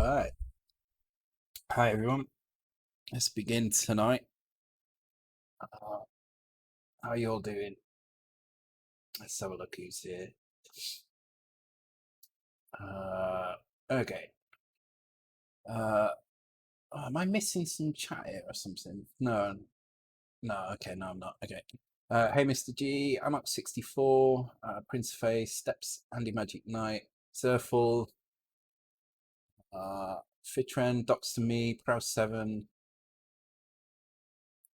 Alright. Hi everyone. Let's begin tonight. How you all doing? Let's have a look who's here. Okay. Am I missing some chat here or something? No. Okay, no, I'm not. Okay. Hey Mr. G, I'm up 64, Prince Face, Steps, Andy Magic Knight, Surfall, Fitren, Docs to Me, Prow 7,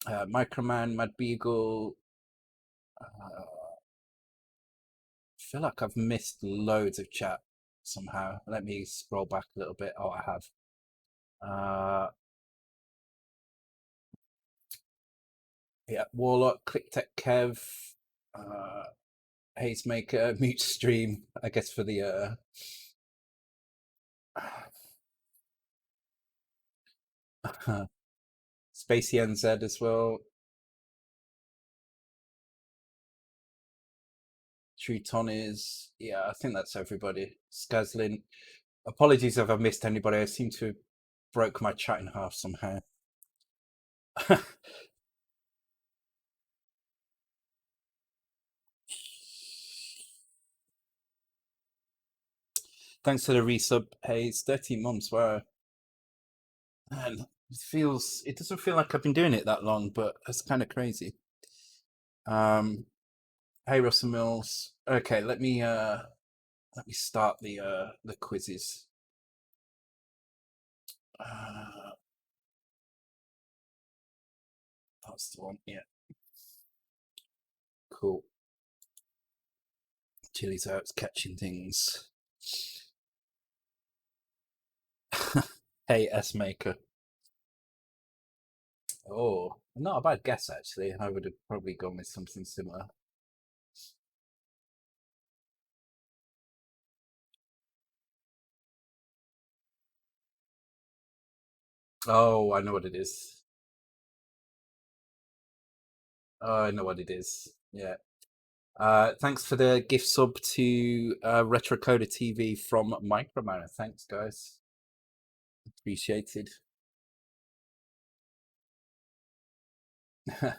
Microman, Mad Beagle. I feel like I've missed loads of chat somehow. Let me scroll back a little bit. Oh, I have. Yeah, Warlock, ClickTech Kev, Hazemaker, Mute Stream, I guess for the Spacey NZ as well. Triton is, yeah, I think that's everybody. Skazlin. Apologies if I've missed anybody. I seem to have broke my chat in half somehow. Thanks for the resub, Hayes. 13 months, wow. Man, it doesn't feel like I've been doing it that long, but it's kind of crazy. Hey Russell Mills. Okay, let me start the quizzes. That's the one, yeah. Cool. Chili's out catching things. Hey S Maker. Oh, not a bad guess actually. I would have probably gone with something similar. Oh, I know what it is. Oh, I know what it is. Yeah. Thanks for the gift sub to Retrocoder TV from Microman. Thanks, guys. Appreciated. All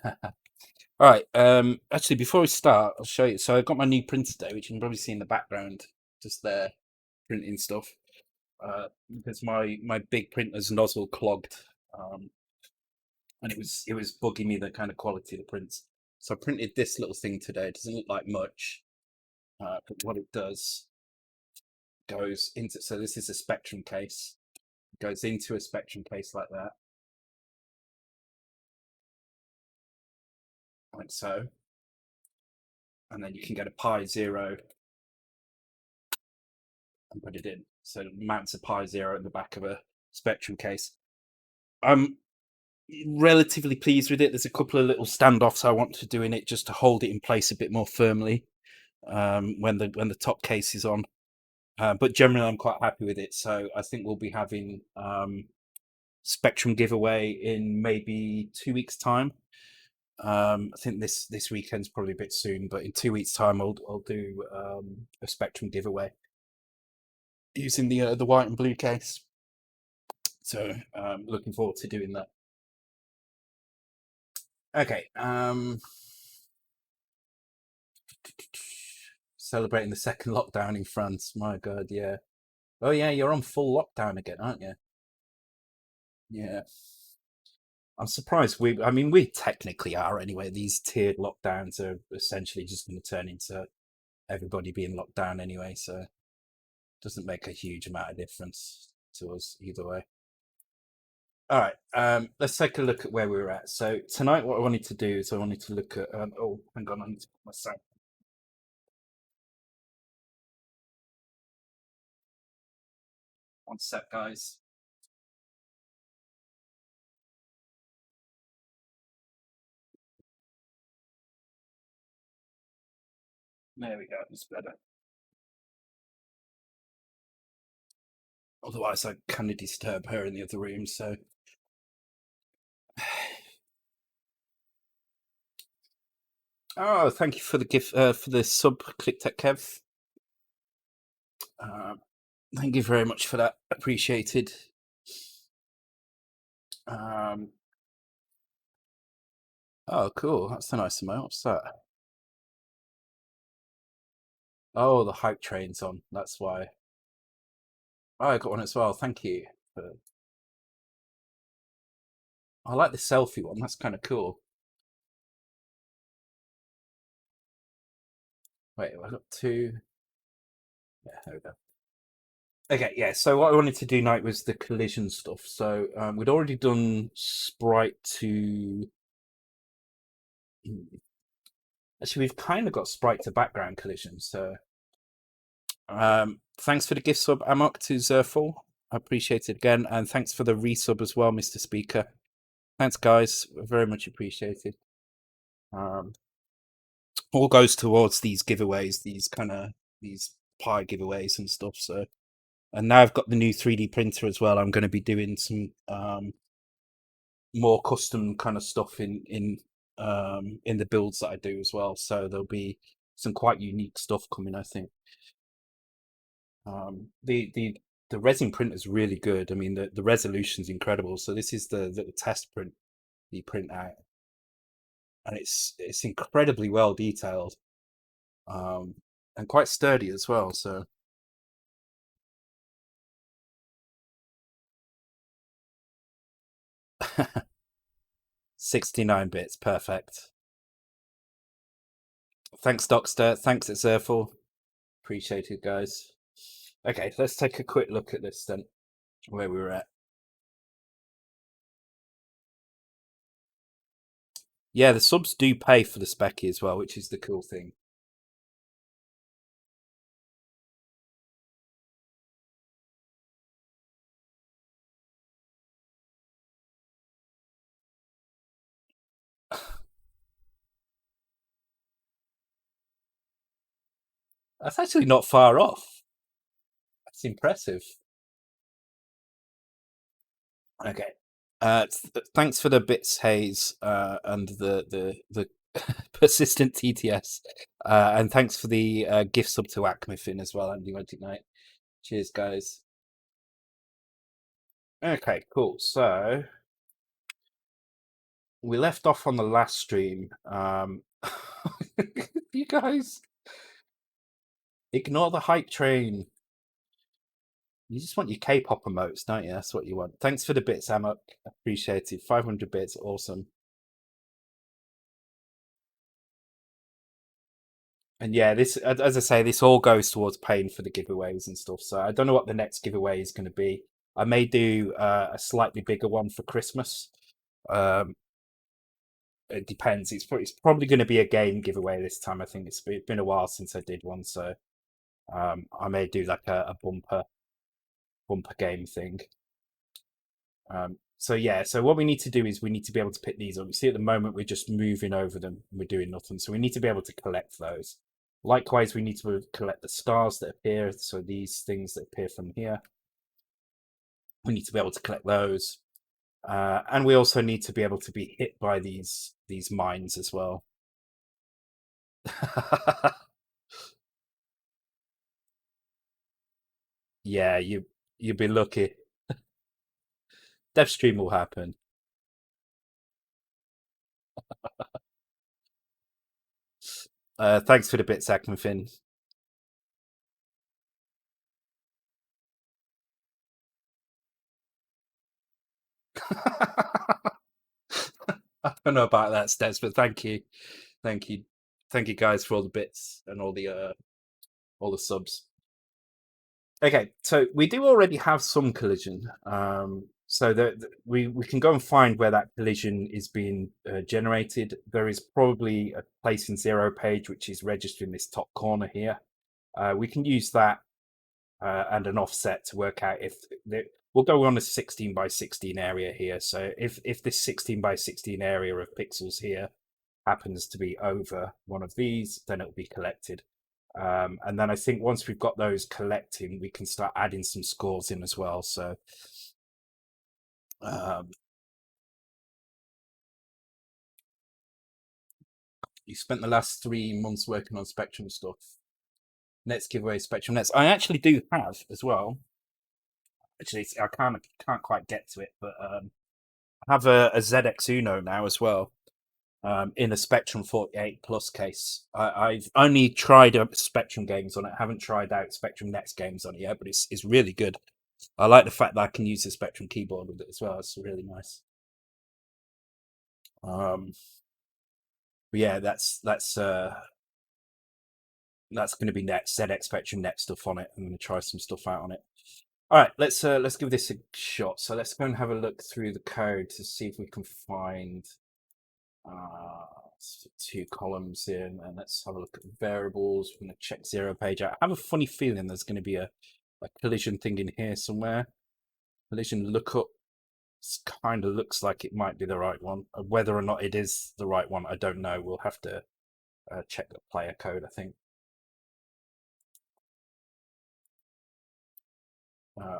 right. Actually, before we start, I'll show you. So I got my new printer today, which you can probably see in the background, just there, printing stuff. Because my big printer's nozzle clogged, and it was bugging me the kind of quality of the prints. So I printed this little thing today. It doesn't look like much, but what it does goes into. So this is a Spectrum case. It goes into a Spectrum case like that, like so, and then you can get a Pi Zero and put it in. So it mounts a Pi Zero in the back of a Spectrum case. I'm relatively pleased with it. There's a couple of little standoffs I want to do in it just to hold it in place a bit more firmly when the top case is on. But generally, I'm quite happy with it. So I think we'll be having Spectrum giveaway in maybe 2 weeks' time. I think this weekend's probably a bit soon, but in 2 weeks' time, I'll do a Spectrum giveaway using the white and blue case. So looking forward to doing that. Okay. Celebrating the second lockdown in France. My God, yeah. Oh yeah, you're on full lockdown again, aren't you? Yeah. I'm surprised we technically are anyway. These tiered lockdowns are essentially just going to turn into everybody being locked down anyway, so it doesn't make a huge amount of difference to us either way. All right, let's take a look at where we were at. So tonight, what I wanted to do is I wanted to look at. Oh, hang on, I need to put my sound. One sec, guys. There we go. It's better. Otherwise, I kind of disturb her in the other room. So, oh, thank you for the gift for the sub. Click Tech Kev. Thank you very much for that. Appreciated. Um, oh, cool. That's a nice amount. What's that? Oh, the hype train's on. That's why. Oh, I got one as well. Thank you. I like the selfie one. That's kind of cool. Wait, I got two. Yeah, there we go. Okay, yeah. So what I wanted to do tonight was the collision stuff. So we'd already done sprite to. Actually, we've kind of got sprite to background collision. So thanks for the gift sub, Amok, to Zerful. I appreciate it again, and thanks for the resub as well, Mr. Speaker. Thanks, guys. Very much appreciated. All goes towards these giveaways, these pie giveaways and stuff. So, and now I've got the new 3D printer as well. I'm going to be doing some more custom kind of stuff in the builds that I do as well. So there'll be some quite unique stuff coming, I think. The resin print is really good. I mean, the resolution's incredible. So this is the test print you print out, and it's incredibly well detailed, and quite sturdy as well. So 69 bits, perfect. Thanks, Dockster. Thanks, it's Zerful. Appreciate it, guys. Okay, let's take a quick look at this then, where we were at. Yeah, the subs do pay for the specky as well, which is the cool thing. That's actually not far off. That's impressive. Okay. Thanks for the bits, Hayes, and the persistent TTS, and thanks for the gift sub to Acmefin as well, Andy Magic Night. Cheers, guys. Okay, cool. So we left off on the last stream. You guys ignore the hype train. You just want your K-pop emotes, don't you? That's what you want. Thanks for the bits, Amok. Appreciate it. 500 bits, awesome. And yeah, this, as I say, this all goes towards paying for the giveaways and stuff. So I don't know what the next giveaway is going to be. I may do a slightly bigger one for Christmas. Um, it depends. It's probably going to be a game giveaway this time. I think it's been a while since I did one, so I may do like a bumper game thing. So yeah, so what we need to do is we need to be able to pick these up. You see, at the moment we're just moving over them. We're doing nothing. So we need to be able to collect those. Likewise, we need to collect the stars that appear. So these things that appear from here, we need to be able to collect those. And we also need to be able to be hit by these mines as well. Yeah, you'll be lucky. Dev stream will happen. Thanks for the bit, Sackmanfin. I don't know about that, Stez, but thank you, thank you, thank you guys for all the bits and all the subs. Okay, so we do already have some collision. So that we can go and find where that collision is being generated. There is probably a place in zero page which is registered in this top corner here. We can use that and an offset to work out if we'll go on a 16 by 16 area here. So if this 16 by 16 area of pixels here happens to be over one of these, then it'll be collected. And then I think once we've got those collecting, we can start adding some scores in as well. So you spent the last 3 months working on Spectrum stuff. Let's give away Spectrum Nets. I actually do have as well. Actually, I can't quite get to it, but I have a ZX Uno now as well. In a Spectrum 48 Plus case. I've only tried Spectrum games on it. I haven't tried out Spectrum Next games on it yet, but it's really good. I like the fact that I can use the Spectrum keyboard with it as well. It's really nice. But yeah, that's going to be next. ZX Spectrum Next stuff on it. I'm going to try some stuff out on it. All right, let's give this a shot. So let's go and have a look through the code to see if we can find 2 columns here, and let's have a look at variables. We're going to check 0 page out. I have a funny feeling there's going to be a collision thing in here somewhere. Collision lookup kind of looks like it might be the right one. Whether or not it is the right one, I don't know. We'll have to check the player code, I think.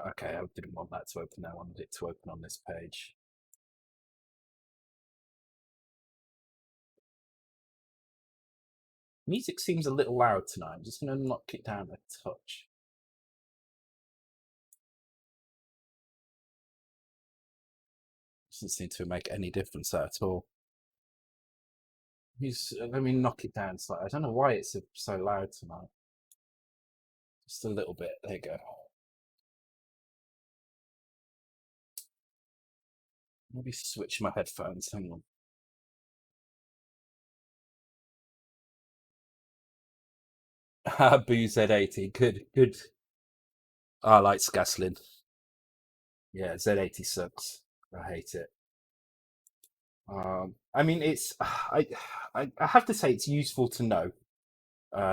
Okay, I didn't want that to open. I wanted it to open on this page. Music seems a little loud tonight. I'm just going to knock it down a touch. Doesn't seem to make any difference at all. Let me knock it down slightly. I don't know why it's so loud tonight. Just a little bit. There you go. Maybe switch my headphones. Hang on. Boo Z80. Good. I like Scaslin. Yeah, Z80 sucks. I hate it. I mean, it's I have to say it's useful to know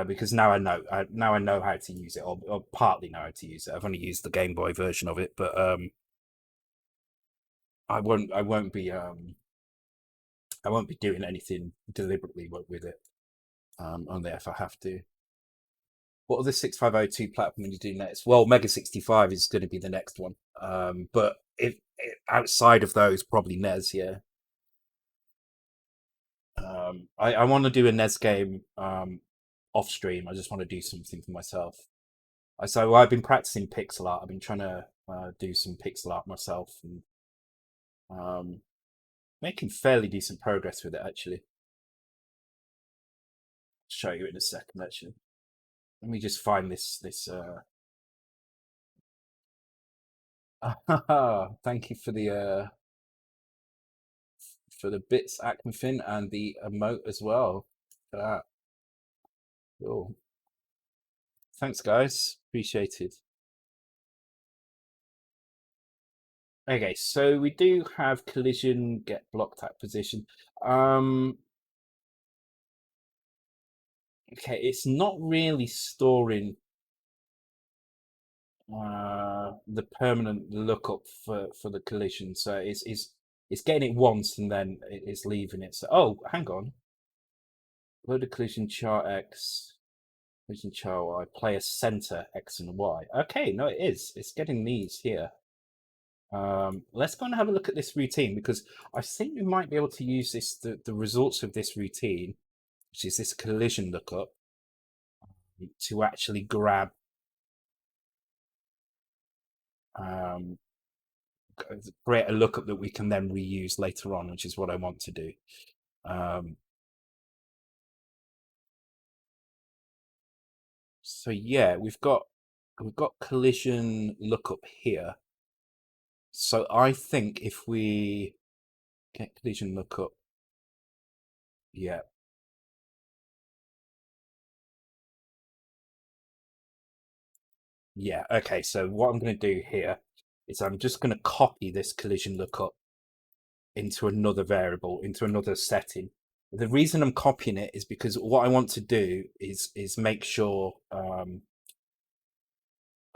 because now I know how to use it, or partly know how to use it. I've only used the Game Boy version of it, but I won't be doing anything deliberately with it. Only if I have to. What other 6502 platform you do next? Well, Mega 65 is going to be the next one. But if outside of those, probably NES, yeah. I want to do a NES game off stream. I just want to do something for myself. So I've been practicing pixel art. I've been trying to do some pixel art myself, and making fairly decent progress with it, actually. I'll show you in a second, actually. Let me just find this. Thank you for the bits, Acmafin, and the emote as well. For that. Cool. Thanks, guys. Appreciated. Okay, so we do have collision get blocked at position. Okay, it's not really storing the permanent lookup for the collision, so it's getting it once and then it's leaving it. So hang on, load a collision chart X, collision chart Y, player center X and Y. Okay, no, it is. It's getting these here. Let's go and have a look at this routine, because I think we might be able to use this the results of this routine, which is this collision lookup, to actually grab create a lookup that we can then reuse later on, which is what I want to do. So yeah, we've got collision lookup here. So I think if we get collision lookup, yeah. Yeah, okay, so what I'm going to do here is I'm just going to copy this collision lookup into another variable, into another setting. The reason I'm copying it is because what I want to do is make sure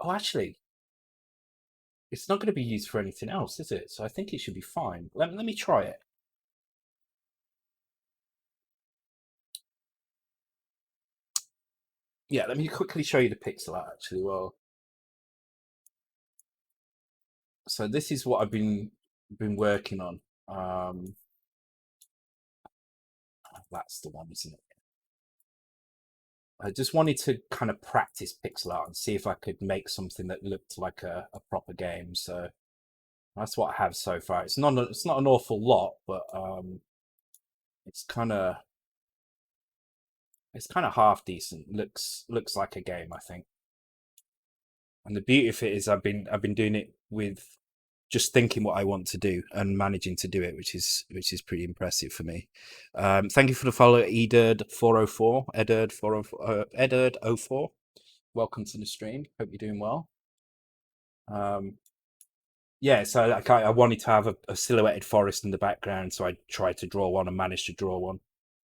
actually it's not going to be used for anything else, is it? So I think it should be fine. Let me try it. Yeah, let me quickly show you the pixel art actually. Well, so this is what I've been working on. That's the one, isn't it? I just wanted to kind of practice pixel art and see if I could make something that looked like a proper game. So that's what I have so far. It's not an awful lot, but it's kind of half decent. Looks like a game, I think. And the beauty of it is I've been doing it with just thinking what I want to do and managing to do it, which is pretty impressive for me. Thank you for the follow, Ederd404, Ederd404, Ederd04. Welcome to the stream. Hope you're doing well. Yeah, so like I wanted to have a silhouetted forest in the background, so I tried to draw one and managed to draw one.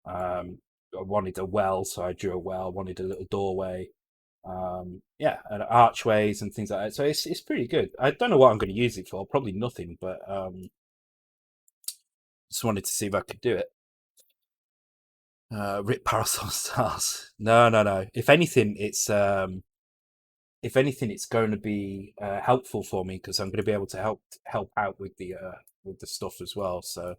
I wanted a well, so I drew a well. Wanted a little doorway. Yeah, and archways and things like that. So it's pretty good. I don't know what I'm going to use it for. Probably nothing, but just wanted to see if I could do it. Rip Parasol Stars. No. If anything, it's going to be helpful for me because I'm going to be able to help out with the stuff as well. So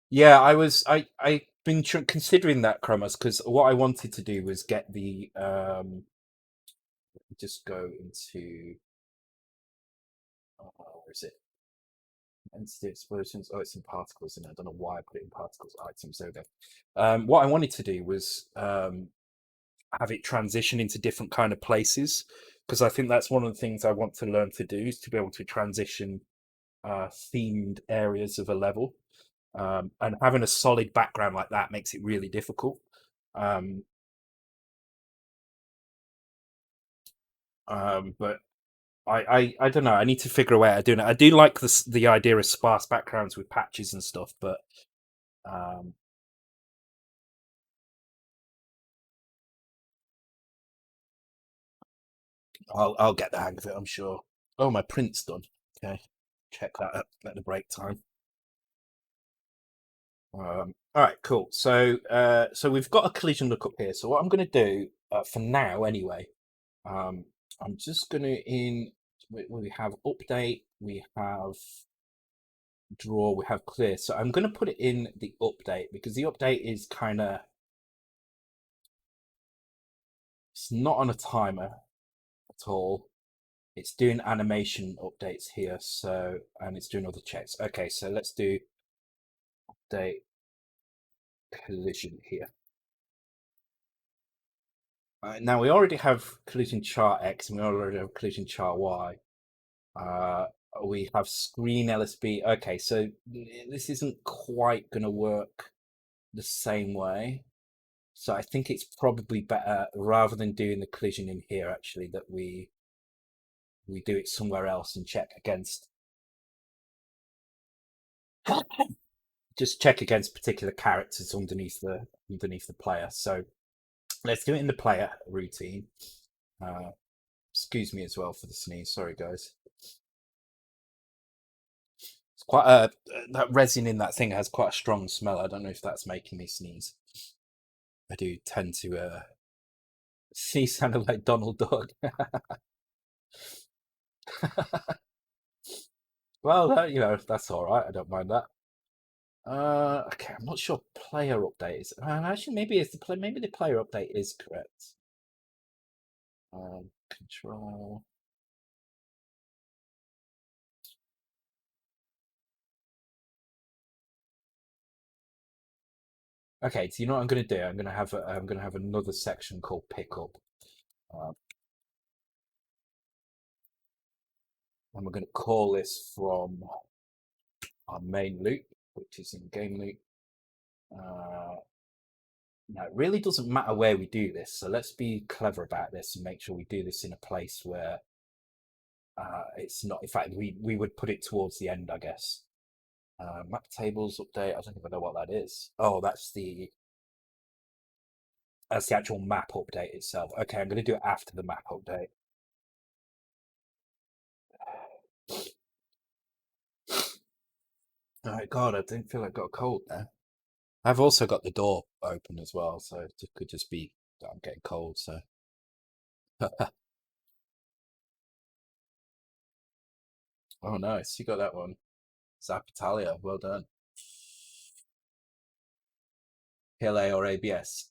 yeah, I've been considering that, Chromos, because what I wanted to do was get the just go into where is it? Entity explosions. Oh, it's in particles, and I don't know why I put it in particles items. There. What I wanted to do was have it transition into different kind of places, because I think that's one of the things I want to learn to do, is to be able to transition themed areas of a level. And having a solid background like that makes it really difficult. But I don't know. I need to figure a way out of doing it. I do like the idea of sparse backgrounds with patches and stuff, but I'll get the hang of it, I'm sure. Oh, my print's done. Okay, check that at the break time. All right, cool. So we've got a collision lookup here. So what I'm going to do for now, anyway, I'm just going to we have update, we have draw, we have clear. So I'm going to put it in the update because the update is kind of, it's not on a timer at all. It's doing animation updates here. So, and it's doing other checks. Okay, so let's do update collision here. Now we already have collision chart X and we already have collision chart Y. We have screen LSB. Okay, so this isn't quite going to work the same way. So I think it's probably better, rather than doing the collision in here, actually, that we do it somewhere else and check against just check against particular characters underneath the player. So let's do it in the player routine. Excuse me as well for the sneeze. Sorry, guys. It's quite that resin in that thing has quite a strong smell. I don't know if that's making me sneeze. I do tend to sneeze sounded like Donald Duck. Well, you know, that's all right. I don't mind that. Okay, I'm not sure player update is. Actually, maybe it's maybe the player update is correct. Control. Okay, so you know what I'm going to do? I'm going to have another section called pickup, and we're going to call this from our main loop, which is in game loop. Now, it really doesn't matter where we do this, so let's be clever about this and make sure we do this in a place where it's not. In fact, we would put it towards the end, I guess. Map tables update. I don't even know what that is. Oh, that's the actual map update itself. Okay, I'm going to do it after the map update. Oh God, I didn't feel I got a cold there. I've also got the door open as well, so it could just be that I'm getting cold. So, oh nice, you got that one. Zapatalia, well done. PLA or ABS.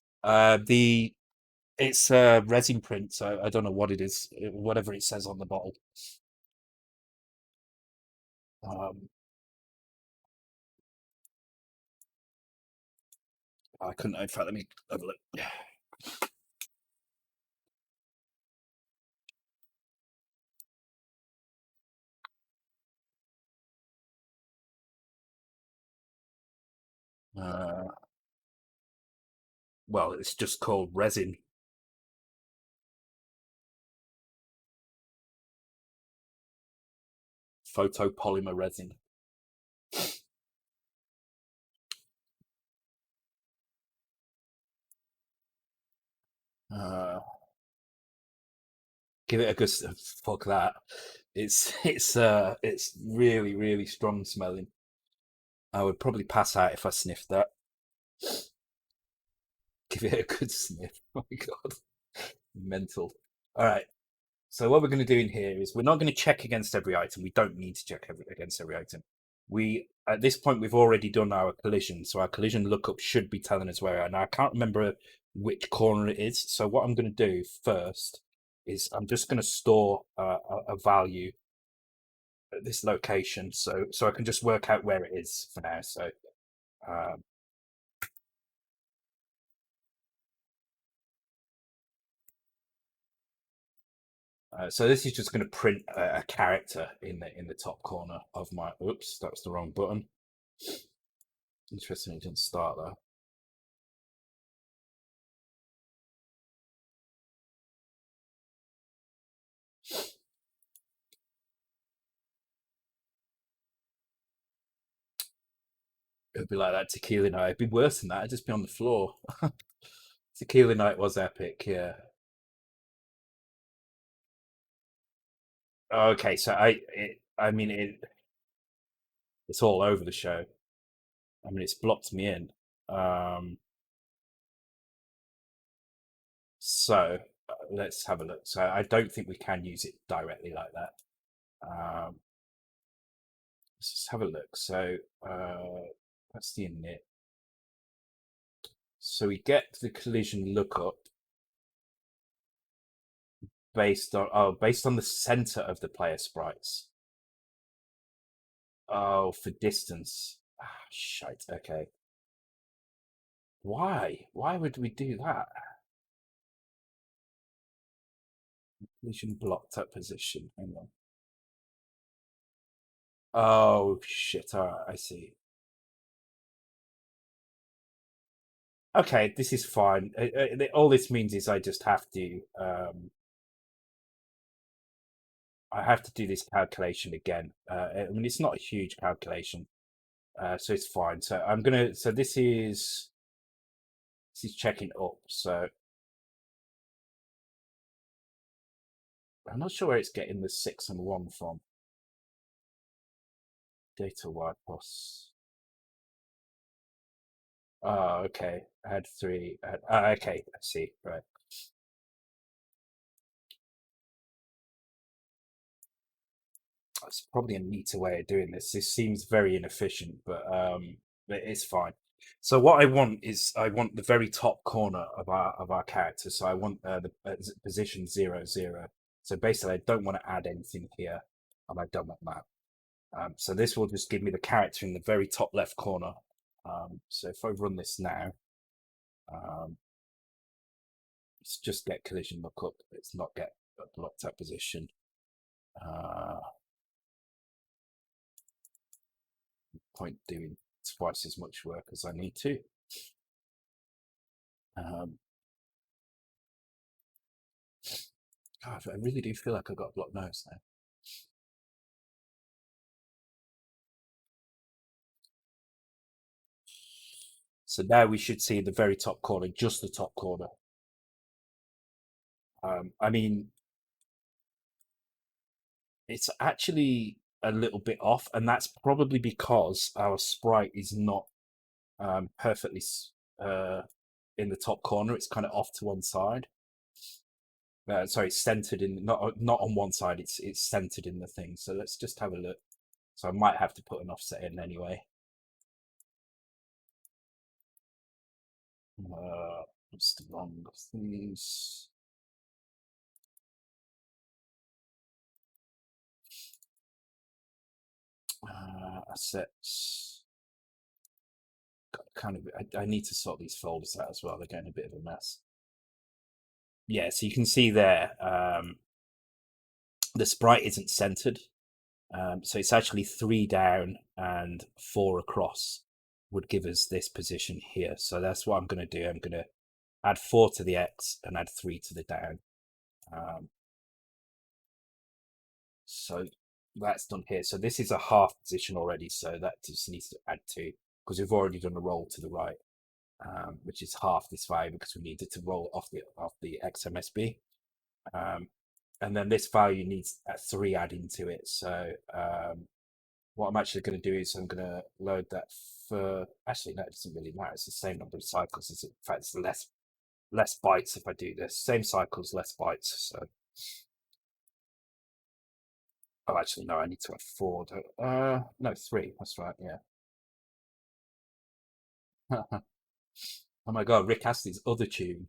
It's resin print, so I don't know what it is. Whatever it says on the bottle. I couldn't. In fact, let me have a look. Well, it's just called resin. Photopolymer resin. Give it a good fuck that. It's really, really strong smelling. I would probably pass out if I sniffed that. Give it a good sniff. Oh my god. Mental. All right. So what we're going to do in here is we're not going to check against every item. We don't need to check against every item. We at this point we've already done our collision, so our collision lookup should be telling us where we are. Now I can't remember which corner it is. So what I'm going to do first is I'm just going to store a value at this location, so I can just work out where it is for now. So um, so this is just going to print a character in the top corner of my. Oops, that was the wrong button. Interesting, it didn't start there. It'd be like that Tequila Night. It'd be worse than that. It'd just be on the floor. Tequila Night was epic, yeah. Okay, so I mean, it's all over the show. I mean, it's blocked me in. Um, so let's have a look. So I don't think we can use it directly like that. Let's just have a look. So that's the init. So we get the collision lookup based on the center of the player sprites. Oh, for distance. Ah, shite. Okay. Why? Why would we do that? Collision blocked up position. Hang on. Oh shit! All right, I see. Okay, this is fine. All this means is I just have to I have to do this calculation again. I mean, it's not a huge calculation, so it's fine. So I'm gonna. So this is checking up. So I'm not sure where it's getting the 6 and 1 from. Data wide plus. Oh, okay. I had 3. Okay, I see. Right. That's probably a neater way of doing this. This seems very inefficient, but it's fine. So what I want is I want the very top corner of our character. So I want the position 0, 0. So basically, I don't want to add anything here, and I don't want that. So this will just give me the character in the very top left corner. So if I run this now, it's just get collision lookup. It's not get blocked up position. Point doing twice as much work as I need to. God, I really do feel like I've got a blocked nose now. So now we should see the very top corner, just the top corner. I mean, it's actually a little bit off, and that's probably because our sprite is not perfectly in the top corner. It's kind of off to one side. Sorry, it's centered in not on one side. It's centered in the thing. So let's just have a look. So I might have to put an offset in anyway. What's the wrong things? Assets. Kind of. I need to sort these folders out as well. They're getting a bit of a mess. Yeah, so you can see there, the sprite isn't centered. So it's actually 3 down and 4 across would give us this position here. So that's what I'm going to do. I'm going to add 4 to the X and add 3 to the down. So that's done here. So this is a half position already. So that just needs to add 2 because we've already done a roll to the right, which is half this value because we needed to roll off the XMSB. And then this value needs a 3 adding to it. So what I'm actually going to do is I'm going to load that for, actually, no, it doesn't really matter. It's the same number of cycles. In fact, it's less bytes if I do this. Same cycles, less bytes. So, oh, actually, no, I need to add 4. No, 3. That's right, yeah. Oh my God, Rick Astley's other tune.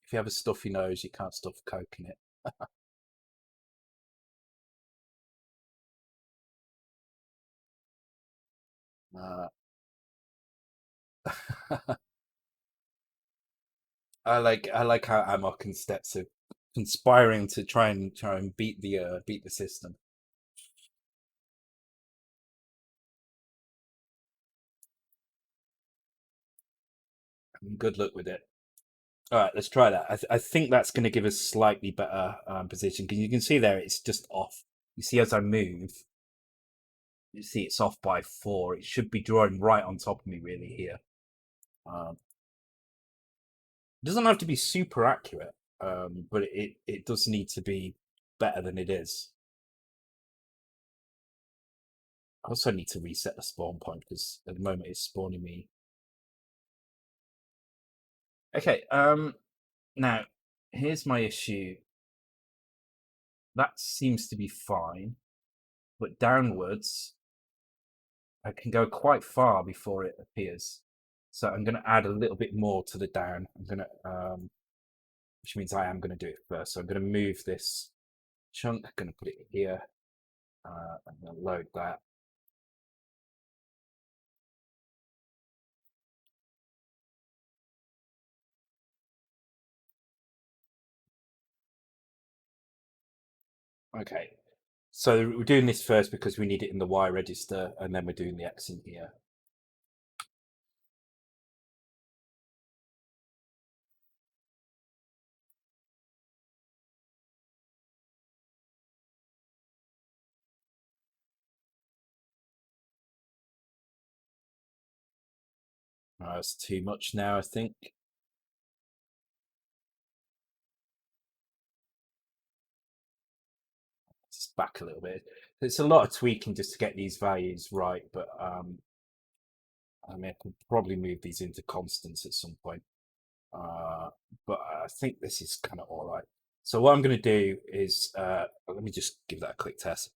If you have a stuffy nose, you can't stuff Coke in it. Uh, I like how Amok and Steps are conspiring to try and beat the system. Good luck with it. All right, let's try that. I think that's going to give us slightly better position because you can see there it's just off. You see as I move, you see it's off by 4. It should be drawing right on top of me really here. It doesn't have to be super accurate, but it does need to be better than it is. I also need to reset the spawn point because at the moment it's spawning me. Okay, now here's my issue. That seems to be fine, but downwards I can go quite far before it appears. So I'm going to add a little bit more to the down. I'm going to, which means I am going to do it first. So I'm going to move this chunk. I'm going to put it here. I'm going to load that. Okay. So we're doing this first because we need it in the Y register, and then we're doing the X in here. That's too much now, I think. Just back a little bit. It's a lot of tweaking just to get these values right, but I mean, I can probably move these into constants at some point. But I think this is kind of all right. So what I'm going to do is, let me just give that a quick test.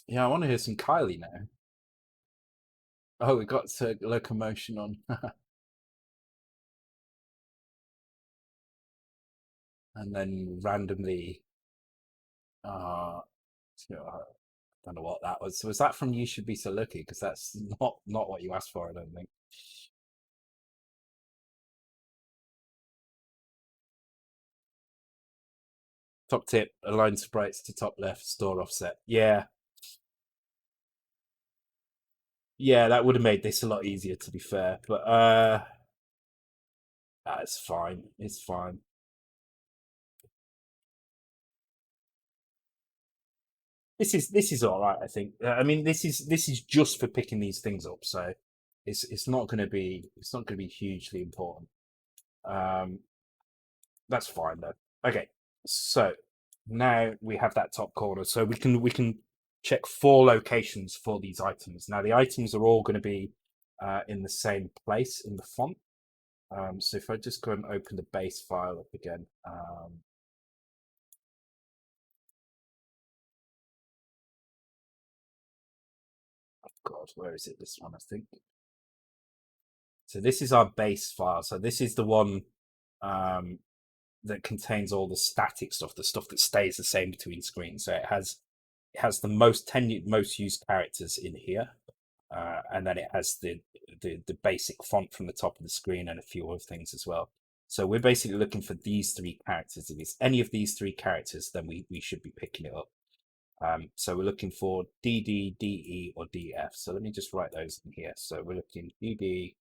Yeah, I want to hear some Kylie now. Oh, we got locomotion on. And then randomly, uh, I don't know what that was. So was that from You Should Be So Lucky? Because that's not what you asked for, I don't think. Top tip, align sprites to top left, store offset. Yeah. Yeah, that would have made this a lot easier, to be fair. But that's fine. It's fine. This is all right, I think. I mean, this is just for picking these things up, so it's not going to be hugely important. That's fine though. Okay, so now we have that top corner, so we can check 4 locations for these items. Now the items are all going to be in the same place in the font. So if I just go and open the base file up again, God, where is it? This one, I think. So this is our base file. So this is the one that contains all the static stuff, the stuff that stays the same between screens. So it has the most most used characters in here, and then it has the basic font from the top of the screen and a few other things as well. So we're basically looking for these three characters. If it's any of these three characters, then we should be picking it up. So we're looking for DD, DE, or DF. So let me just write those in here. So we're looking DD,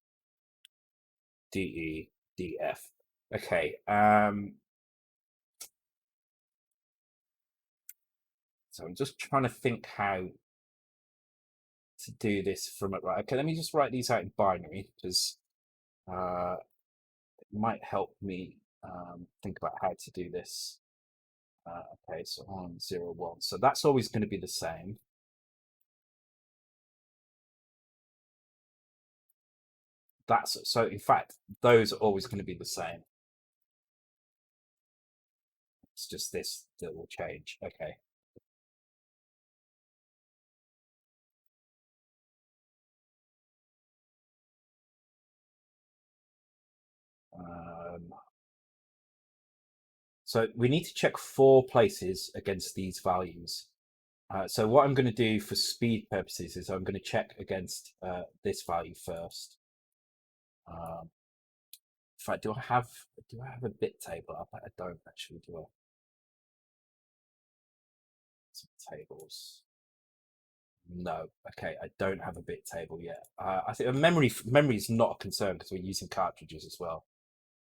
DE, DF. Okay. So I'm just trying to think how to do this from it. Right. Okay. Let me just write these out in binary because it might help me think about how to do this. Okay. So 1, 0, 1. So that's always going to be the same. So in fact, those are always going to be the same. It's just this that will change. Okay. So we need to check 4 places against these values. So what I'm going to do for speed purposes is I'm going to check against this value first. In fact, do I have a bit table? I don't actually. Do I? Some tables. No. Okay, I don't have a bit table yet. I think memory is not a concern because we're using cartridges as well.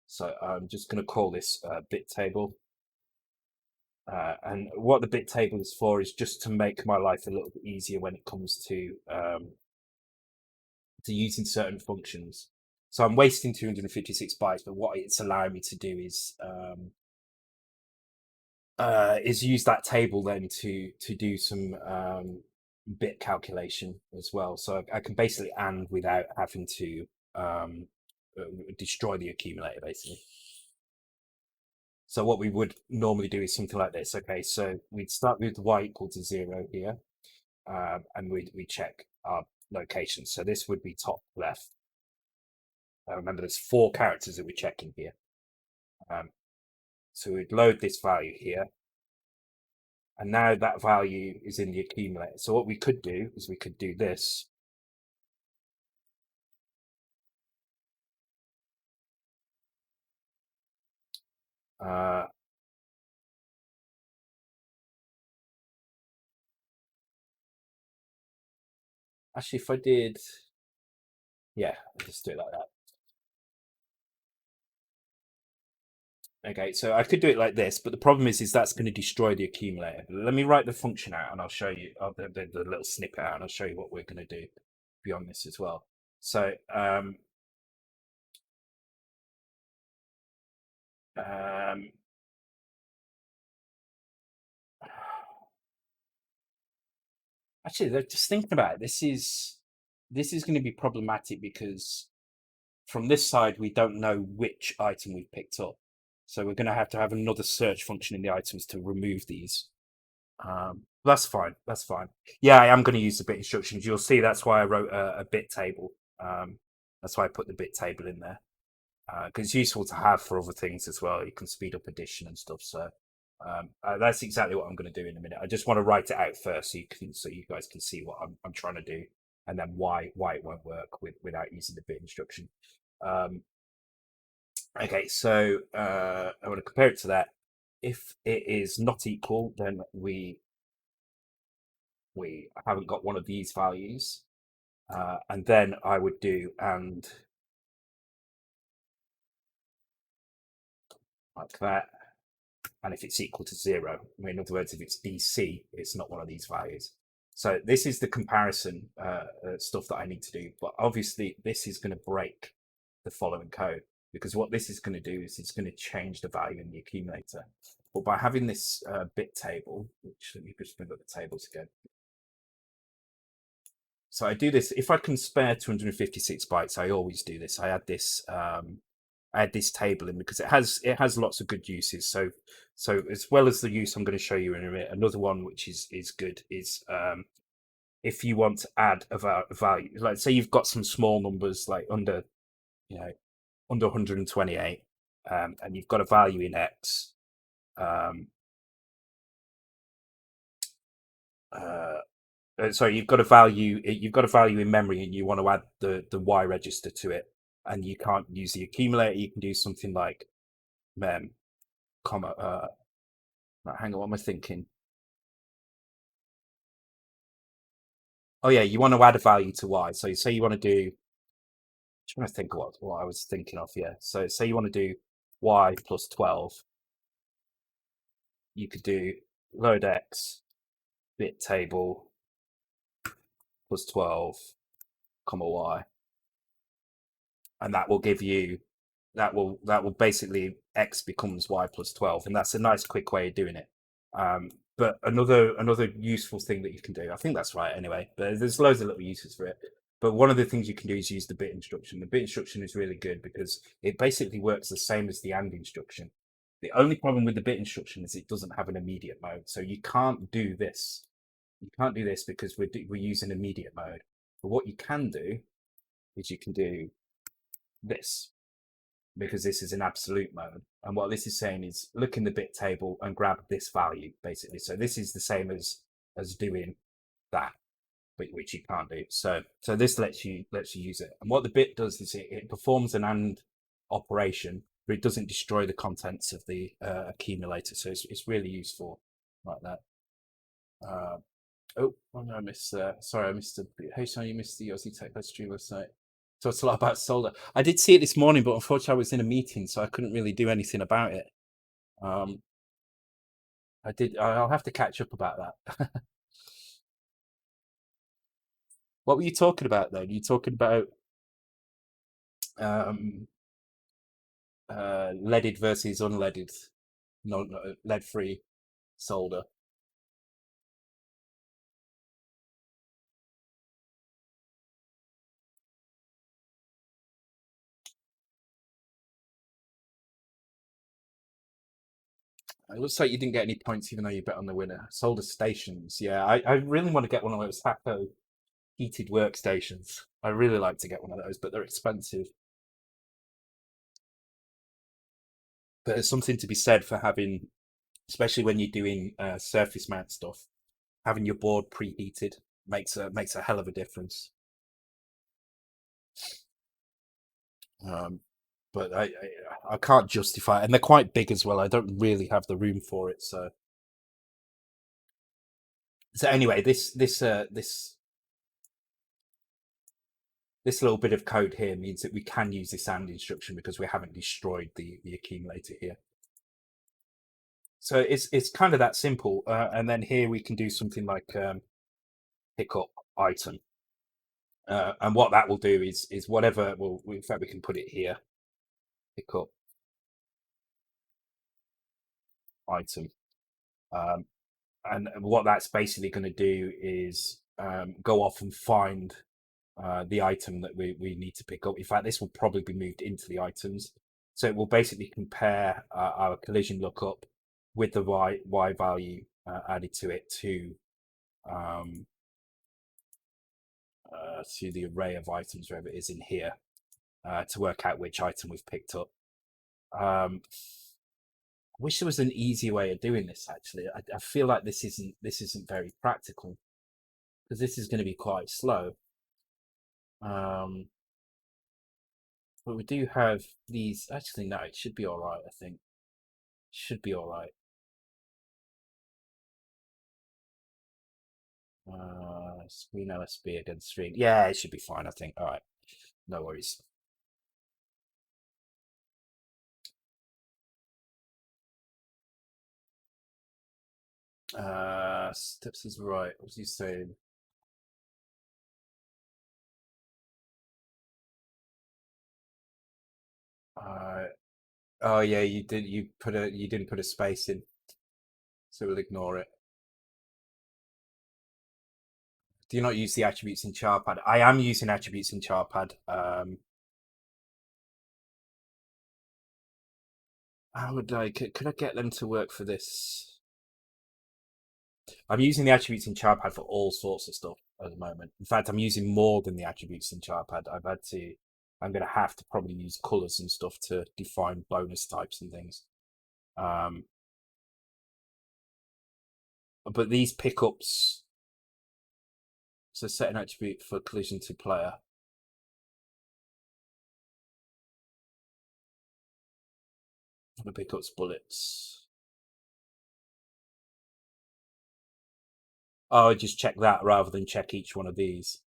So I'm just going to call this bit table. And what the bit table is for is just to make my life a little bit easier when it comes to using certain functions. So I'm wasting 256 bytes, but what it's allowing me to do is use that table then to do some bit calculation as well. So I can basically AND without having to destroy the accumulator, basically. So what we would normally do is something like this. Okay, so we'd start with y equal to 0 here, and we check our location. So this would be top left. Remember, there's 4 characters that we're checking here. So we'd load this value here, and now that value is in the accumulator. So what we could do is we could do this. Actually, if I did, yeah, I'll just do it like that. Okay, so I could do it like this, but the problem is that's going to destroy the accumulator. Let me write the function out, and I'll show you the little snippet out, and I'll show you what we're going to do beyond this as well. So actually, just thinking about it, this is going to be problematic because from this side we don't know which item we've picked up, so we're going to have another search function in the items to remove these. That's fine. That's fine. Yeah, I am going to use the bit instructions. You'll see that's why I wrote a bit table. That's why I put the bit table in there because it's useful to have for other things as well. You can speed up addition and stuff. So that's exactly what I'm going to do in a minute. I just want to write it out first so you guys can see what I'm trying to do, and then why it won't work without using the bit instruction. Okay, so I want to compare it to that. If it is not equal, then we haven't got one of these values, and then I would do and like that. And if it's equal to 0, in other words, if it's BC, it's not one of these values. So this is the comparison stuff that I need to do. But obviously, this is going to break the following code because what this is going to do is it's going to change the value in the accumulator. But by having this bit table, which let me just bring up the tables again. So I do this, if I can spare 256 bytes, I always do this. I add this add this table in, because it has lots of good uses. So as well as the use I'm going to show you in a minute, another one which is good is if you want to add a value, like say you've got some small numbers like under, you know, under 128, and you've got a value in X. Uh, Sorry, you've got a value in memory, and you want to add the Y register to it, and you can't use the accumulator. You can do something like mem comma. Hang on, what am I thinking? Oh yeah, you want to add a value to Y. So say you want to do. I'm trying to think what I was thinking of. Yeah. So say you want to do Y plus 12. You could do load X bit table plus 12 comma Y, and that will give you that will basically X becomes Y plus 12, and that's a nice quick way of doing it. But another useful thing that you can do, I think that's right anyway, but there's loads of little uses for it. But one of the things you can do is use the bit instruction. The bit instruction is really good because it basically works the same as the AND instruction. The only problem with the bit instruction is it doesn't have an immediate mode, so you can't do this. You can't do this because we're using immediate mode. But what you can do is you can do this, because this is an absolute mode. And what this is saying is look in the bit table and grab this value, basically. So this is the same as doing that, but which you can't do. So this lets you use it. And what the bit does is it performs an AND operation, but it doesn't destroy the contents of the accumulator. So it's really useful like that. Oh, no, I missed. Sorry, I missed the. Hey, sorry, you missed the Aussie Tech History website. Talks a lot about solder. I did see it this morning, but unfortunately, I was in a meeting, so I couldn't really do anything about it. I did. I'll have to catch up about that. What were you talking about though? You talking about um, leaded versus unleaded, no lead-free solder? It looks like you didn't get any points, even though you bet on the winner. Solder stations. Yeah, I really want to get one of those Thaco heated workstations. I really like to get one of those, but they're expensive. But there's something to be said for having, especially when you're doing surface mount stuff, having your board preheated makes a hell of a difference. Um, but I can't justify it, and they're quite big as well. I don't really have the room for it. So anyway, this little bit of code here means that we can use this AND instruction because we haven't destroyed the accumulator here. So it's kind of that simple. And then here we can do something like pick up item. And what that will do is whatever. Well, in fact, we can put it here. Pick up item. Um, and what that's basically going to do is go off and find the item that we need to pick up. In fact, this will probably be moved into the items. So it will basically compare our collision lookup with the y value added to it to the array of items, wherever it is in here, to work out which item we've picked up. I wish there was an easy way of doing this. Actually, I feel like this isn't very practical because this is going to be quite slow. But we do have these. Actually, no, it should be all right. I think should be all right. Screen LSB against screen. Yeah, it should be fine. I think. All right, no worries. Steps is right. What was you saying? Uh, oh yeah, you did. You didn't put a space in, so we'll ignore it. Do you not use the attributes in Charpad? I am using attributes in Charpad. How would I? Could I get them to work for this? I'm using the attributes in Charpad for all sorts of stuff at the moment. In fact, I'm using more than the attributes in Charpad. I'm going to have to probably use colors and stuff to define bonus types and things. But these pickups, so set an attribute for collision to player. The pickups bullets. Oh, I just check that rather than check each one of these.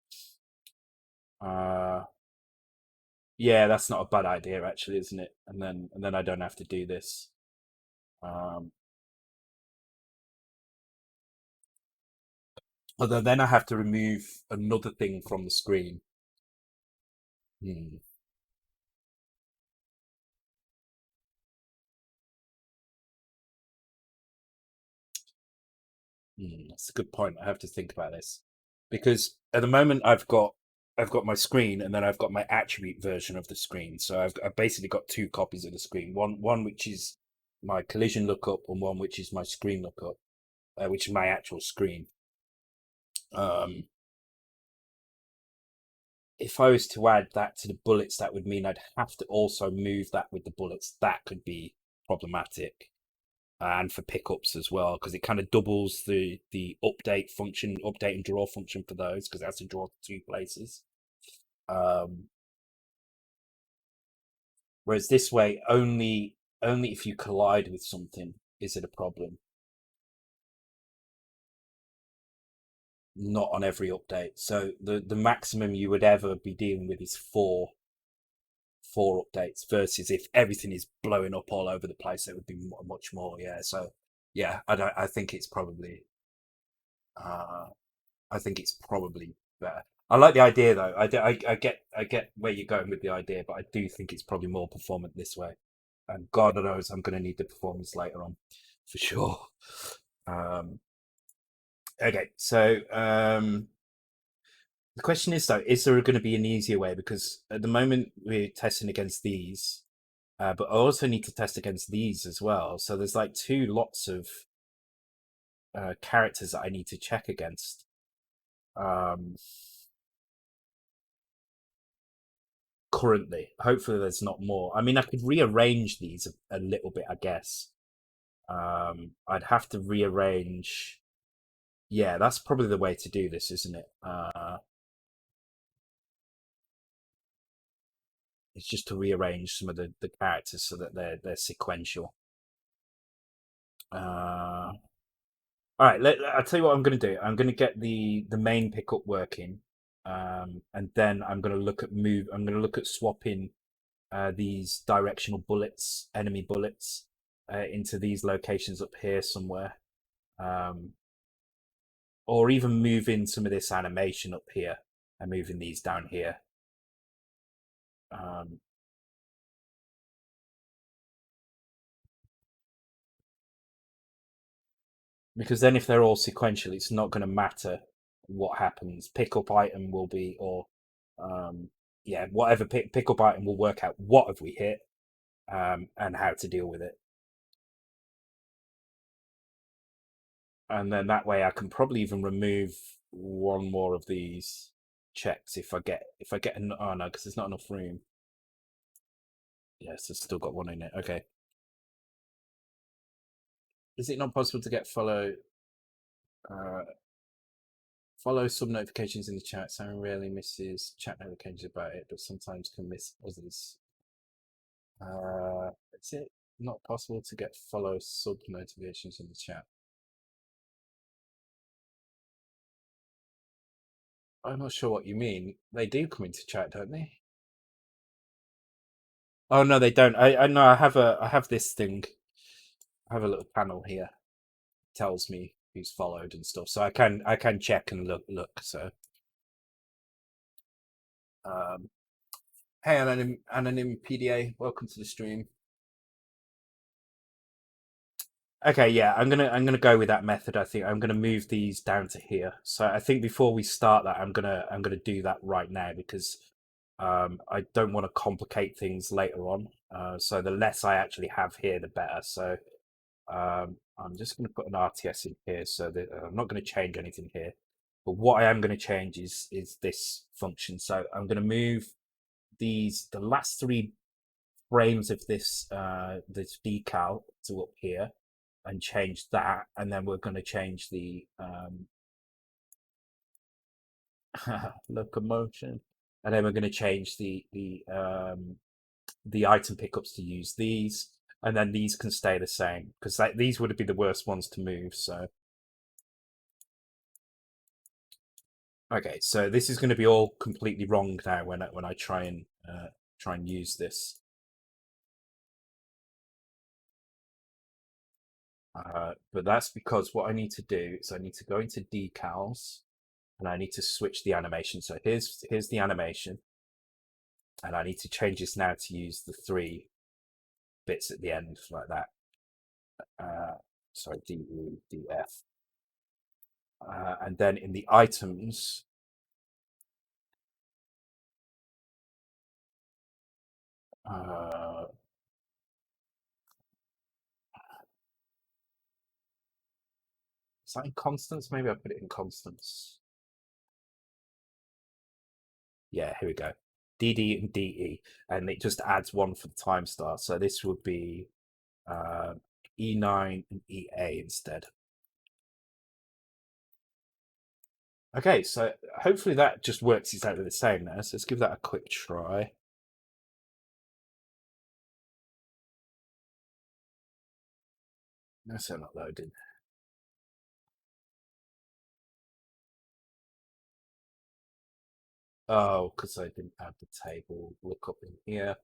Yeah, that's not a bad idea, actually, isn't it? And then I don't have to do this. Although then I have to remove another thing from the screen. Hmm. That's a good point. I have to think about this because at the moment I've got my screen and then I've got my attribute version of the screen. So I've basically got two copies of the screen. One which is my collision lookup and one which is my screen lookup, which is my actual screen. If I was to add that to the bullets, that would mean I'd have to also move that with the bullets. That could be problematic. And for pickups as well, because it kind of doubles the update function, update and draw function for those, because it has to draw two places. Whereas this way, only if you collide with something is it a problem. Not on every update. So the maximum you would ever be dealing with is four updates versus if everything is blowing up all over the place, it would be much more. Yeah. So yeah, I think it's probably better. I like the idea though. I get where you're going with the idea, but I do think it's probably more performant this way. And God knows I'm going to need the performance later on, for sure. Okay, so the question is though, is there going to be an easier way? Because at the moment we're testing against these, but I also need to test against these as well. So there's like two lots of characters that I need to check against. Currently, hopefully there's not more. I mean, I could rearrange these a little bit, I guess. I'd have to rearrange. Yeah, that's probably the way to do this, isn't it? It's just to rearrange some of the characters so that they're sequential. All right, I'll tell you what I'm going to do. I'm going to get the main pickup working, and then I'm going to look at move. I'm going to look at swapping these directional bullets, enemy bullets, into these locations up here somewhere, or even moving some of this animation up here and moving these down here. Because then if they're all sequential, it's not going to matter what happens. Pickup item will be, or yeah, whatever pickup item will work out what have we hit, and how to deal with it. And then that way I can probably even remove one more of these checks if I get an, oh no, because there's not enough room. Yes, it's still got one in it. Okay. Is it not possible to get follow sub notifications in the chat? Someone rarely misses chat notifications about it, but sometimes can miss others. Is it not possible to get follow sub notifications in the chat? I'm not sure what you mean. They do come into chat, don't they? Oh no, they don't. I know. I have this thing. I have a little panel here. It tells me who's followed and stuff, so I can check and look. So, hey, anonym PDA, welcome to the stream. Okay, yeah, I'm gonna go with that method. I think I'm gonna move these down to here. So I think before we start that, I'm gonna do that right now because I don't want to complicate things later on. So the less I actually have here, the better. So I'm just going to put an RTS in here so that I'm not going to change anything here. But what I am going to change is this function. So I'm going to move the last three frames of this this decal to up here and change that, and then we're going to change the locomotion, and then we're going to change the item pickups to use these, and then these can stay the same because these would be the worst ones to move. So okay, so this is going to be all completely wrong now when I try and use this. But that's because what I need to do is I need to go into decals and I need to switch the animation. So here's the animation, and I need to change this now to use the 3 bits at the end like that. Sorry, DE, DF. And then in the items, is that in constants? Maybe I put it in constants. Yeah, here we go. DD and DE, and it just adds 1 for the time star. So this would be E9 and EA instead. Okay, so hopefully that just works exactly the same now. So let's give that a quick try. No, so not loading. Oh, because I didn't add the table lookup in here.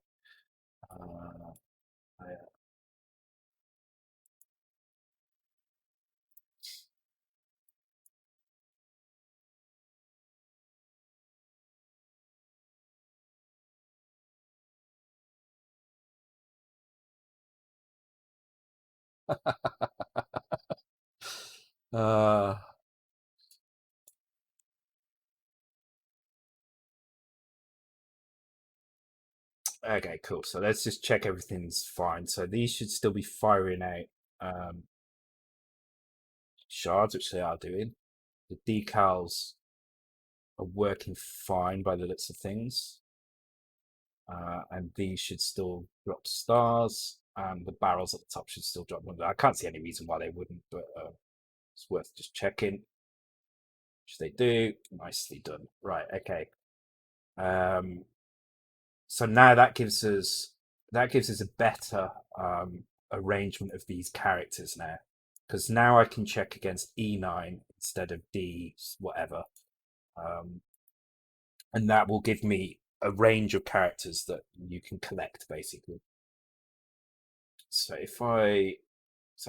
Uh, okay, cool. So let's just check everything's fine. So these should still be firing out shards, which they are doing. The decals are working fine by the looks of things. And these should still drop stars, and the barrels at the top should still drop. I can't see any reason why they wouldn't, but it's worth just checking. Which they do. Nicely done. Right, okay. So now that gives us a better arrangement of these characters now, because now I can check against E9 instead of D whatever, and that will give me a range of characters that you can collect basically. So I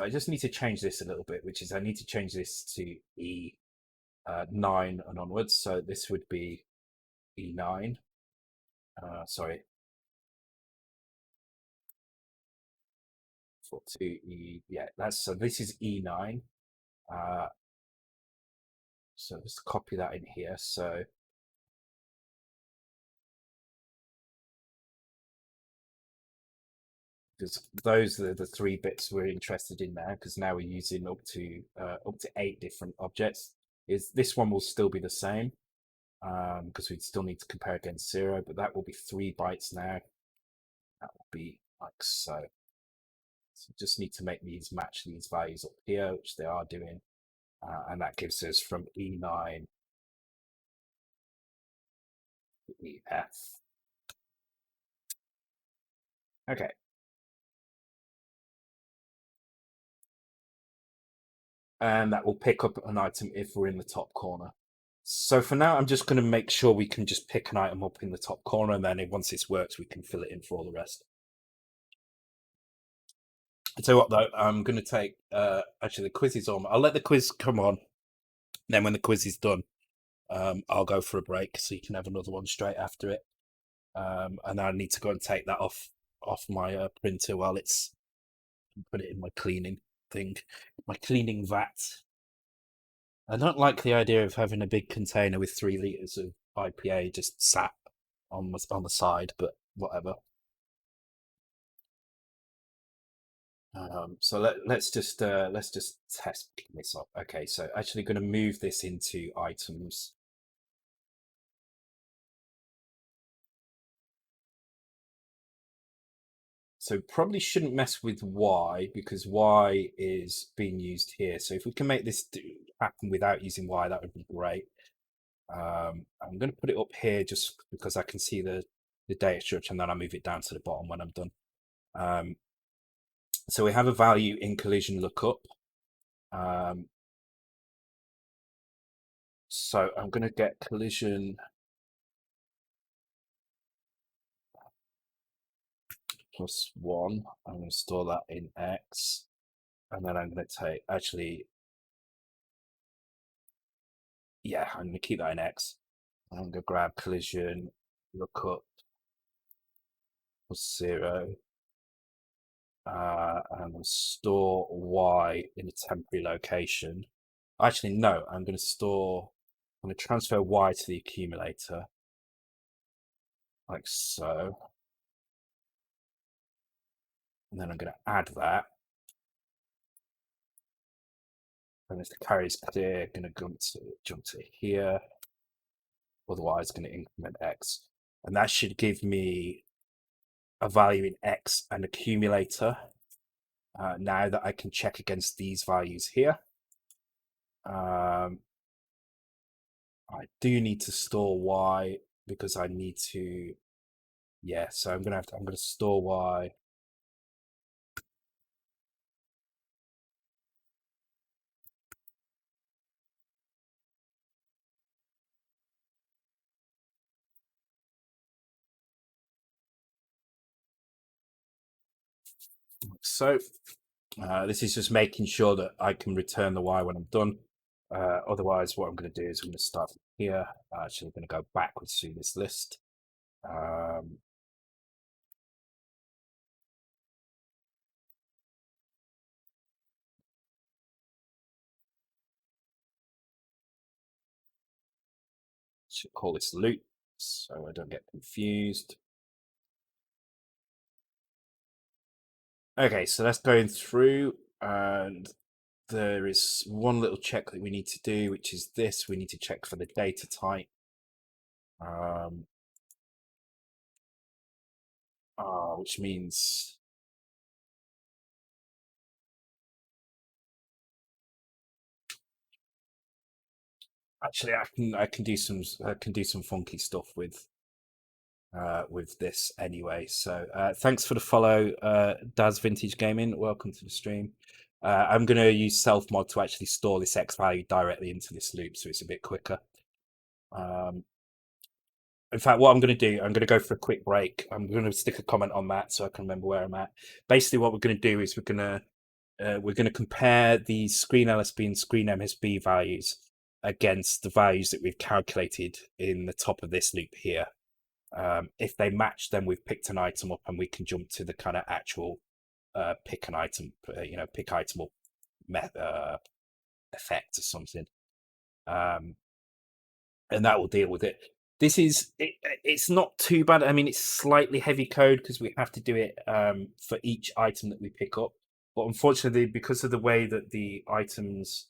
just need to change this a little bit, which is I need to change this to E9 and onwards. So this would be E9. Sorry, for 2E. Yeah, so this is E9. So let's copy that in here. So because those are the 3 bits we're interested in now, because now we're using up to 8 different objects. This one will still be the same, because we'd still need to compare against 0, but that will be 3 bytes now. That will be like so. So just need to make these match these values up here, which they are doing, and that gives us from E9 to EF. Okay. And that will pick up an item if we're in the top corner. So for now, I'm just going to make sure we can just pick an item up in the top corner, and then once this works, we can fill it in for all the rest. I'll tell you what, though, I'm going to take, actually, the quiz is on. I'll let the quiz come on. Then when the quiz is done, I'll go for a break so you can have another one straight after it. And I need to go and take that off my printer while it's, put it in my cleaning thing, my cleaning vat. I don't like the idea of having a big container with 3 liters of IPA just sat on the side, but whatever. So let's just test this up. Okay, so actually going to move this into items. So probably shouldn't mess with Y because Y is being used here. So if we can make this happen without using Y, that would be great. I'm going to put it up here just because I can see the data structure, and then I move it down to the bottom when I'm done. So we have a value in collision lookup. So I'm going to get collision +1. I'm going to store that in X, and then I'm going to take I'm going to keep that in X. I'm going to grab collision lookup +0. I'm going to store Y in a temporary location. Actually, no, I'm going to transfer Y to the accumulator, like so. And then I'm going to add that. And if the carry is clear, going to jump to here. Otherwise, going to increment X. And that should give me a value in X and accumulator. Now that I can check against these values here. I do need to store Y because I need to, so I'm going to store Y. So this is just making sure that I can return the Y when I'm done. Otherwise, what I'm going to do is I'm going to start from here. Actually, I'm going to go backwards through this list. Should call this loop so I don't get confused. Okay, so that's going through, and there is one little check that we need to do, which is this. We need to check for the data type. Which means actually I can do some funky stuff with this anyway. So thanks for the follow, Daz Vintage Gaming. Welcome to the stream. I'm going to use self mod to actually store this X value directly into this loop, so it's a bit quicker. In fact, what I'm going to do, I'm going to go for a quick break. I'm going to stick a comment on that so I can remember where I'm at. Basically, what we're going to do is we're going to compare the screen LSB and screen MSB values against the values that we've calculated in the top of this loop here. If they match, then we've picked an item up and we can jump to the kind of actual pick an item, pick item up effect or something. And that will deal with it. This is it's not too bad. I mean, it's slightly heavy code because we have to do it for each item that we pick up. But unfortunately, because of the way that the items,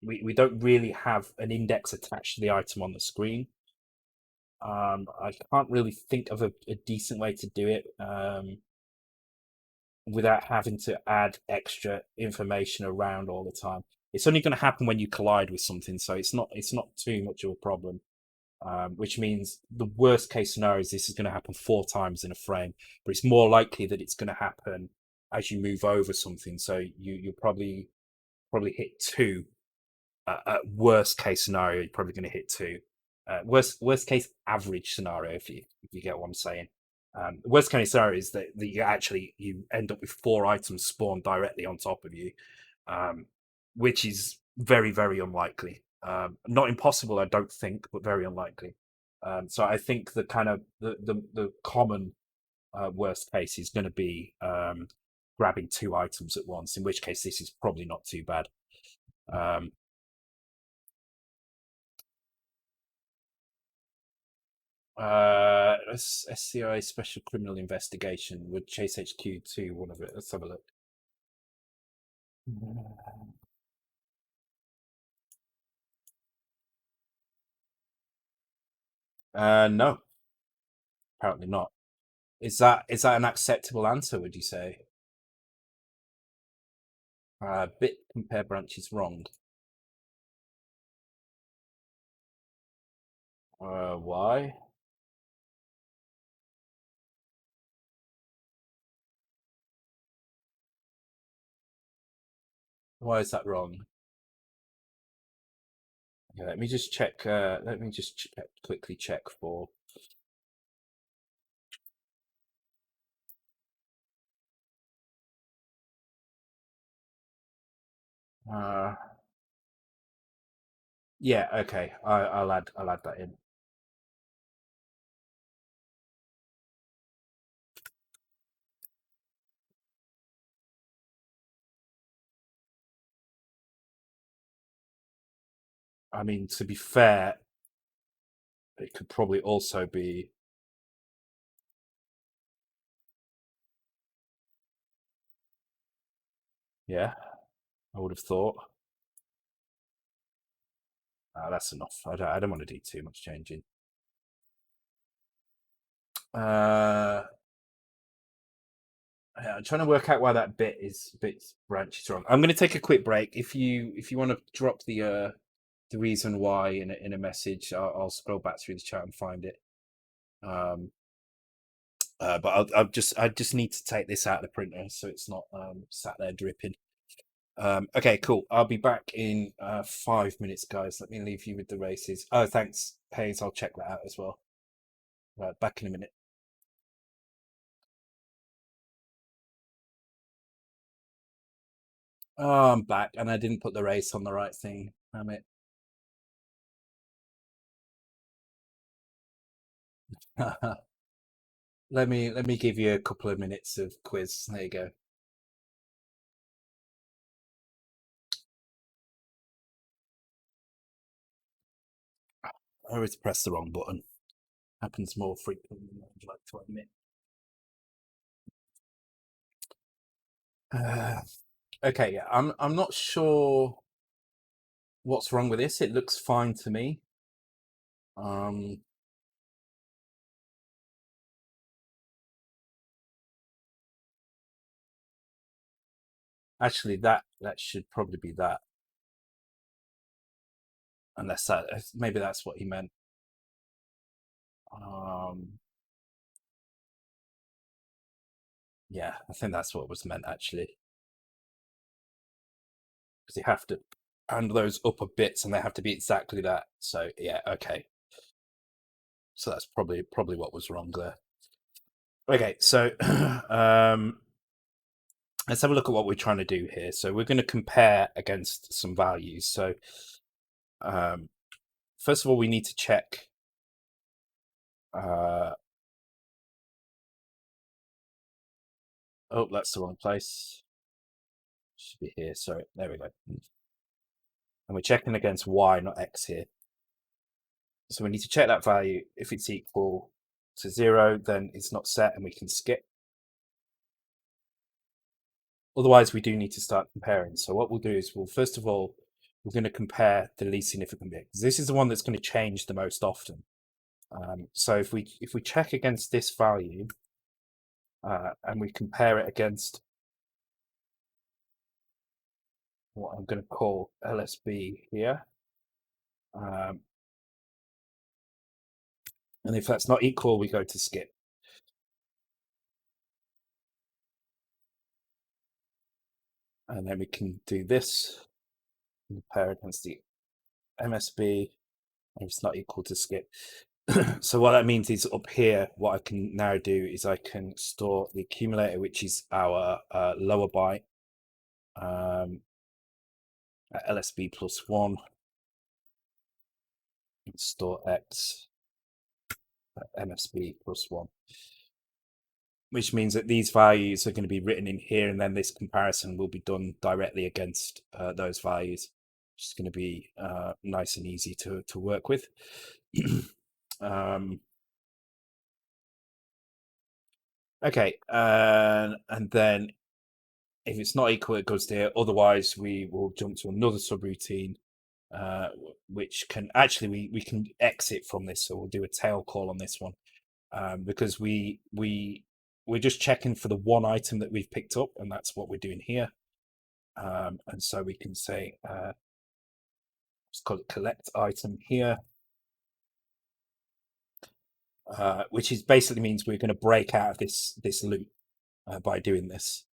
we don't really have an index attached to the item on the screen. I can't really think of a decent way to do it without having to add extra information around all the time. It's only going to happen when you collide with something, so it's not too much of a problem. Which means the worst case scenario is this is going to happen 4 times in a frame, but it's more likely that it's going to happen as you move over something. So you'll probably hit 2. At worst case scenario, you're probably going to hit 2. Worst case average scenario, if you get what I'm saying. Worst case scenario is that you end up with 4 items spawned directly on top of you, which is very, very unlikely. Not impossible, I don't think, but very unlikely. So I think the kind of the common worst case is going to be grabbing 2 items at once. In which case, this is probably not too bad. SCI Special Criminal Investigation would Chase HQ to one of it. Let's have a look. No, apparently not. Is that an acceptable answer? Would you say? Bit compare branch is wrong. Why? Why is that wrong? Okay, let me just check. Quickly check for. Uh, yeah. Okay. I'll add that in. I mean, to be fair, it could probably also be. Yeah, I would have thought. That's enough. I don't want to do too much changing. Uh, yeah, I'm trying to work out why that bit branch is wrong. I'm going to take a quick break. If you want to drop the reason why in a message, I'll scroll back through the chat and find it. But I just need to take this out of the printer so it's not sat there dripping. Okay, cool. I'll be back in 5 minutes, guys. Let me leave you with the races. Oh, thanks, Hayes. I'll check that out as well. Right, back in a minute. Oh, I'm back, and I didn't put the race on the right thing. Damn it. Let me give you a couple of minutes of quiz. There you go. I always press the wrong button. Happens more frequently than I'd like to admit. Okay, yeah, I'm not sure what's wrong with this. It looks fine to me. Um, Actually, that should probably be that, unless maybe that's what he meant. Um, yeah, I think that's what was meant actually, because you have to handle those upper bits, and they have to be exactly that. So yeah, okay. So that's probably what was wrong there. Okay, so let's have a look at what we're trying to do here. So we're going to compare against some values. So first of all, we need to check. Oh, that's the wrong place. Should be here. Sorry, there we go. And we're checking against y, not x here. So we need to check that value. If it's equal to 0, then it's not set and we can skip. Otherwise, we do need to start comparing. So what we'll do is, first of all, we're going to compare the least significant bit, because this is the one that's going to change the most often. So if we check against this value and we compare it against what I'm going to call LSB here, and if that's not equal, we go to skip. And then we can do this, compare against the MSB, and it's not equal to skip. So what that means is up here, what I can now do is I can store the accumulator, which is our lower byte, at LSB plus 1, and store X at MSB plus 1, which means that these values are going to be written in here, and then this comparison will be done directly against those values, which is going to be nice and easy to work with. Okay, and then if it's not equal, it goes there. Otherwise, we will jump to another subroutine, which can actually we can exit from this. So we'll do a tail call on this one, because we're just checking for the one item that we've picked up, and that's what we're doing here. And so we can say, let's call it collect item here, which is basically means we're going to break out of this loop by doing this.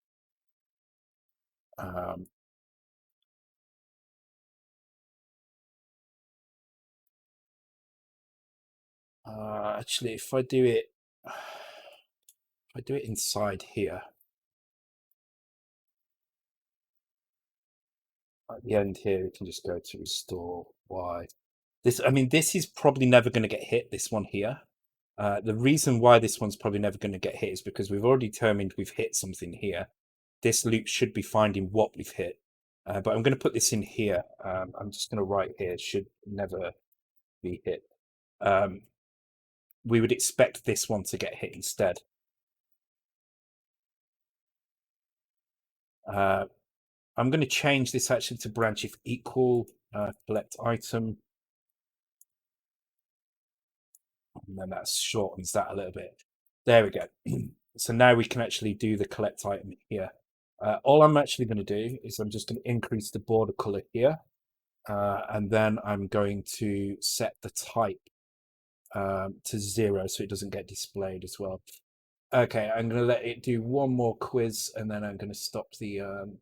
Actually, if I do it inside here, at the end here, we can just go to restore Y. I mean, this is probably never going to get hit, this one here. The reason why this one's probably never going to get hit is because we've already determined we've hit something here. This loop should be finding what we've hit. But I'm going to put this in here. I'm just going to write here, should never be hit. We would expect this one to get hit instead. I'm going to change this actually to branch if equal, collect item. And then that shortens that a little bit. There we go. So now we can actually do the collect item here. All I'm actually going to do is I'm just going to increase the border color here. And then I'm going to set the type to 0 so it doesn't get displayed as well. Okay, I'm going to let it do one more quiz, and then I'm going to stop the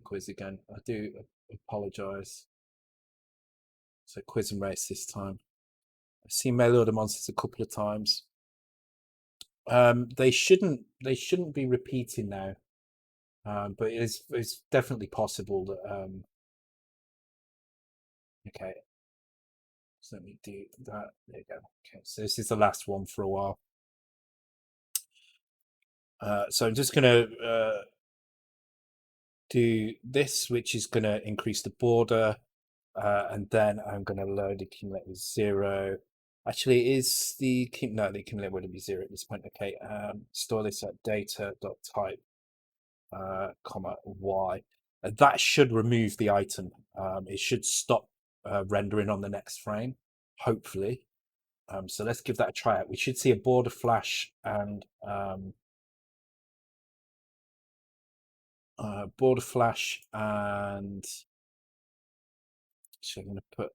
quiz again. I do apologize. So quiz and race this time. I've seen mail order monsters a couple of times. They shouldn't be repeating now, but it's definitely possible that. Okay, so let me do that. There you go. Okay, so this is the last one for a while. So I'm just going to do this, which is going to increase the border, and then I'm going to load the accumulate with 0. Actually, is the no, the accumulate would be 0 at this point. Okay, store this at data.type, comma y. That should remove the item. It should stop rendering on the next frame, hopefully. So let's give that a try out. We should see a border flash and so I'm going to put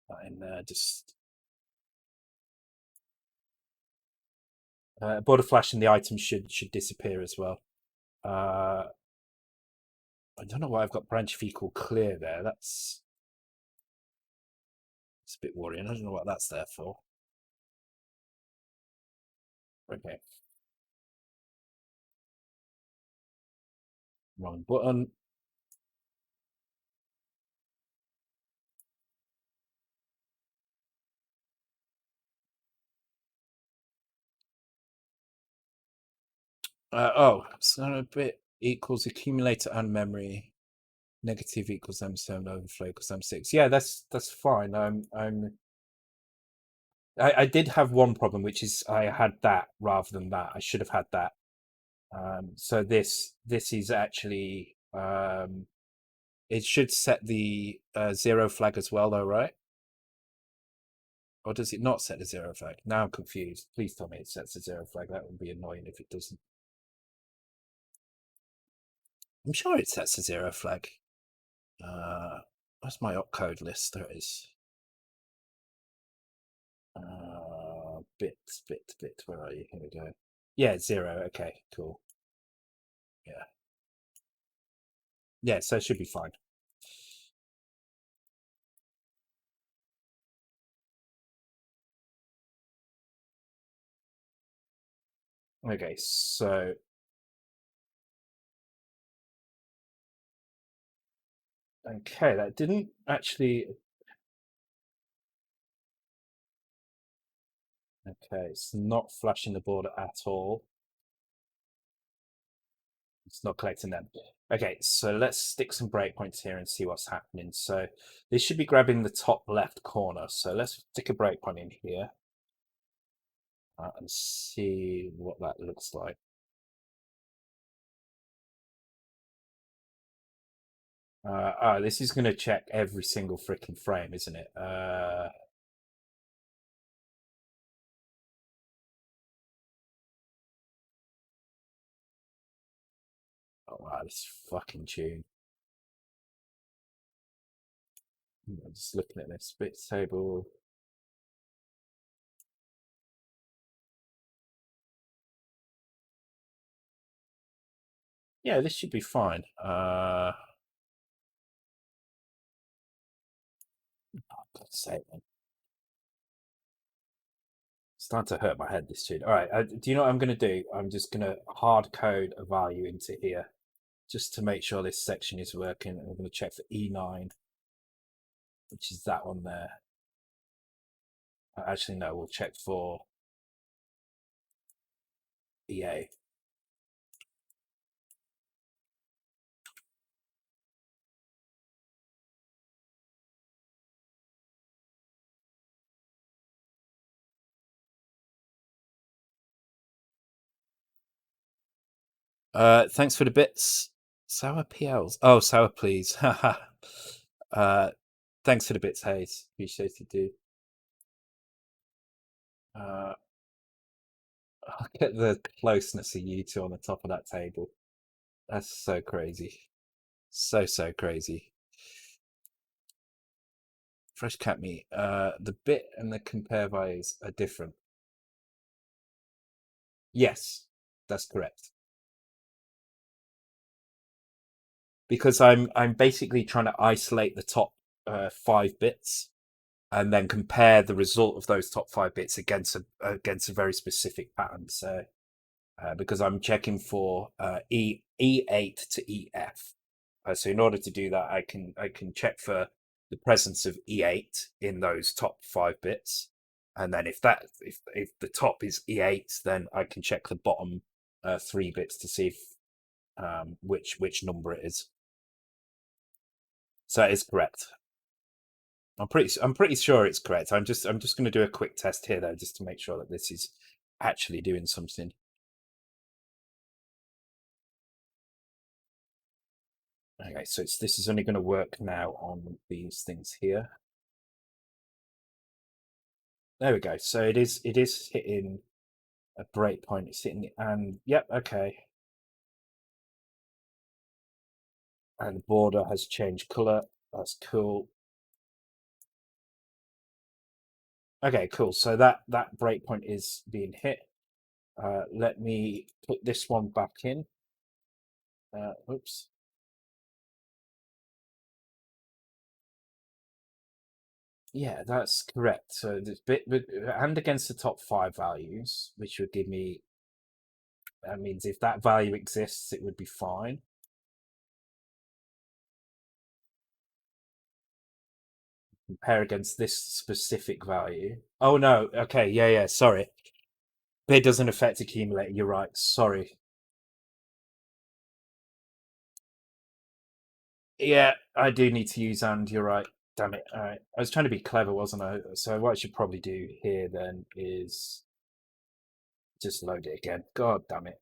that in there. Just border flash and the item should disappear as well. I don't know why I've got branch of equal clear there. It's a bit worrying. I don't know what that's there for. Okay. Wrong button. So a bit equals accumulator and memory. Negative equals M7 overflow equals M6. Yeah, that's fine. I did have one problem, which is I had that rather than that. I should have had that. So this is actually it should set the 0 flag as well, though, right? Or does it not set the 0 flag? Now I'm confused. Please tell me it sets the 0 flag. That would be annoying if it doesn't. I'm sure it sets the 0 flag. Where's my opcode list? There it is. Bit. Where are you? Here we go. Yeah, 0. Okay, cool. Yeah, so it should be fine. Okay, so that didn't actually. Okay, it's not flashing the border at all. It's not collecting them. Okay, so let's stick some breakpoints here and see what's happening. So this should be grabbing the top left corner. So let's stick a breakpoint in here. and see what that looks like. This is going to check every single freaking frame, isn't it? Oh, wow, this fucking tune. I'm just looking at this bit table. Yeah, this should be fine. God's sake, man. It's starting to hurt my head, this tune. All right, do you know what I'm going to do? I'm just going to hard code a value into here just to make sure this section is working. I'm going to check for E9, which is that one there. Actually, no, we'll check for EA. Thanks for the bits. Sour PLs. Oh, sour please. Thanks for the bits, Hayes. Appreciate it, dude. Look at the closeness of you two on the top of that table. That's so crazy. So crazy. Fresh cat meat. The bit and the compare values are different. Yes, that's correct. Because I'm basically trying to isolate the top 5 bits and then compare the result of those top 5 bits against a very specific pattern. So because I'm checking for E8 to EF. So in order to do that, I can check for the presence of E8 in those top 5 bits, and then if the top is E8, then I can check the bottom 3 bits to see if which number it is. So that is correct. I'm pretty sure it's correct. I'm just going to do a quick test here though, just to make sure that this is actually doing something. Okay, so this is only going to work now on these things here. There we go. So it is hitting a breakpoint. It's hitting, and yep, okay. And the border has changed color. That's cool. Okay, cool. So that breakpoint is being hit. Let me put this one back in. Oops. Yeah, that's correct. So this bit and against the top 5 values, which would give me. That means if that value exists, it would be fine. Compare against this specific value. Oh no. Okay. Yeah. Sorry. Bid doesn't affect accumulator. You're right. Sorry. Yeah, I do need to use and. You're right. Damn it. All right. I was trying to be clever, wasn't I? So what I should probably do here then is just load it again. God damn it.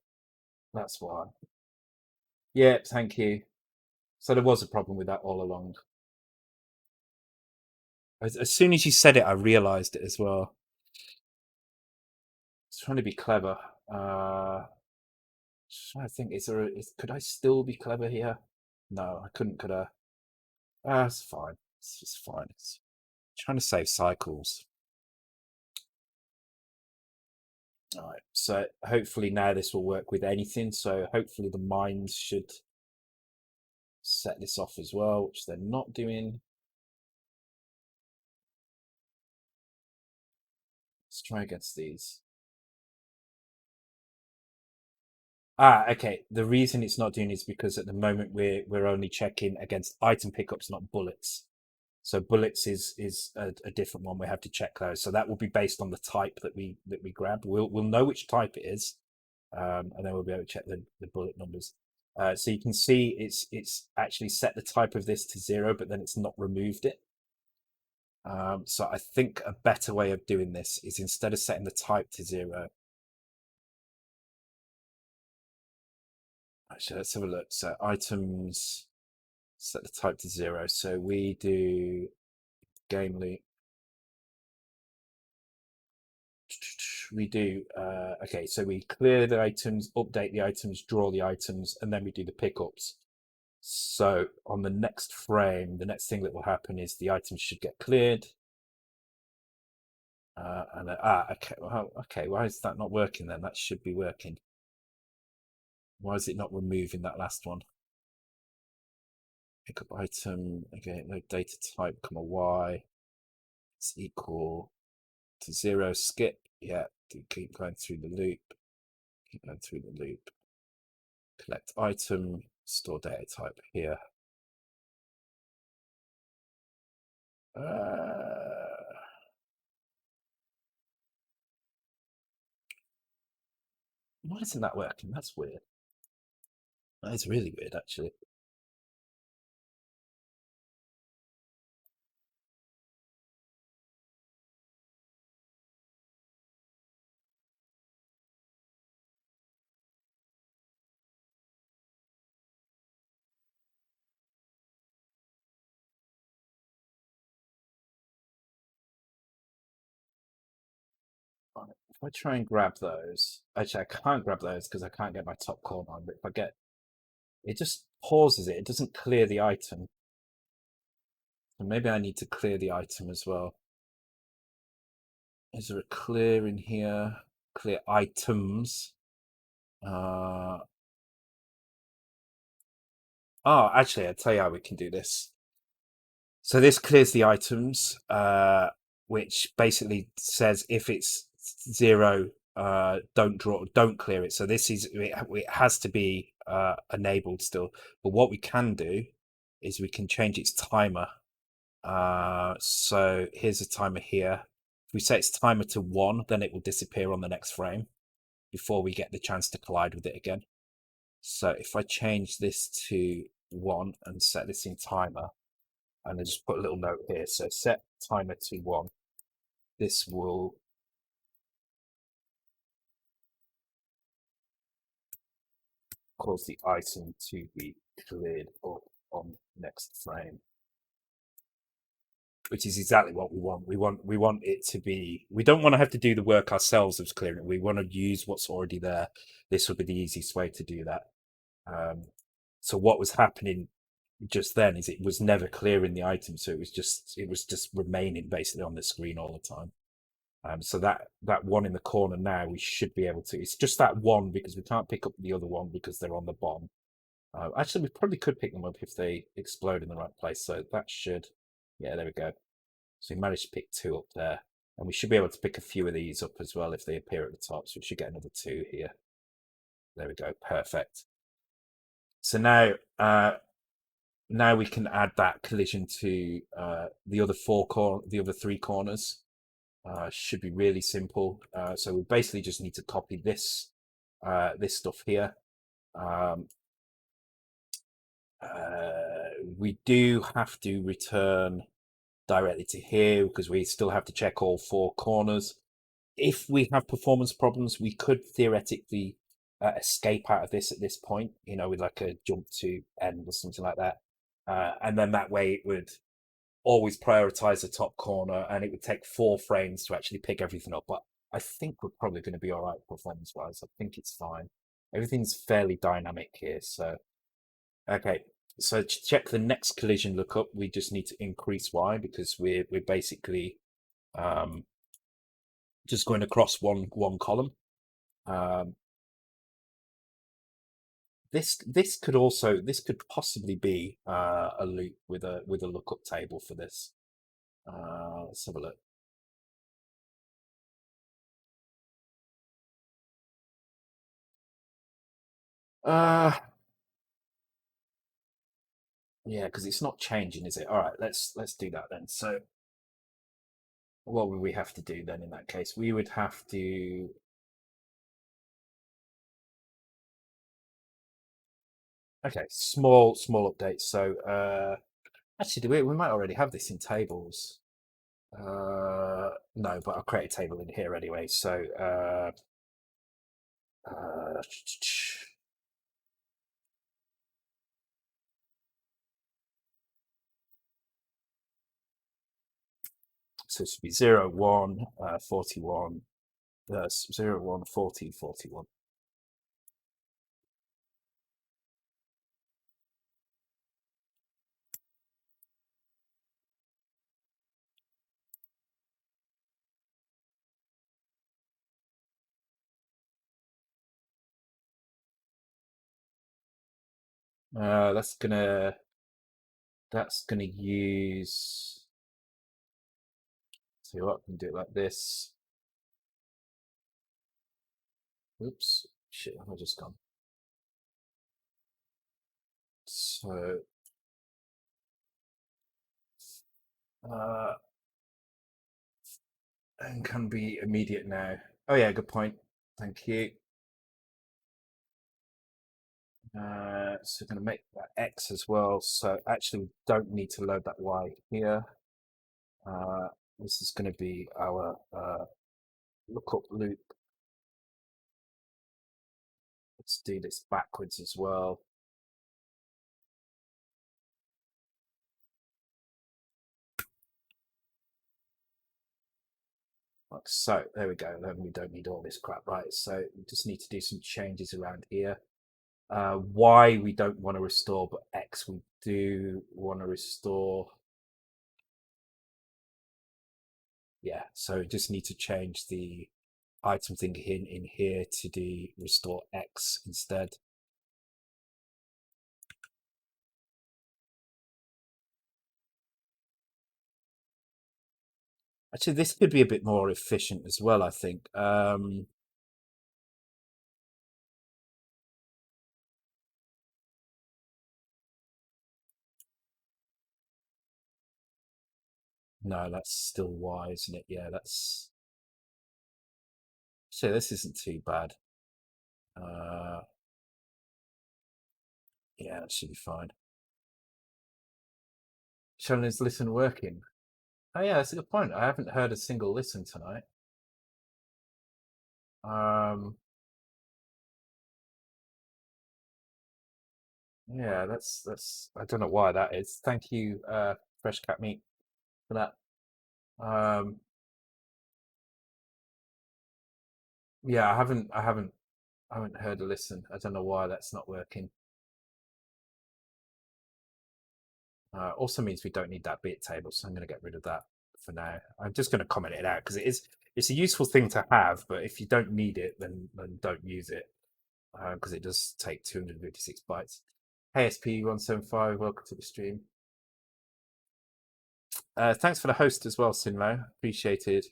That's why. Yeah, thank you. So there was a problem with that all along. As soon as you said it, I realized it as well. I was trying to be clever. I think could I still be clever here? No, I couldn't, could I? It's fine. It's just fine. It's trying to save cycles. All right. So hopefully now this will work with anything. So hopefully the mines should set this off as well, which they're not doing. Let's try against these. Okay. The reason it's not doing is because at the moment we're only checking against item pickups, not bullets. So bullets is a different one. We have to check those. So that will be based on the type that we grab. We'll know which type it is, and then we'll be able to check the bullet numbers. So you can see it's actually set the type of this to 0, but then it's not removed it. So I think a better way of doing this is instead of setting the type to 0. Actually, let's have a look. So items, set the type to 0. So we do game loop. We do okay, so we clear the items, update the items, draw the items, and then we do the pickups. So on the next frame, the next thing that will happen is the items should get cleared. Okay, well, okay, why is that not working then? That should be working. Why is it not removing that last one? Pick up item, okay, no data type, comma y, it's equal to 0, skip, yeah, keep going through the loop, keep going through the loop, collect item, store data type here. Why isn't that working? That's weird. That is really weird, actually. Right, if I try and grab those, actually I can't grab those because I can't get my top corner on, but if I get, it just pauses it, it doesn't clear the item. So maybe I need to clear the item as well. Is there a clear in here? Clear items. Oh, actually, I'll tell you how we can do this. So this clears the items, which basically says if it's 0, don't clear it. So this is it has to be enabled still. But what we can do is we can change its timer. So here's a timer here. If we set its timer to 1, then it will disappear on the next frame before we get the chance to collide with it again. So if I change this to 1 and set this in timer, and I just put a little note here, so set timer to 1, this will cause the item to be cleared up on next frame, which is exactly what we want. We want it to be, we don't want to have to do the work ourselves of clearing it. We want to use what's already there. This would be the easiest way to do that. So what was happening just then is it was never clearing the item, so it was just remaining basically on the screen all the time. So that one in the corner now, we should be able to. It's just that one because we can't pick up the other one because they're on the bottom. Actually, we probably could pick them up if they explode in the right place. So that should, yeah, there we go. So we managed to pick 2 up there, and we should be able to pick a few of these up as well if they appear at the top. So we should get another 2 here. There we go, perfect. So now we can add that collision to the other 3 corners. Should be really simple. So we basically just need to copy this this stuff here. We do have to return directly to here because we still have to check all 4 corners. If we have performance problems, we could theoretically escape out of this at this point, you know, with like a jump to end or something like that. And then that way it would always prioritize the top corner and it would take 4 frames to actually pick everything up. But I think we're probably going to be all right performance wise. I think it's fine. Everything's fairly dynamic here. So, okay. So to check the next collision lookup, we just need to increase Y because we're basically just going across one column. This could possibly be a loop with a lookup table for this. Let's have a look. Yeah, because it's not changing, is it? All right, let's do that then. So what would we have to do then in that case? We would have to okay, small updates. So actually, we might already have this in tables. No, but I'll create a table in here anyway. So so it should be 0, 1, 41, 0, 1, 40, 41. That's gonna use. See what I can do it like this. Oops, shit, I've just gone. So and can be immediate now. Oh yeah, good point. Thank you. So we're going to make that X as well. So actually, we don't need to load that Y here. This is going to be our lookup loop. Let's do this backwards as well. Like so, there we go. Then we don't need all this crap, right? So we just need to do some changes around here. Y we don't want to restore, but X we do want to restore. Yeah, so we just need to change the item thing in here to do restore X instead. Actually, this could be a bit more efficient as well, I think. No, that's still Y, isn't it? Yeah, that's. So this isn't too bad. Yeah, that should be fine. Showing is listen working. Oh yeah, that's a good point. I haven't heard a single listen tonight. Yeah, that's. I don't know why that is. Thank you, Fresh Cat Meat, for that. Yeah, I haven't heard a listen. I don't know why that's not working. Also means we don't need that bit table, so I'm going to get rid of that for now. I'm just going to comment it out because it's a useful thing to have, but if you don't need it, then don't use it because it does take 256 bytes. Hey SP175, welcome to the stream. Thanks for the host as well, Sinmo. Appreciated.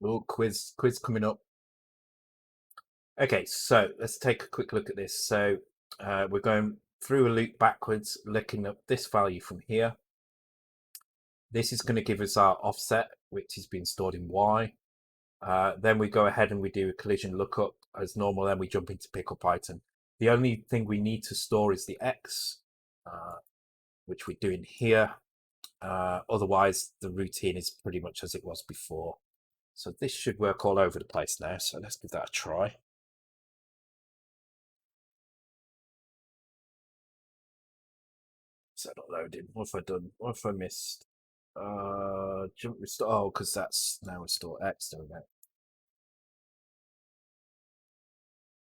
Oh, quiz coming up. Okay, so let's take a quick look at this. So we're going through a loop backwards, looking up this value from here. This is going to give us our offset, which has been stored in Y. Then we go ahead and we do a collision lookup as normal. Then we jump into pickup item. The only thing we need to store is the X, which we're doing here. Otherwise, the routine is pretty much as it was before. So this should work all over the place now. So let's give that a try. Is that not loading? What have I done? What have I missed? Jump restore. Oh, because that's now restore X, don't it?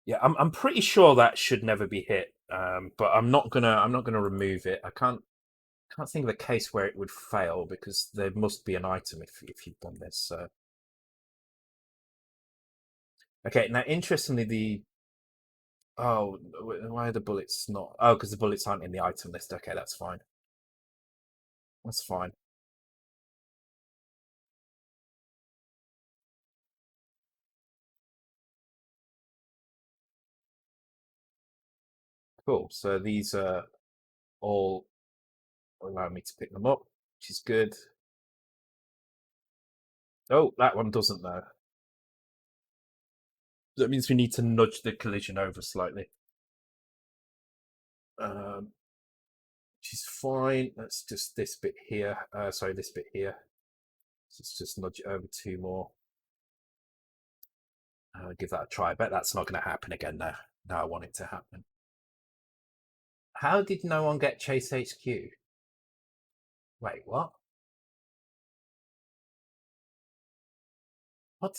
Yeah, I'm pretty sure that should never be hit. But I'm not gonna remove it. I can't think of a case where it would fail because there must be an item if you've done this. So. Okay, now interestingly, why are the bullets not? Oh, because the bullets aren't in the item list. Okay, that's fine. That's fine. Cool. So these are all allow me to pick them up, which is good. Oh, that one doesn't though. That means we need to nudge the collision over slightly. which is fine. That's just this bit here. Sorry, this bit here. So let's just nudge it over 2 more. Give that a try. I bet that's not going to happen again now. Now I want it to happen. How did no one get Chase HQ? Wait, what? What?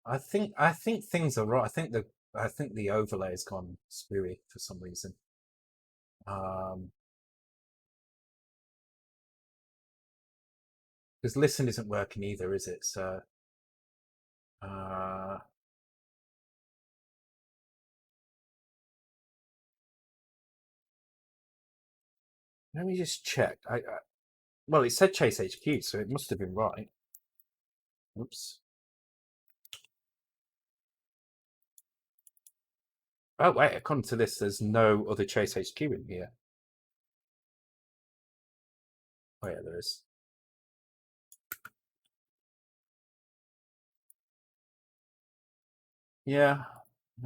I think things are right. I think the overlay has gone screwy for some reason. Because listen isn't working either, is it? So let me just check. Well, it said Chase HQ, so it must have been right. Oops. Oh wait, according to this, there's no other Chase HQ in here. Oh yeah, there is. Yeah,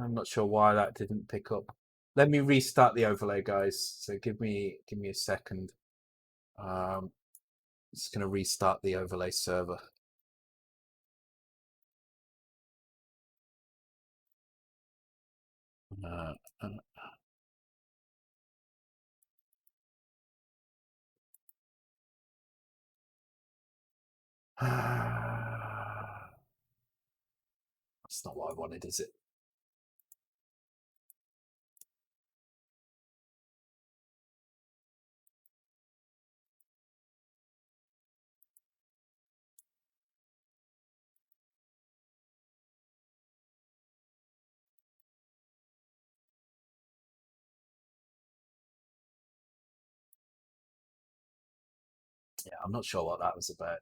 I'm not sure why that didn't pick up. Let me restart the overlay, guys. So give me a second. Just going to restart the overlay server. That's not what I wanted, is it? Yeah, I'm not sure what that was about.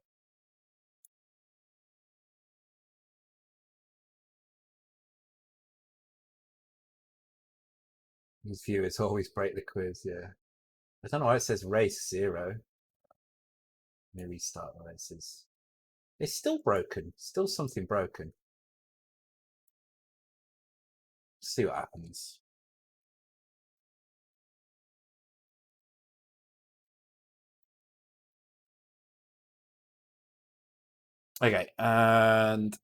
His viewers always break the quiz, yeah. I don't know why it says race 0. Let me restart the races. It's still broken. Still something broken. See what happens. Okay, and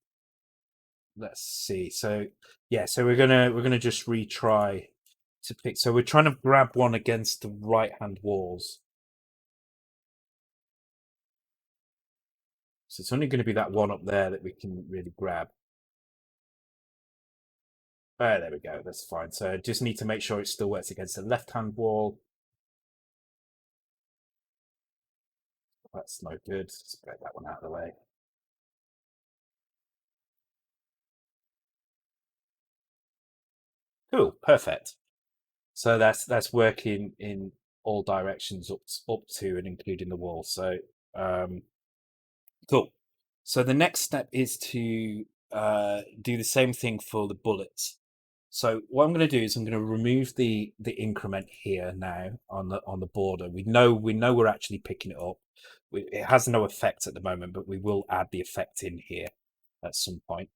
let's see. So yeah, so we're gonna just retry to pick. So we're trying to grab one against the right hand walls. So it's only going to be that one up there that we can really grab. Oh, there we go. That's fine. So just need to make sure it still works against the left hand wall. That's no good. Let's get that one out of the way. Cool, perfect. So that's working in all directions up to and including the wall. So cool. So the next step is to do the same thing for the bullets. So what I'm going to do is I'm going to remove the increment here now on the border. We know we're actually picking it up. It has no effect at the moment, but we will add the effect in here at some point.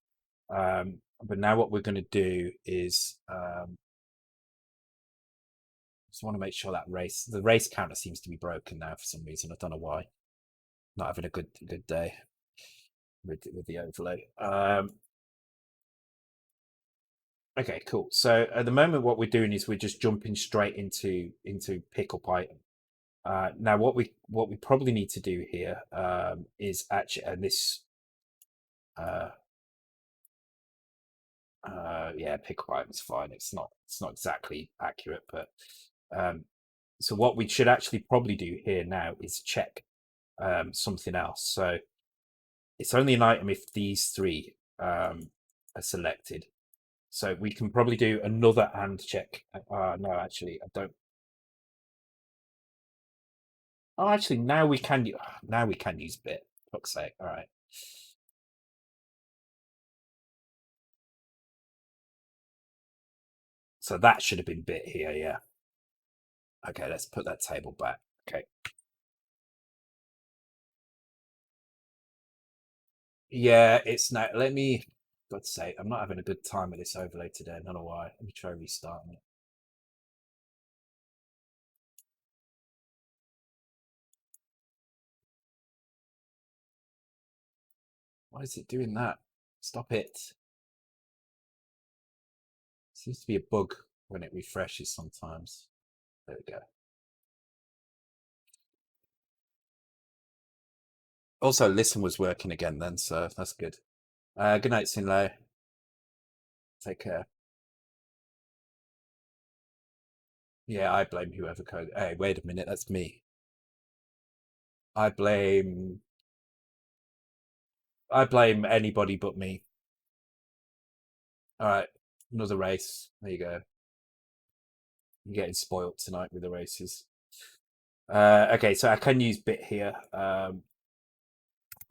But now what we're going to do is just want to make sure that the race counter seems to be broken now for some reason. I don't know why. Not having a good day with the overlay. Okay, cool. So at the moment, what we're doing is we're just jumping straight into pick up item. Now, what we probably need to do here is actually, and this, yeah, pick up item is fine. It's not exactly accurate, but so what we should actually probably do here now is check something else. So it's only an item if these 3 are selected. So we can probably do another and check. No, actually, I don't. Oh, actually, now we can use bit. Fuck's sake! All right. So that should have been bit here, yeah. Okay, let's put that table back. Okay. Yeah, it's now. Let me God's sake, I'm not having a good time with this overlay today. I don't know why. Let me try restarting it. Why is it doing that? Stop it. Seems to be a bug when it refreshes sometimes. There we go. Also, listen was working again then, so that's good. Good night, Sinlay. Take care. Yeah, I blame whoever code. Hey, wait a minute, that's me. I blame anybody but me. All right, another race. There you go. You're getting spoilt tonight with the races. Okay, so I can use bit here.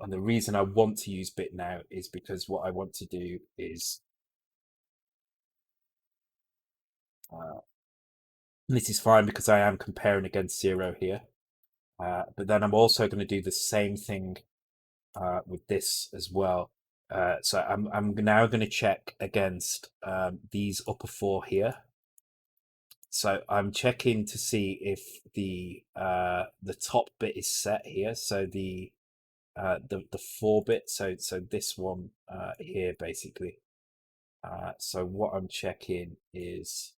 And the reason I want to use bit now is because what I want to do is this is fine because I am comparing against 0 here. But then I'm also going to do the same thing with this as well. So I'm now going to check against these upper 4 here. So I'm checking to see if the top bit is set here. So the 4 bit. So this one here basically. So what I'm checking is.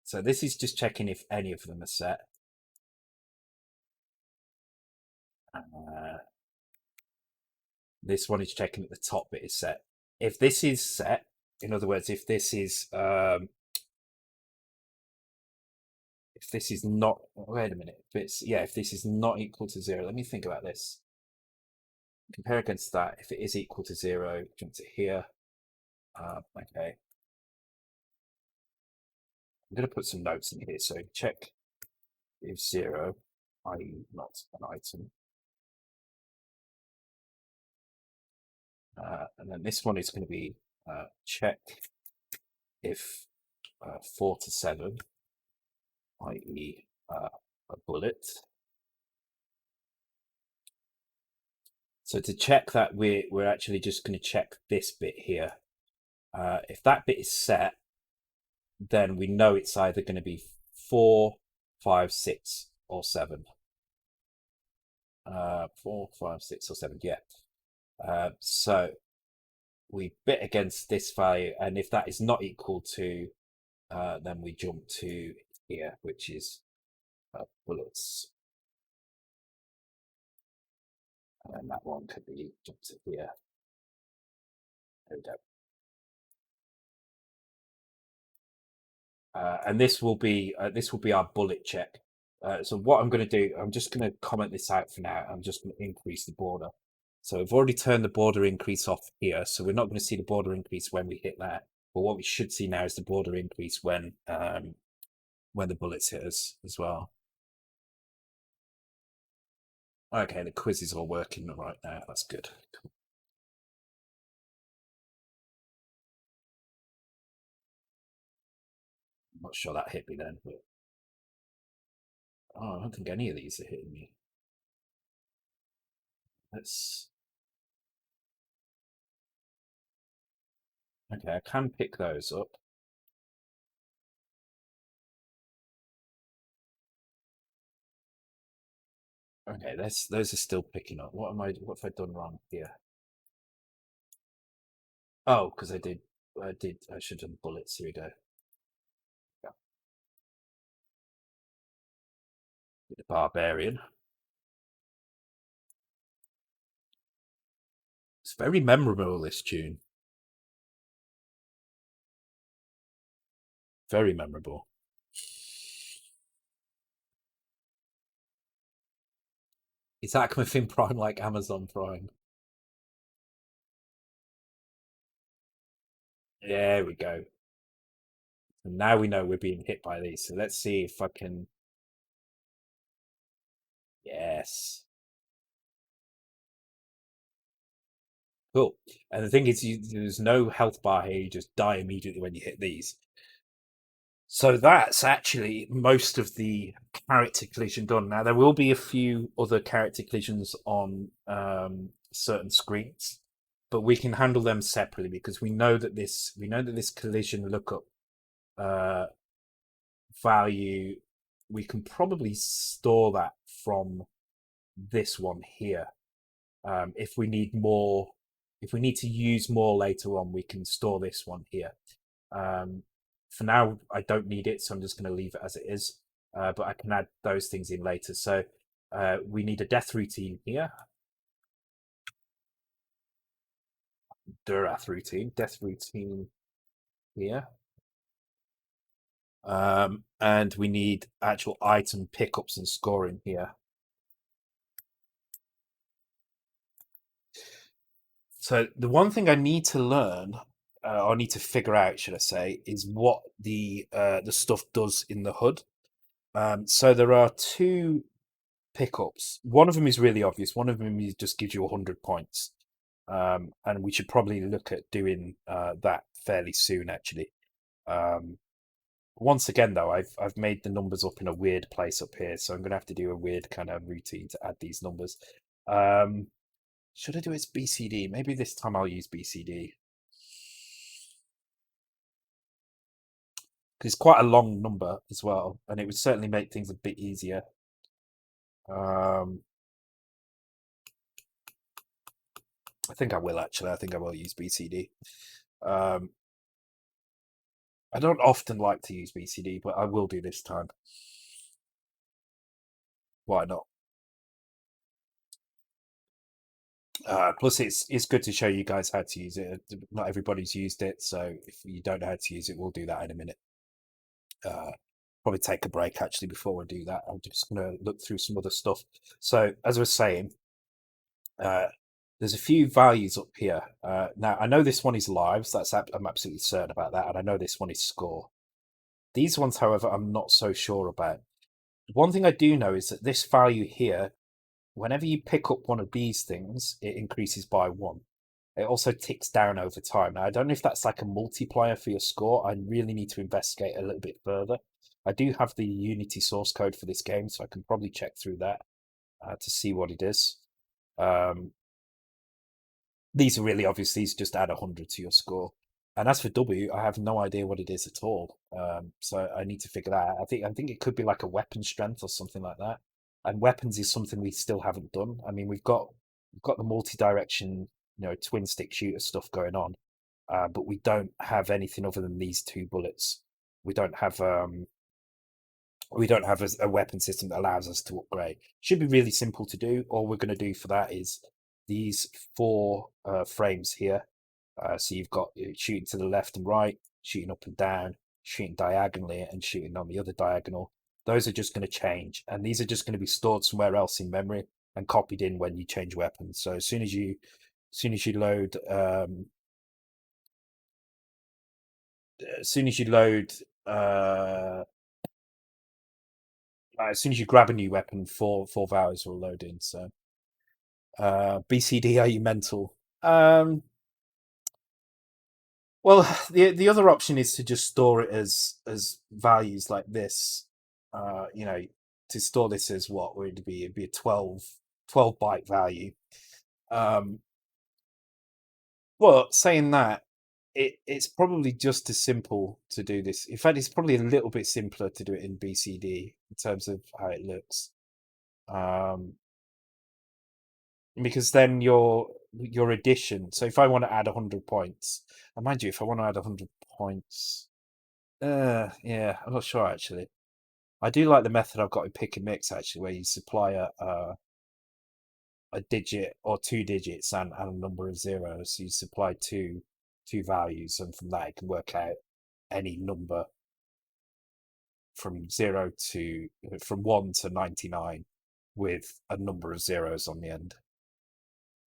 So this is just checking if any of them are set. This one is checking that the top bit is set. If this is set, in other words, if this is not, wait a minute, if this is not equal to 0, let me think about this. Compare against that. If it is equal to 0, jump to here. Okay. I'm going to put some notes in here. So check if 0, i.e. not an item. And then this one is going to be check if 4 to 7, i.e. A bullet. So to check that, we're actually just going to check this bit here. If that bit is set, then we know it's either going to be 4, 5, 6, or 7. 4, 5, 6, or 7, yeah. So we bit against this value, and if that is not equal to, then we jump to here, which is bullets. And that one could be jumped to here. There we go. And this will be our bullet check. So what I'm going to do, I'm just going to comment this out for now. I'm just going to increase the border. So I've already turned the border increase off here, so we're not going to see the border increase when we hit that. But what we should see now is the border increase when the bullets hit us as well. Okay, the quiz is all working right now. That's good. Cool. I'm not sure that hit me then, but I don't think any of these are hitting me. Let's. Okay, I can pick those up. Okay, those are still picking up. What have I done wrong here? Oh, because I should have done bullets. Here we go. Yeah. The Barbarian. It's very memorable, this tune. Very memorable. Is Akmafin Prime like Amazon Prime? There we go. And now we know we're being hit by these. So let's see if I can. Yes. Cool. And the thing is, there's no health bar here. You just die immediately when you hit these. So that's actually most of the character collision done. Now there will be a few other character collisions on certain screens, but we can handle them separately because we know that this collision lookup uh, value, we can probably store that from this one here. If we need more, if we need to use more later on, we can store this one here. For now, I don't need it, so I'm just going to leave it as it is. But I can add those things in later. So we need a death routine here. Death routine here. And we need actual item pickups and scoring here. So the one thing I need to learn, or need to figure out, should I say, is what the stuff does in the HUD. So there are two pickups. One of them is really obvious. One of them just gives you 100 points, and we should probably look at doing that fairly soon. Actually, once again, though, I've made the numbers up in a weird place up here, so I'm going to have to do a weird kind of routine to add these numbers. Should I do it as BCD? Maybe this time I'll use BCD. Because it's quite a long number as well, and it would certainly make things a bit easier. I think I will actually. I think I will use BCD. I don't often like to use BCD, but I will do this time. Why not? Plus, it's good to show you guys how to use it. Not everybody's used it, so if you don't know how to use it, we'll do that in a minute. Probably take a break actually before we do that. I'm just going to look through some other stuff. So, as I was saying, there's a few values up here. Now, I know this one is lives. I'm absolutely certain about that, and I know this one is score. These ones, however, I'm not so sure about. One thing I do know is that this value here, whenever you pick up one of these things, it increases by 1. It also ticks down over time. Now, I don't know if that's like a multiplier for your score. I really need to investigate a little bit further. I do have the Unity source code for this game, so I can probably check through that to see what it is. These are really obvious. These just add 100 to your score. And as for W, I have no idea what it is at all. So I need to figure that out. I think it could be like a weapon strength or something like that. And weapons is something we still haven't done. I mean, we've got the multi-direction, twin stick shooter stuff going on, but we don't have anything other than these 2 bullets. We don't have a weapon system that allows us to upgrade. Should be really simple to do. All we're going to do for that is these 4 frames here. So you've got shooting to the left and right, shooting up and down, shooting diagonally, and shooting on the other diagonal. Those are just going to change, and these are just going to be stored somewhere else in memory and copied in when you change weapons. So as soon as you load, as soon as you grab a new weapon, four values will load in. So BCD, are you mental? Well, the other option is to just store it as values like this. To store this as what would it be? It'd be a 12 byte value. But saying that, it's probably just as simple to do this. In fact, it's probably a little bit simpler to do it in BCD in terms of how it looks. Because then your addition. So if I want to add 100 points, and mind you, if I want to add 100 points, yeah, I'm not sure actually. I do like the method I've got in pick and mix actually, where you supply a digit or 2 digits and a number of zeros. So you supply two values, and from that it can work out any number from 1 to 99 with a number of zeros on the end.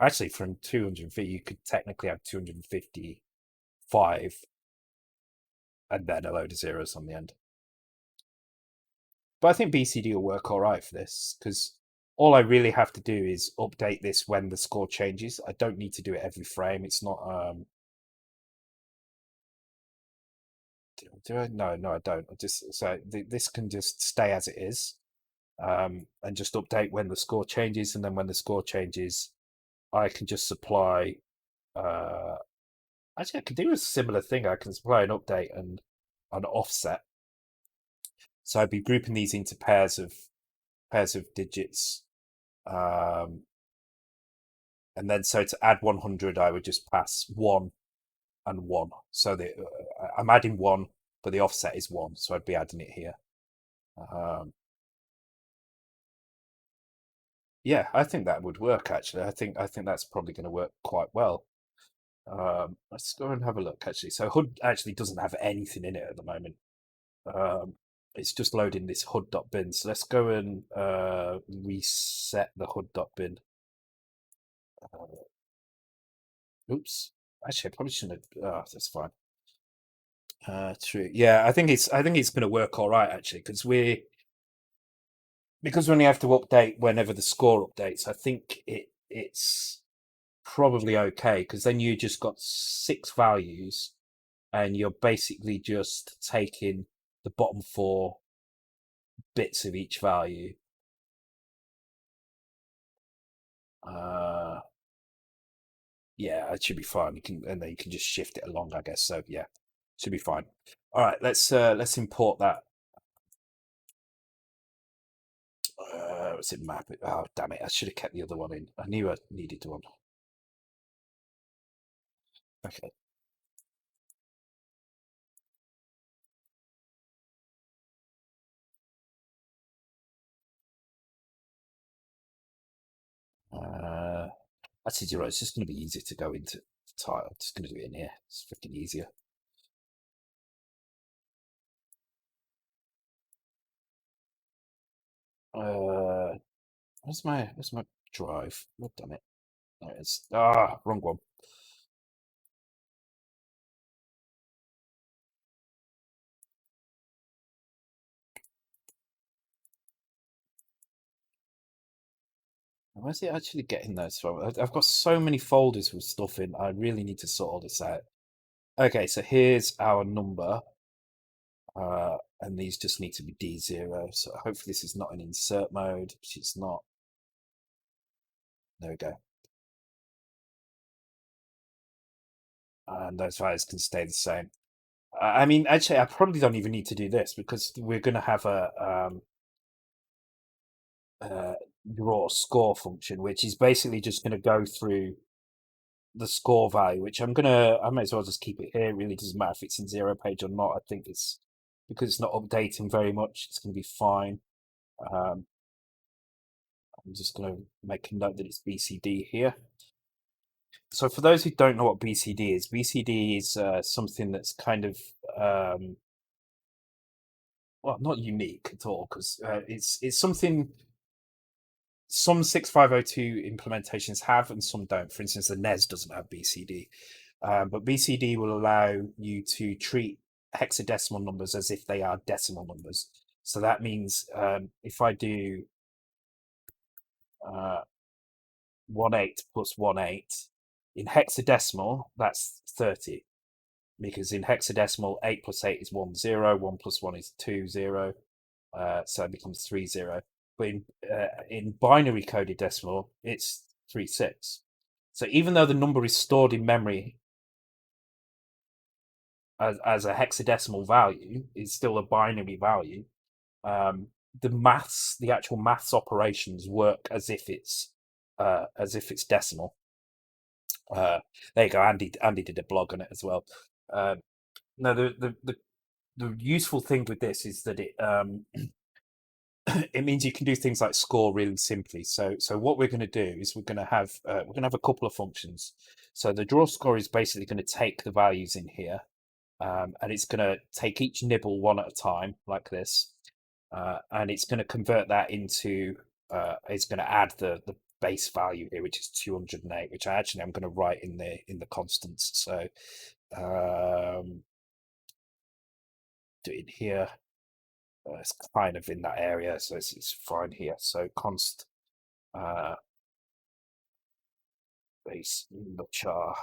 Actually, from 250, you could technically have 255 and then a load of zeros on the end. But I think BCD will work all right for this, because all I really have to do is update this when the score changes. I don't need to do it every frame. It's not Do I? No, I don't. I just so this can just stay as it is, and just update when the score changes, and then when the score changes, I can just supply. Uh, Actually, I can do a similar thing. I can supply an update and an offset. So I'd be grouping these into pairs of digits, um, and then so to add 100, I would just pass 1 and 1. So I'm adding 1, but the offset is 1, so I'd be adding it here. Yeah, I think that would work actually. I think that's probably going to work quite well. Let's go and have a look actually. So HUD actually doesn't have anything in it at the moment. Um, it's just loading this HUD.bin. So let's go and reset the HUD.bin. Oops. Actually, I probably shouldn't have. Oh, that's fine. True. Yeah, I think it's going to work all right actually because we only have to update whenever the score updates. I think it's probably okay because then you just got 6 values and you're basically just taking the bottom 4 bits of each value. Uh, yeah, it should be fine. And then you can just shift it along, I guess. So yeah, should be fine. All right, let's import that. What's it map? Oh damn it! I should have kept the other one in. I knew I needed one. Okay. Actually, you're right. It's just going to be easier to go into the title. I'm just going to do it in here. It's freaking easier. Uh, where's my drive? Oh, damn it. There it is. Ah, wrong one. Where's it actually getting those from? I've got so many folders with stuff in. I really need to sort all this out. Okay, so here's our number. And these just need to be D0. So hopefully this is not an insert mode, which it's not. There we go. And those values can stay the same. I mean, actually, I probably don't even need to do this because we're going to have a draw score function, which is basically just going to go through the score value, which I might as well just keep it here. It really doesn't matter if it's in 0 page or not. I think it's because it's not updating very much, it's going to be fine. Um, I'm just going to make a note that it's BCD here. So for those who don't know what BCD is something that's kind of well, not unique at all because it's something some 6502 implementations have and some don't. For instance, the NES doesn't have BCD, but BCD will allow you to treat hexadecimal numbers as if they are decimal numbers. So that means if I do 1/8 plus 1/8 in hexadecimal, that's 30. Because in hexadecimal, 8 plus 8 is 1, 0, 1 plus 1 is 2, 0. So it becomes 3, 0. But in binary coded decimal, it's 3, 6. So even though the number is stored in memory as a hexadecimal value, it's still a binary value. The actual maths operations work as if it's decimal. There you go. Andy did a blog on it as well. No, the useful thing with this is that it means you can do things like score really simply. So what we're going to do is we're going to have a couple of functions. So the draw score is basically going to take the values in here, and it's going to take each nibble one at a time like this, and it's going to convert that into it's going to add the base value here, which is 208, which I'm going to write in the constants. So do it here. It's kind of in that area, so it's fine here. So const base char,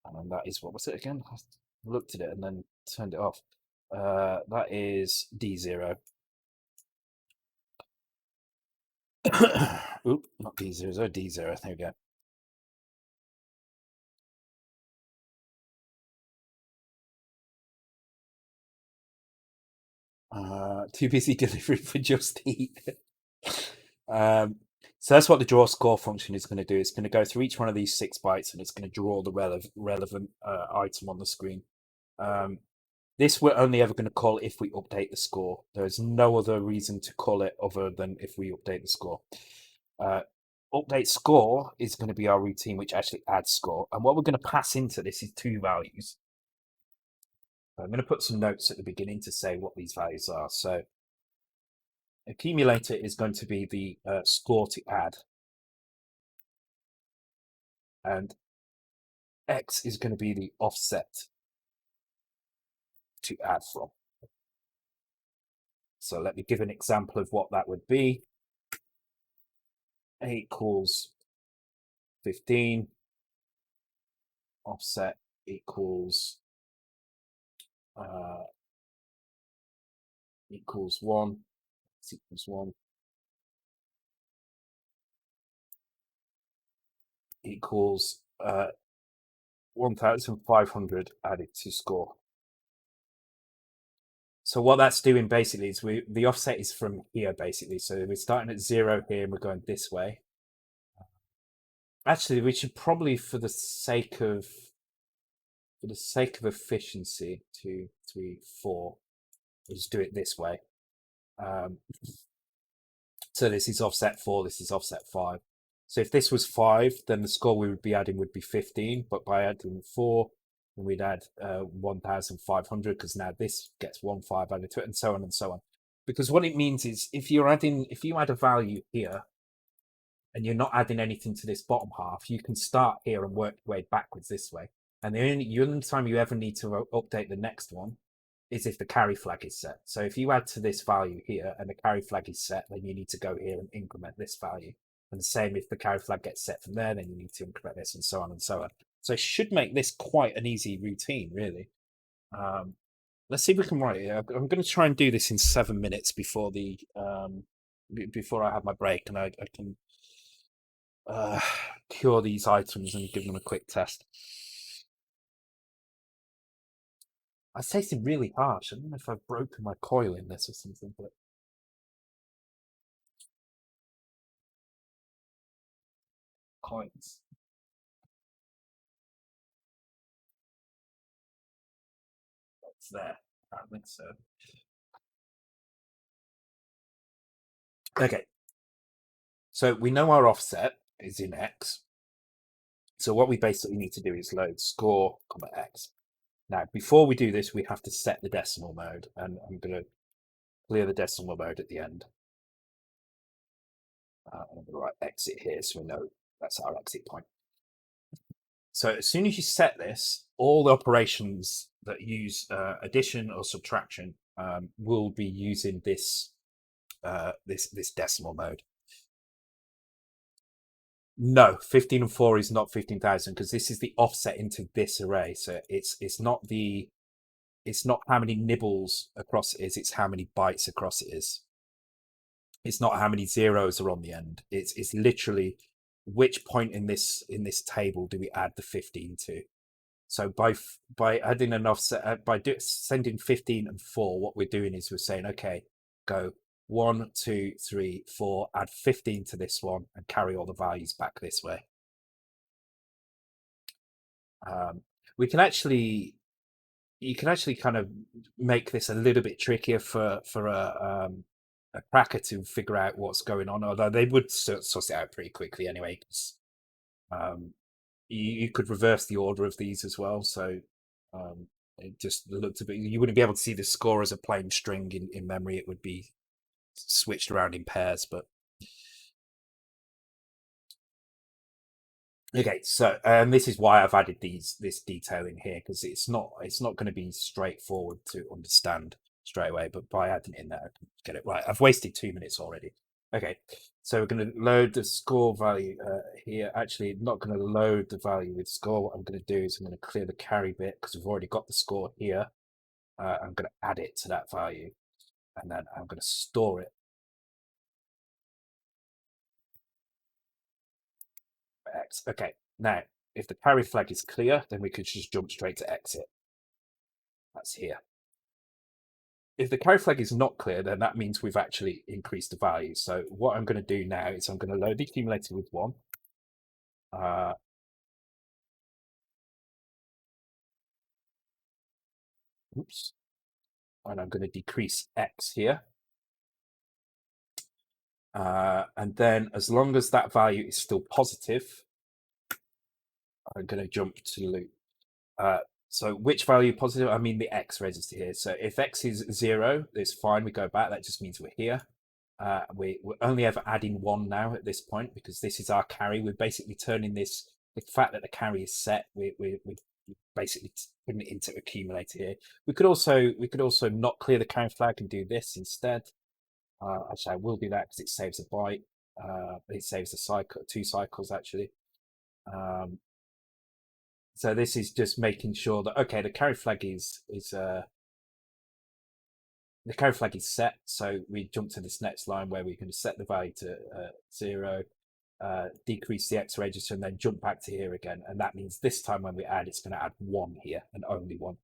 and that is what was it again? looked at it and then turned it off. That is D0. Oop, not D0, D0. There we go. Too busy delivering for Just Eat. So that's what the draw score function is going to do. It's going to go through each one of these 6 bytes and it's going to draw the relevant item on the screen. This we're only ever going to call if we update the score. There's no other reason to call it other than if we update the score. Update score is going to be our routine which actually adds score. And what we're going to pass into this is 2 values. I'm going to put some notes at the beginning to say what these values are. So accumulator is going to be the score to add. And X is going to be the offset to add from. So let me give an example of what that would be. A equals 15. Offset equals 1. Equals 1. Equals 1,500 added to score. So what that's doing basically is the offset is from here basically. So we're starting at 0 here and we're going this way. Actually, we should probably, for the sake of efficiency, 2, 3, 4, we'll just do it this way. So this is offset 4, this is offset 5. So if this was 5, then the score we would be adding would be 15. But by adding 4, then we'd add 1,500 because now this gets 1, 5 added to it, and so on and so on. Because what it means is if you add a value here and you're not adding anything to this bottom half, you can start here and work your way backwards this way. And the only time you ever need to update the next one is if the carry flag is set. So if you add to this value here and the carry flag is set, then you need to go here and increment this value. And the same if the carry flag gets set from there, then you need to increment this, and so on and so on. So it should make this quite an easy routine, really. Let's see if we can write it. I'm going to try and do this in 7 minutes before before I have my break, and I can cure these items and give them a quick test. It's tasting really harsh. I don't know if I've broken my coil in this or something, but coins. That's there. Apparently so. Okay. So we know our offset is in X. So what we basically need to do is load score, X. Now, before we do this, we have to set the decimal mode, and I'm going to clear the decimal mode at the end. I'm going to write exit here so we know that's our exit point. So as soon as you set this, all the operations that use addition or subtraction will be using this this decimal mode. No, 15 and 4 is not 15,000 because this is the offset into this array. So it's not how many nibbles across it is, it's how many bytes across it is. It's not how many zeros are on the end. It's literally which point in this table do we add the 15 to. So by adding an offset, sending 15 and 4, what we're doing is we're saying, okay, go 1, 2, 3, 4, add 15 to this one and carry all the values back this way. You can actually kind of make this a little bit trickier for a cracker to figure out what's going on, although they would suss it out pretty quickly anyway. You could reverse the order of these as well, so it just looked a bit. You wouldn't be able to see the score as a plain string in memory. It would be switched around in pairs, but okay. So this is why I've added this detail in here, because it's not going to be straightforward to understand straight away, but by adding it in there, I can get it right. I've wasted 2 minutes already. Okay, So we're going to load the score value here. Actually, not going to load the value with score. What I'm going to do is I'm going to clear the carry bit because we've already got the score here. I'm going to add it to that value, and then I'm going to store it. X. Okay, now if the carry flag is clear, then we could just jump straight to exit. That's here. If the carry flag is not clear, then that means we've actually increased the value. So what I'm going to do now is I'm going to load the accumulator with 1. Oops. And I'm going to decrease X here. And then as long as that value is still positive, I'm going to jump to loop. So which value positive? I mean the X register here. So if X is 0, it's fine. We go back. That just means we're here. We're only ever adding 1 now at this point because this is our carry. We're basically turning this, the fact that the carry is set, we're basically putting it into accumulator here. We could also not clear the carry flag and do this instead. Actually, I will do that because it saves a byte. It saves a cycle, 2 cycles actually. So this is just making sure that the carry flag is the carry flag is set. So we jump to this next line where we can set the value to 0, decrease the X register, and then jump back to here again. And that means this time when we add, it's going to add 1 here and only 1.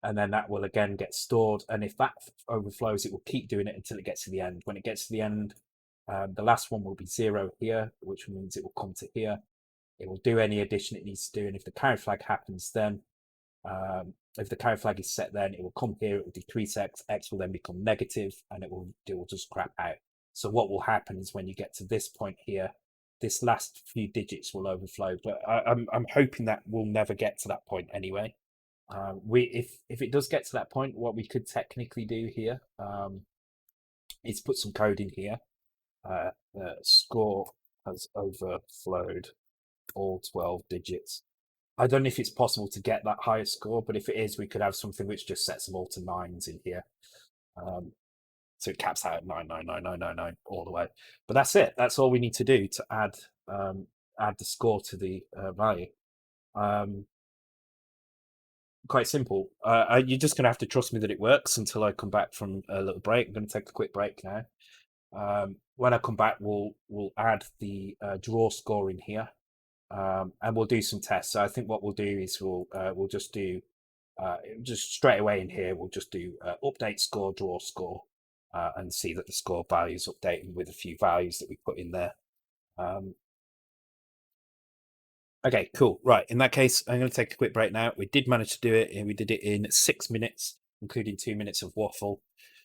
And then that will again get stored. And if that overflows, it will keep doing it until it gets to the end. When it gets to the end, the last one will be 0 here, which means it will come to here. It will do any addition it needs to do. And if the carry flag happens, then if the carry flag is set, then it will come here, it will decrease X, X will then become negative, and it will just crap out. So what will happen is when you get to this point here, this last few digits will overflow. But I'm hoping that we'll never get to that point anyway. If it does get to that point, what we could technically do here is put some code in here. Score has overflowed all 12 digits. I don't know if it's possible to get that higher score, but if it is, we could have something which just sets them all to 9s in here. So it caps out at 99999 all the way. But that's it. That's all we need to do to add the score to the value. Quite simple. You're just going to have to trust me that it works until I come back from a little break. I'm going to take a quick break now. When I come back, we'll add the draw score in here, and we'll do some tests. So I think what we'll do is we'll just do just straight away in here. We'll just do update score, draw score, and see that the score value is updating with a few values that we put in there. Okay, cool. Right. In that case, I'm going to take a quick break now. We did manage to do it, and we did it in 6 minutes, including 2 minutes of waffle.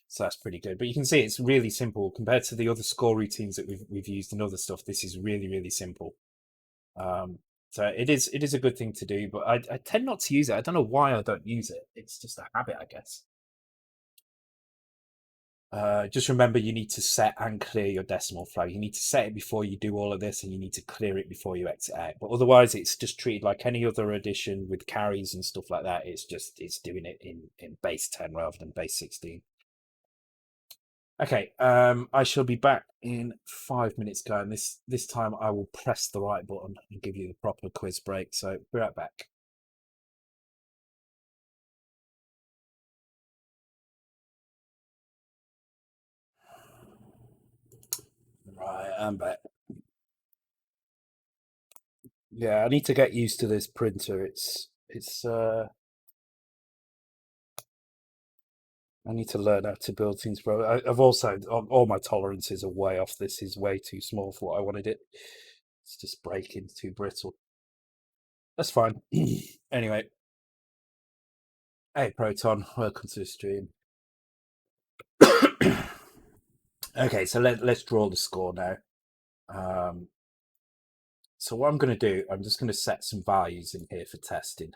So that's pretty good. But you can see it's really simple compared to the other score routines that we've used and other stuff. This is really, really simple. So it is a good thing to do, but I tend not to use it. I don't know why I don't use it. It's just a habit, I guess. Just remember, you need to set and clear your decimal flag. You need to set it before you do all of this, and you need to clear it before you exit out. But otherwise, it's just treated like any other addition with carries and stuff like that. It's doing it in base 10 rather than base 16. Okay, I shall be back in 5 minutes, guys. And this time I will press the right button and give you the proper quiz break. So be right back. Right, I'm back. Yeah, I need to get used to this printer. I need to learn how to build things, bro. I've also all my tolerances are way off. This is way too small for what I wanted it. It's just breaking, too brittle. That's fine. Anyway, hey Proton, welcome to the stream. Okay, so let's draw the score now. So what I'm going to do, I'm just going to set some values in here for testing.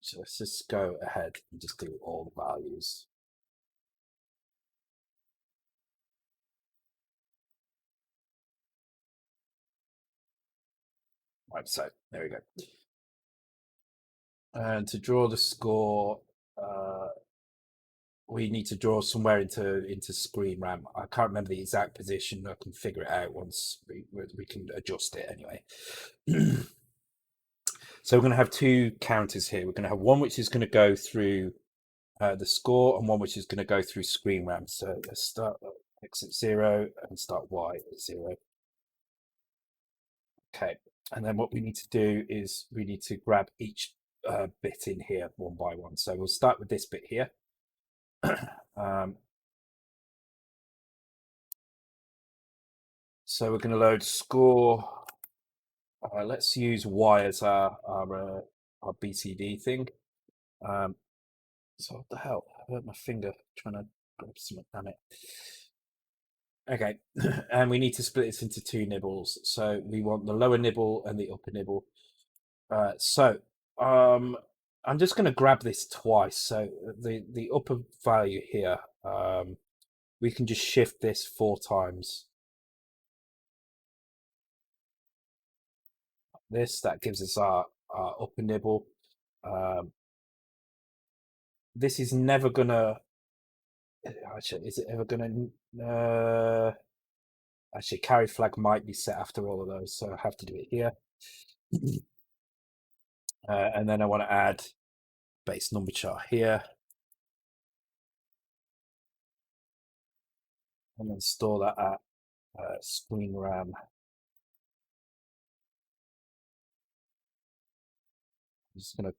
So let's just go ahead and just do all the values. Right, so there we go. And to draw the score, we need to draw somewhere into screen RAM. I can't remember the exact position. I can figure it out once we can adjust it anyway. So we're going to have two counters here. We're going to have one which is going to go through the score and one which is going to go through screen RAM. So let's start X at 0 and start Y at 0. Okay, and then what we need to do is we need to grab each bit in here one by one. So we'll start with this bit here. So we're going to load score. Let's use Y as our BCD thing. So what the hell? I hurt my finger trying to grab something. Damn it. Okay, and we need to split this into two nibbles. So we want the lower nibble and the upper nibble. I'm just going to grab this twice. So the upper value here, we can just shift this 4 times. That gives us our upper nibble. This is never gonna. Actually, is it ever gonna? Actually, carry flag might be set after all of those, so I have to do it here. And then I want to add base number chart here, and then store that at screen RAM. I'm just gonna.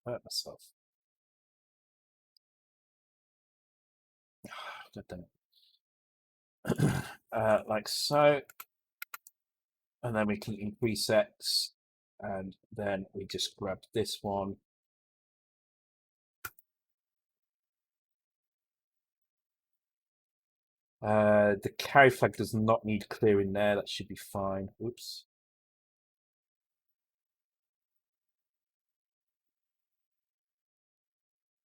Hurt myself. Like so, and then we can increase X, and then we just grab this one. The carry flag does not need clearing there. That should be fine. Oops.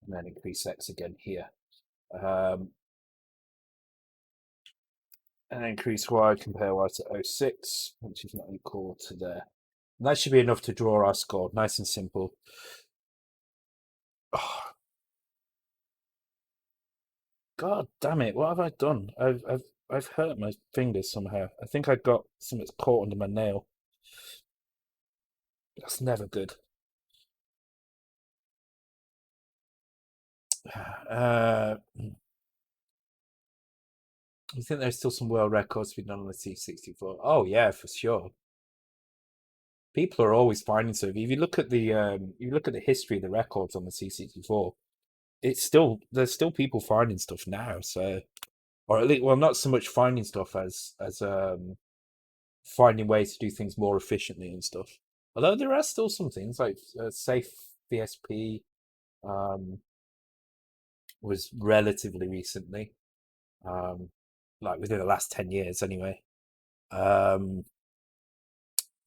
And then increase X again here. And increase Y, compare Y to 06, which is not equal to there. And that should be enough to draw our score. Nice and simple. Oh, God damn it! What have I done? I've hurt my fingers somehow. I think I got something's caught under my nail. That's never good. You think there's still some world records to be done on the C64? Oh yeah, for sure. People are always finding stuff. If you look at the history of the records on the C64, there's still people finding stuff now. So, or at least, well, not so much finding stuff as finding ways to do things more efficiently and stuff. Although there are still some things like safe VSP was relatively recently, like within the last 10 years anyway.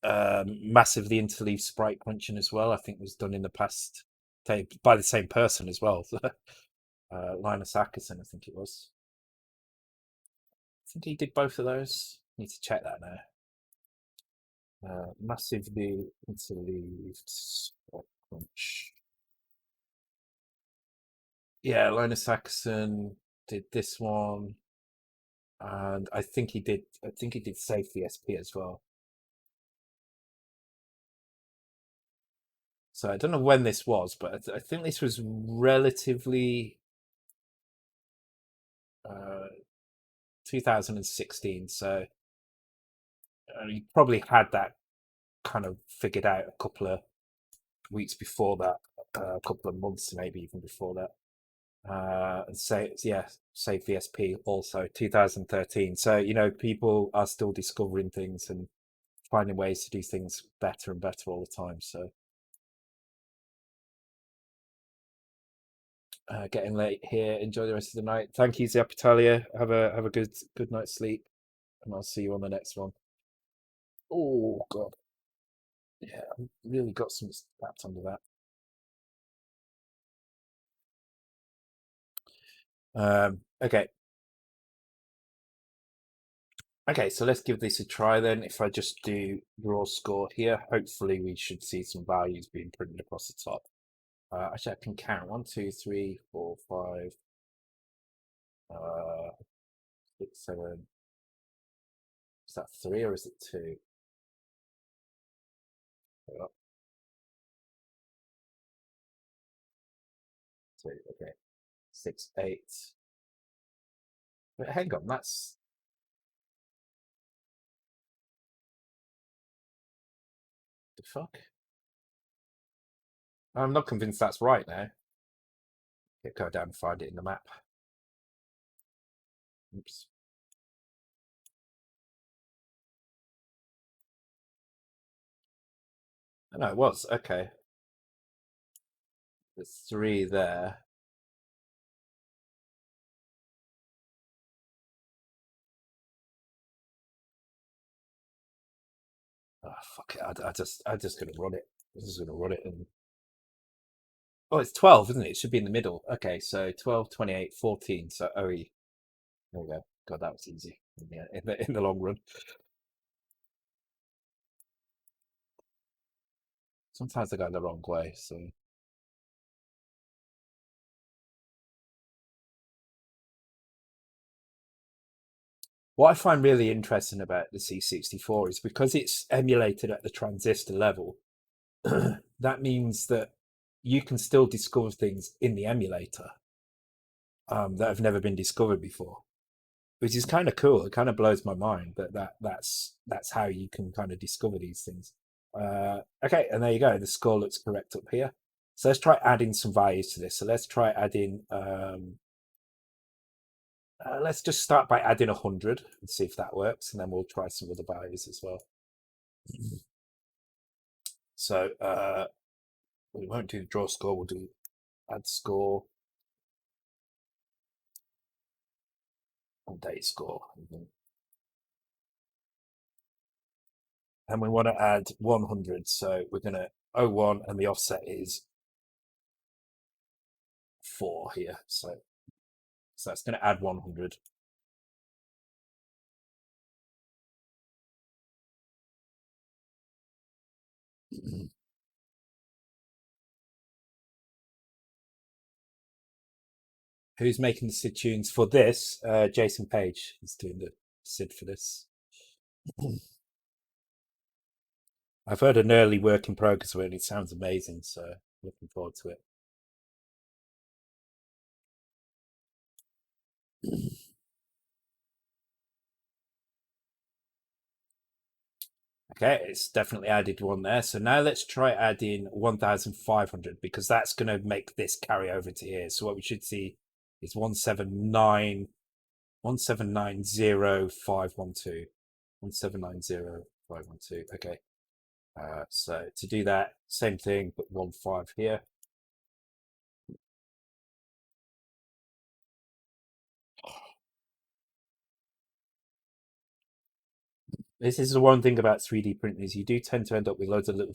Massively interleaved sprite crunching as well, I think was done in the past by the same person as well. Linus Ackerson, I think it was. I think he did both of those. Need to check that now. Massively interleaved sprite crunch. Yeah, Linus Ackerson did this one, and I think he did Safe VSP as well. So I don't know when this was, but I think this was relatively 2016. So you probably had that kind of figured out a couple of weeks before that, a couple of months maybe even before that. And say VSP also 2013. So people are still discovering things and finding ways to do things better and better all the time. So getting late here. Enjoy the rest of the night. Thank you, Zapatalia. Have a good night's sleep, and I'll see you on the next one. Oh God, yeah, I really got some stats under that. Okay. Okay, so let's give this a try then. If I just do raw score here, hopefully we should see some values being printed across the top. Actually, I can count 1, 2, 3, 4, 5, 6, 7. Is that 3 or is it 2? Oh, 2, okay. 6, 8. Wait, hang on, that's the fuck? I'm not convinced that's right now. Go down and find it in the map. Oops. Oh, no, it was. Okay. There's 3 there. Oh, fuck it. I'm just going to run it. I'm just going to run it. And oh, it's 12, isn't it? It should be in the middle. Okay, so 12, 28, 14. So OE. There we go. God, that was easy in the long run. Sometimes I go the wrong way. So what I find really interesting about the C64 is because it's emulated at the transistor level, that means that you can still discover things in the emulator that have never been discovered before, which is kind of cool. It kind of blows my mind that that's how you can kind of discover these things. Okay, and there you go. The score looks correct up here. So let's try adding some values to this. So let's try adding. Let's just start by adding 100 and see if that works, and then we'll try some other values as well. So we won't do draw score. We'll do add score and date score. And we want to add 100. So we're going to 01 and the offset is 4 here. So that's going to add 100. Who's making the SID tunes for this? Jason Page is doing the SID for this. I've heard an early work in progress where it sounds amazing, so looking forward to it. Okay, it's definitely added one there. So now let's try adding 1,500 because that's going to make this carry over to here. So what we should see is 1790512. 1790512. Okay. So to do that, same thing, but 15 here. This is the one thing about 3D printing is you do tend to end up with loads of little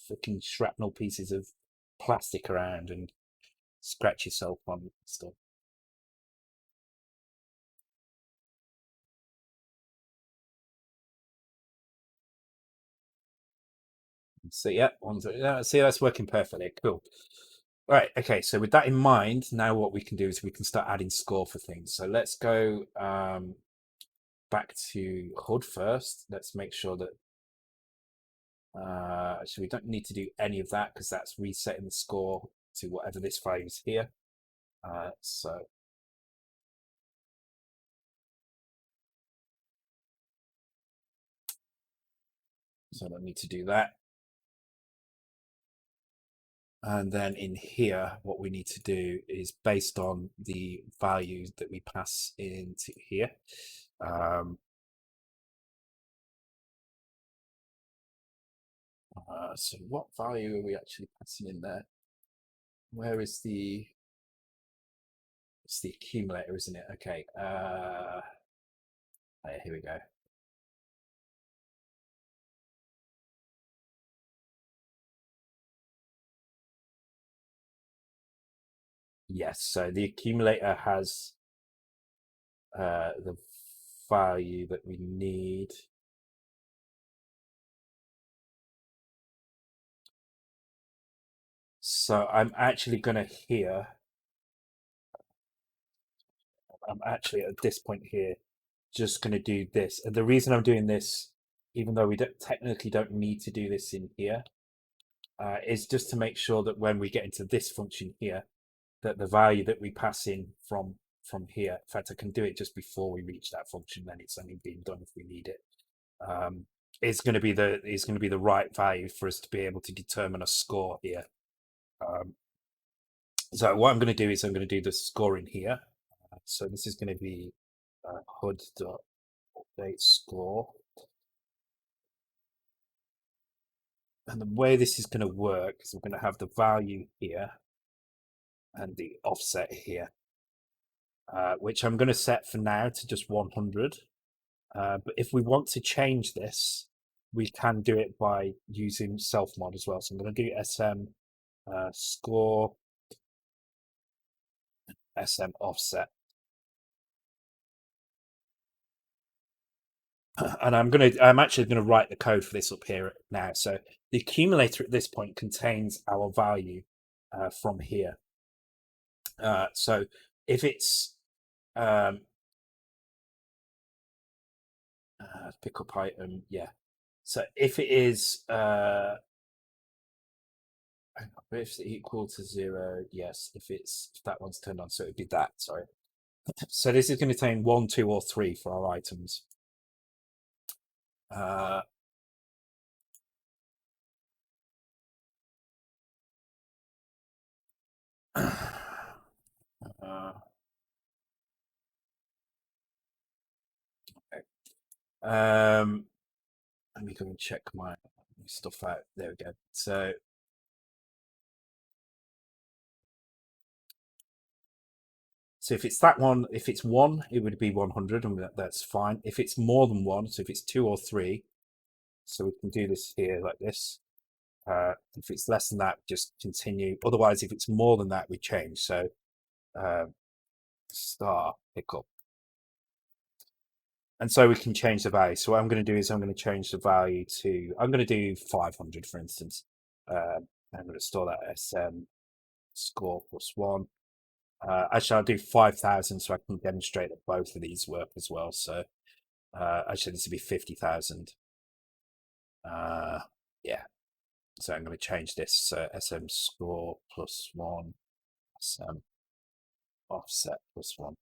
fucking shrapnel pieces of plastic around and scratch yourself on stuff. So yeah, see that's working perfectly. Cool. All right. Okay. So with that in mind, now what we can do is we can start adding score for things. So let's go back to HUD first. Let's make sure that actually we don't need to do any of that because that's resetting the score to whatever this value is here. So I don't need to do that. And then in here, what we need to do is based on the values that we pass into here. So what value are we actually passing in there? Where is it's the accumulator, isn't it? Okay. Here we go. Yes, so the accumulator has the value that we need. So I'm actually going to I'm actually at this point here just going to do this. And the reason I'm doing this, even though we technically don't need to do this in here, is just to make sure that when we get into this function here, that the value that we pass in from here, in fact, I can do it just before we reach that function, then it's only being done if we need it. It's going to be the right value for us to be able to determine a score here. So what I'm going to do is I'm going to do the scoring here. So this is going to be HUD.update score. And the way this is going to work is we're going to have the value here and the offset here, which I'm going to set for now to just 100. But if we want to change this, we can do it by using self-mod as well. So I'm going to do SM score, SM offset. And I'm actually going to write the code for this up here now. So the accumulator at this point contains our value from here. So if it's pick up item, yeah. So if it is if it's equal to 0, yes. If that one's turned on, so it'd be that. Sorry. So this is going to contain 1, 2, or 3 for our items. Okay. Let me go and check my stuff out. There we go. So if it's that one, if it's 1, it would be 100, and that's fine. If it's more than 1, so if it's 2 or 3, so we can do this here like this. If it's less than that, just continue. Otherwise, if it's more than that, we change. So star pickup. And so we can change the value. So what I'm going to do is I'm going to change the value to, I'm going to do 500, for instance. I'm going to store that SM score +1. Actually, I'll do 5,000 so I can demonstrate that both of these work as well. So actually, this would be 50,000. Yeah. So I'm going to change this SM score +1, SM offset +1.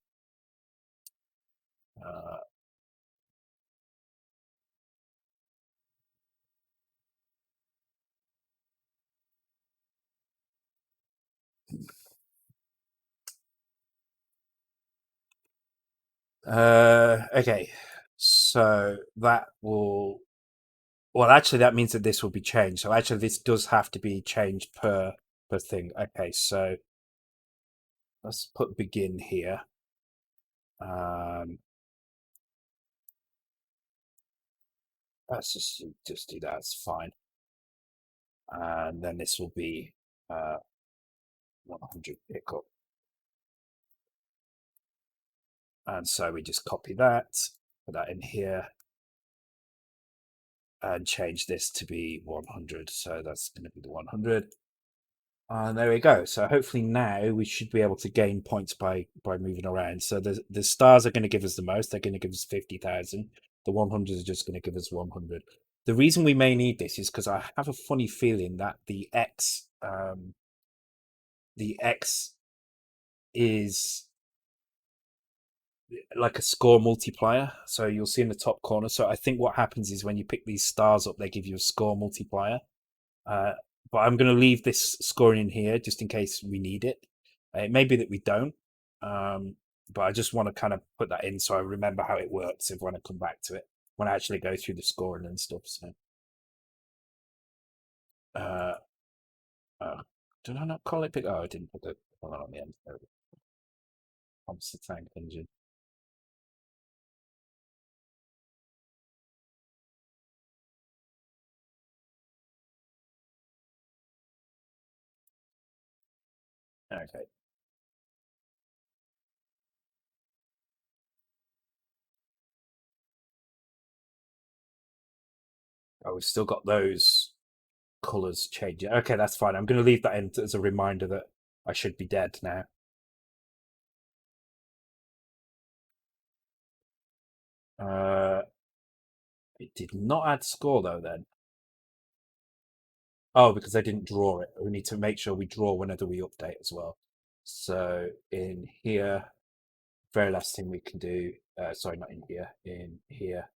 Okay, so that will, well, actually, that means that this will be changed. So actually, this does have to be changed per thing. Okay, so let's put begin here. Let's just do that. It's fine. And then this will be 100 pickup. And so we just copy that, put that in here, and change this to be 100. So that's going to be the 100. And there we go. So hopefully now we should be able to gain points by moving around. So the stars are going to give us the most. They're going to give us 50,000. The 100s are just going to give us 100. The reason we may need this is because I have a funny feeling that the X is like a score multiplier. So you'll see in the top corner. So I think what happens is when you pick these stars up, they give you a score multiplier. But I'm going to leave this scoring in here just in case we need it. It may be that we don't, but I just want to kind of put that in so I remember how it works if when I come back to it, when I actually go through the scoring and stuff. So, did I not call it? Oh, I didn't put the one on the end. Monster Tank Engine. Okay. Oh, we've still got those colors changing. Okay, that's fine. I'm going to leave that in as a reminder that I should be dead now. It did not add score though then. Oh, because I didn't draw it. We need to make sure we draw whenever we update as well. So in here, very last thing we can do, sorry, not in here.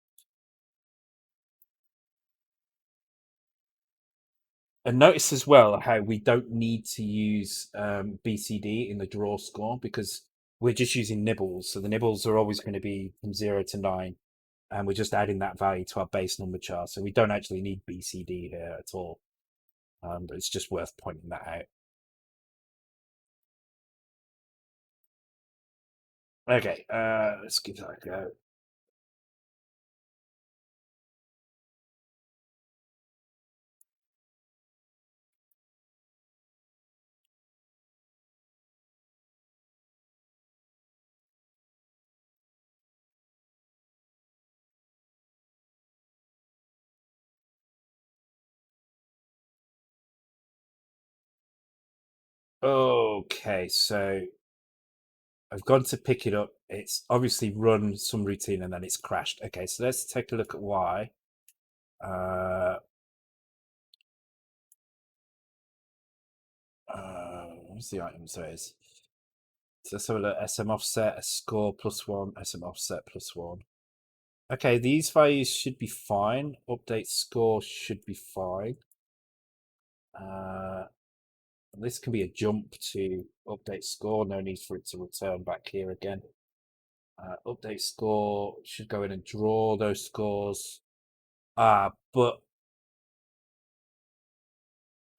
And notice as well how we don't need to use BCD in the draw score because we're just using nibbles. So the nibbles are always going to be from 0 to 9. And we're just adding that value to our base number chart. So we don't actually need BCD here at all. But it's just worth pointing that out. Okay, let's give that a go. Okay, so I've gone to pick it up. It's obviously run some routine and then it's crashed. Okay, so let's take a look at why. What's the item size? So let's have a look. SM offset, a score +1, SM offset +1. Okay, these values should be fine. Update score should be fine. This can be a jump to update score. No need for it to return back here again. Update score should go in and draw those scores. But oh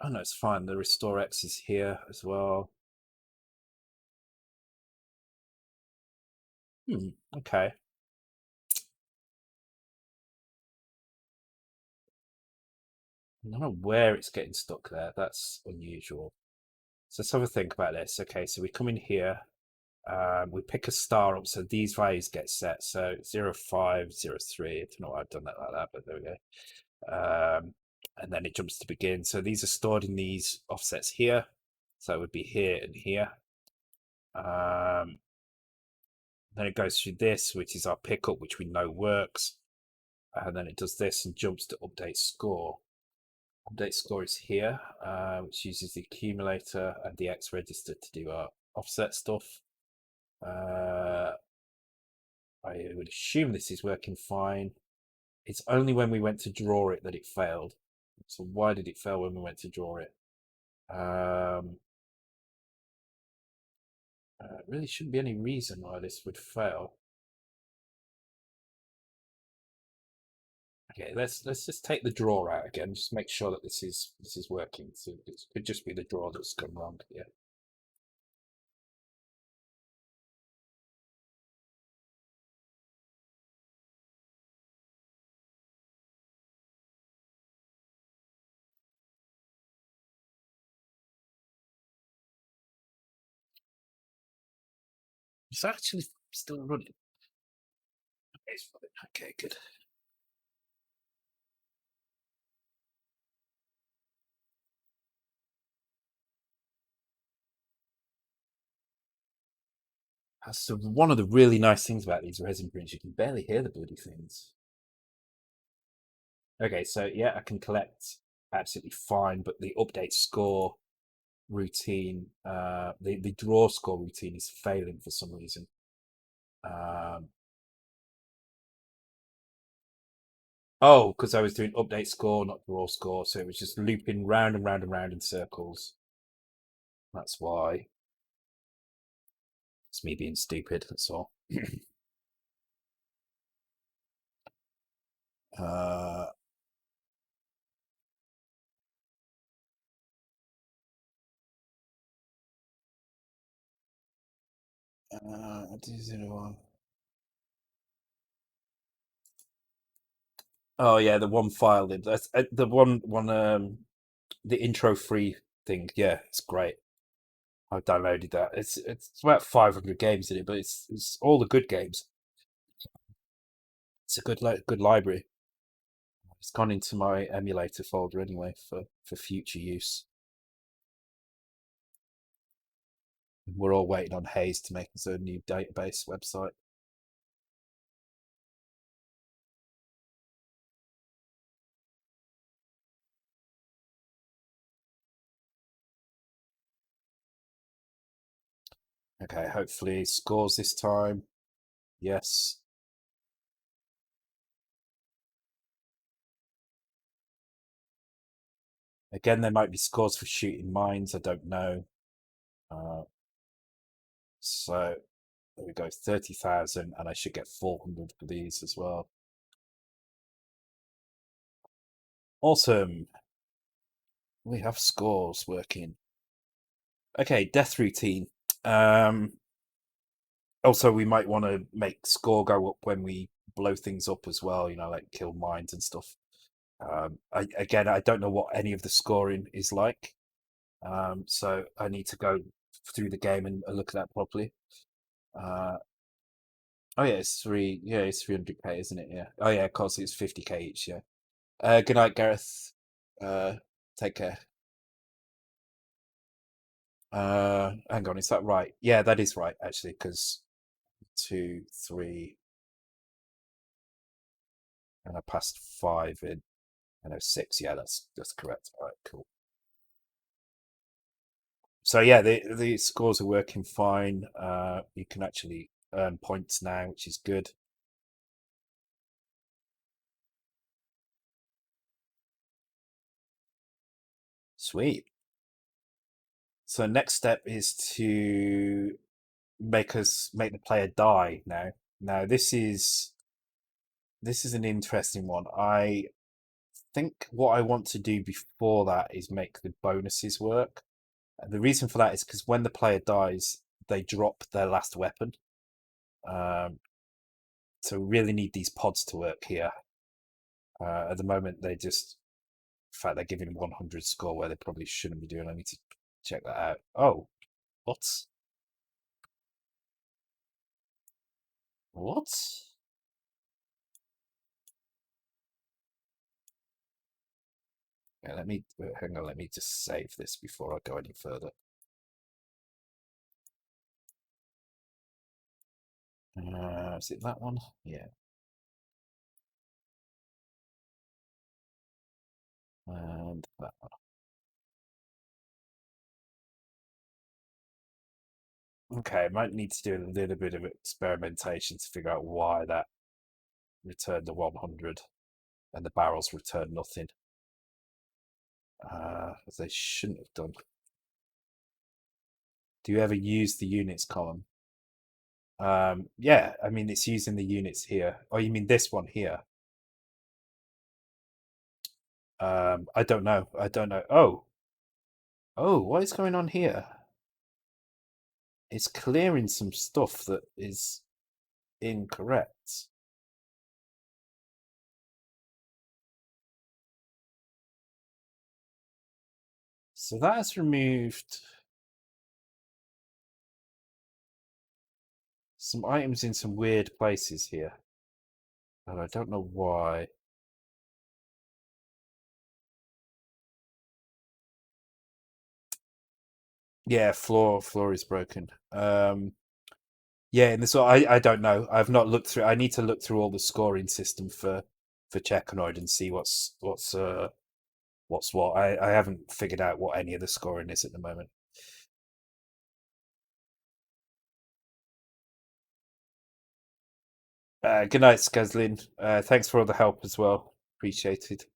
no, it's fine. The restore X is here as well. Okay. I don't know where it's getting stuck there. That's unusual. So let's have a think about this. Okay, so we come in here. We pick a star up, so these values get set. So 0, 5, 0, 3. I don't know why I've done that like that, but there we go. And then it jumps to begin. So these are stored in these offsets here. So it would be here and here. Then it goes through this, which is our pickup, which we know works. And then it does this and jumps to update score. Update score is here, which uses the accumulator and the X register to do our offset stuff. I would assume this is working fine. It's only when we went to draw it that it failed. So why did it fail when we went to draw it? Really shouldn't be any reason why this would fail. Okay, let's just take the draw out again. Just make sure that this is working. So it could just be the draw that's gone wrong here. It's actually still running. Okay, good. So one of the really nice things about these resin prints, you can barely hear the bloody things. Okay, so yeah, I can collect absolutely fine, but the update score routine, the draw score routine is failing for some reason. Oh, because I was doing update score, not draw score, so it was just looping round and round and round in circles. That's why. It's me being stupid, that's all. uh, 201. Oh yeah, the one file. That's the one. The intro free thing. Yeah, it's great. I downloaded that. It's about 500 games in it, but it's all the good games. It's a good library. It's gone into my emulator folder anyway for future use. We're all waiting on Hayes to make his own new database website. Okay, hopefully scores this time. Yes. Again, there might be scores for shooting mines. I don't know. So there we go, 30,000, and I should get 400 for these as well. Awesome. We have scores working. Okay, death routine. Also, we might want to make score go up when we blow things up as well, like kill mines and stuff. I don't know what any of the scoring is like. So I need to go through the game and look at that properly. Oh yeah, it's 300k, isn't it? Yeah. Oh yeah, of course it's 50k each. Yeah. Good night, Gareth. Take care. Hang on, is that right? Yeah, that is right actually, because 2, 3, and I passed 5 in, and 6. Yeah, that's correct. All right, cool. So yeah, the scores are working fine. You can actually earn points now, which is good. Sweet. So next step is to make the player die now. Now this is an interesting one. I think what I want to do before that is make the bonuses work. And the reason for that is because when the player dies, they drop their last weapon. So we really need these pods to work here. At the moment, in fact, they're giving 100 score where they probably shouldn't be doing. I need to check that out. Oh, what? What? Yeah, hang on. Let me just save this before I go any further. Is it that one? Yeah. And that one. Okay, I might need to do a little bit of experimentation to figure out why that returned the 100 and the barrels returned nothing. As they shouldn't have done. Do you ever use the units column? Yeah, I mean, it's using the units here. Oh, you mean this one here? I don't know. I don't know. Oh, what is going on here? It's clearing some stuff that is incorrect. So that has removed some items in some weird places here. And I don't know why. Yeah, floor is broken. Yeah, and this I don't know. I've not looked through. I need to look through all the scoring system for Cecconoid and see what's what. I haven't figured out what any of the scoring is at the moment. Good night, Skazlin. Thanks for all the help as well. Appreciated.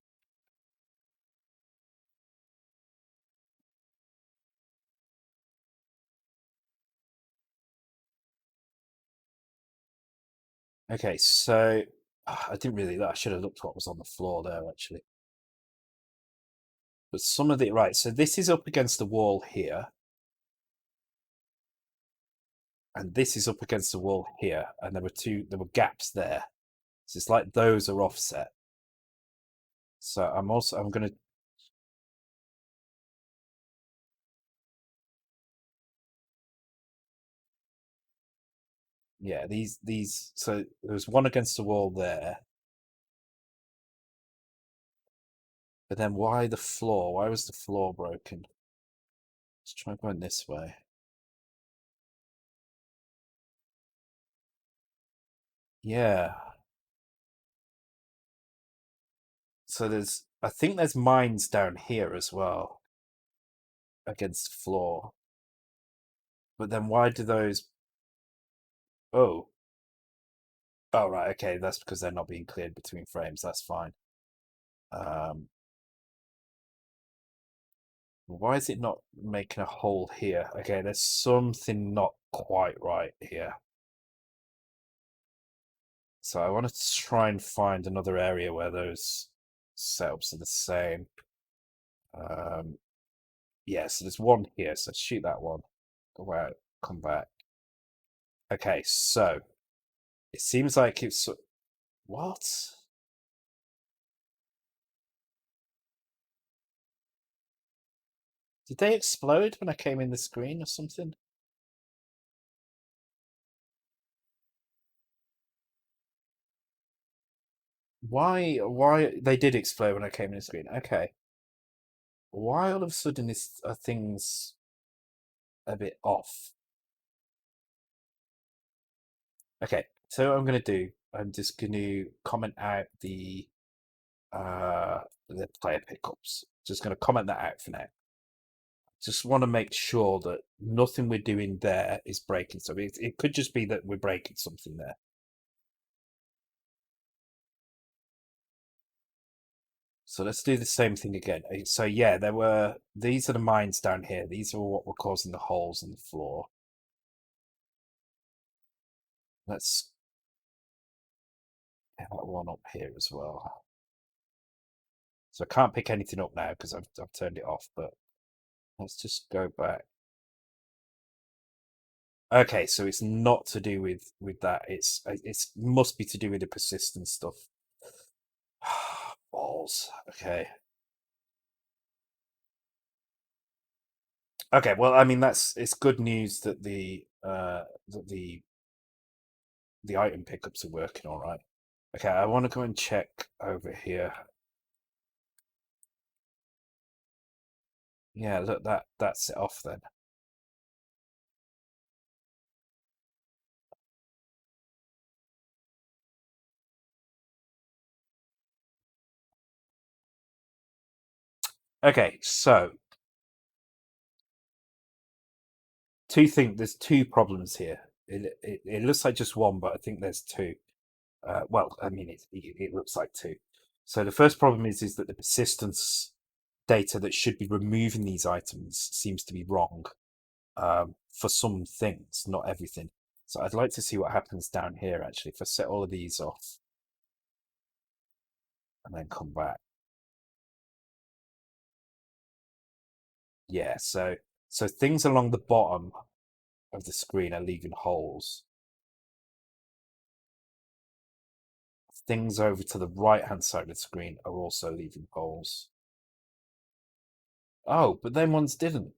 Okay, so I didn't really. I should have looked what was on the floor there actually. But some of the right. So this is up against the wall here, and this is up against the wall here, and there were gaps there. So it's like those are offset. So I'm gonna. Yeah, these. So there's one against the wall there. But then why the floor? Why was the floor broken? Let's try going this way. Yeah. So I think there's mines down here as well against the floor. But then why do those? Oh, oh right, okay. That's because they're not being cleared between frames. That's fine. Um, why is it not making a hole here? Okay, there's something not quite right here. So I want to try and find another area where those setups are the same. Yeah, so there's one here, so shoot that one. Go out, come back. Okay, so it seems like it's what? Did they explode when I came in the screen or something? Why they did explode when I came in the screen? Okay. Why all of a sudden are things a bit off? Okay, so what I'm gonna do, I'm just gonna comment out the player pickups. Just gonna comment that out for now. Just want to make sure that nothing we're doing there is breaking something. It could just be that we're breaking something there. So let's do the same thing again. So yeah, these are the mines down here. These are what were causing the holes in the floor. Let's pick that one up here as well. So I can't pick anything up now because I've turned it off, but let's just go back. Okay, so it's not to do with that. It's must be to do with the persistent stuff. Balls. Okay. Okay, well, I mean it's good news that the item pickups are working all right. Okay, I want to go and check over here. Yeah, look, that's it off then. Okay, so there's two problems here. It looks like just one, but I think there's two. Well, I mean, it looks like two. So the first problem is that the persistence data that should be removing these items seems to be wrong for some things, not everything. So I'd like to see what happens down here, actually. If I set all of these off and then come back. Yeah, so things along the bottom of the screen are leaving holes. Things over to the right-hand side of the screen are also leaving holes. Oh, but then ones didn't.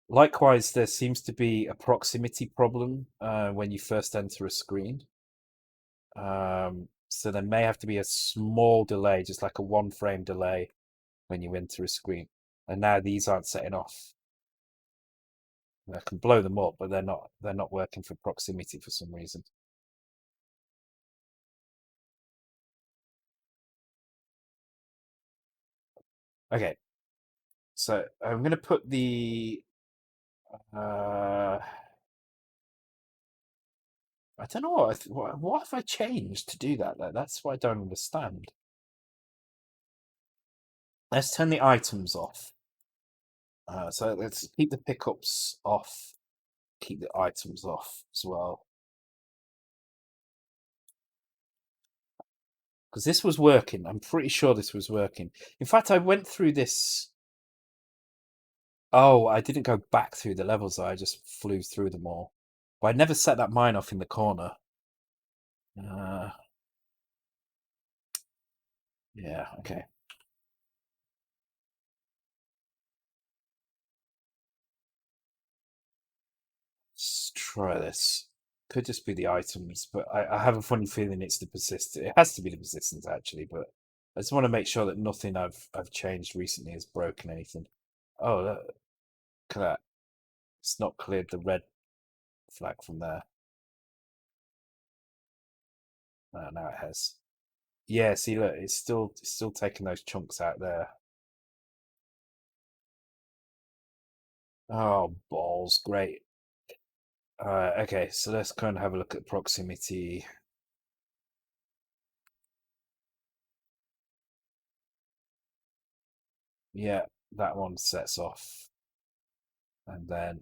Likewise, there seems to be a proximity problem when you first enter a screen. So there may have to be a small delay, just like a 1 frame delay when you enter a screen. And now these aren't setting off. I can blow them up, but they're not working for proximity for some reason. Okay, so I'm going to put I don't know what have I changed to do that though? That's what I don't understand. Let's turn the items off. So let's keep the pickups off. Keep the items off as well. Because this was working. I'm pretty sure this was working. In fact, I went through this. Oh, I didn't go back through the levels though. I just flew through them all. But I never set that mine off in the corner. Uh, yeah, okay. Let's try this. Could just be the items, but I have a funny feeling it's the persistent. It has to be the persistence actually, but I just want to make sure that nothing I've changed recently has broken anything. Oh, look at that. It's not cleared the red flag from there. Now it has. Yeah, see, look, it's still taking those chunks out there. Oh, balls, great. Okay, so let's kind of have a look at proximity. Yeah, that one sets off, and then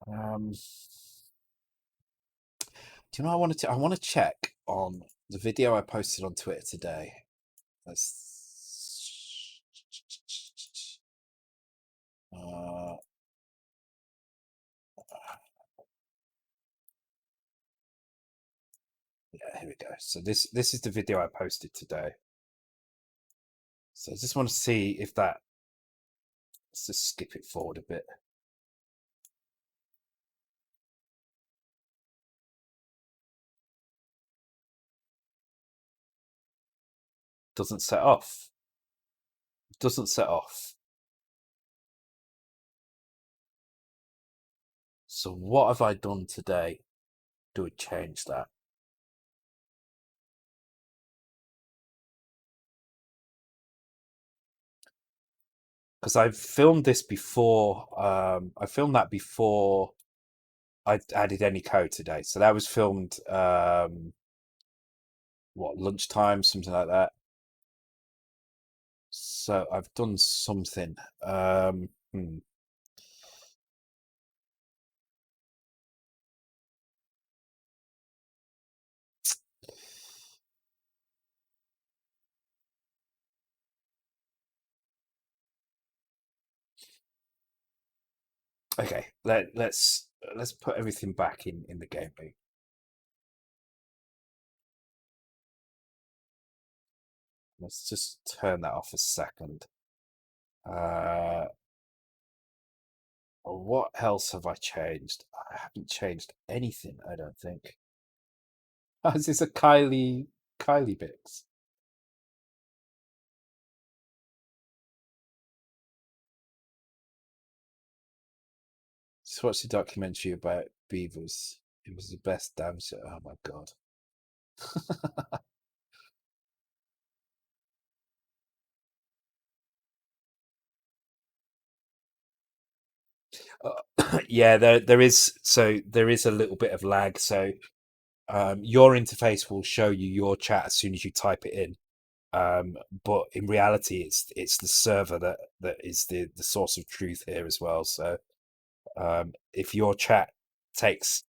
do you know what I wanted to? I want to check on the video I posted on Twitter today. Let's. Uh, yeah, here we go. So this is the video I posted today. So I just want to see if that. Let's just skip it forward a bit. Doesn't set off. Doesn't set off. So what have I done today to change that? Because I've filmed this before. I filmed that before I added any code today. So that was filmed what, lunchtime, something like that. So I've done something. Okay, let's put everything back in the game loop. Let's just turn that off a second. What else have I changed? I haven't changed anything, I don't think. Oh, is this a Kylie Bix? Just watched a documentary about beavers. It was the best damn show. Oh my god. Yeah, there is a little bit of lag. So your interface will show you your chat as soon as you type it in. But in reality, it's the server that is the source of truth here as well. So if your chat takes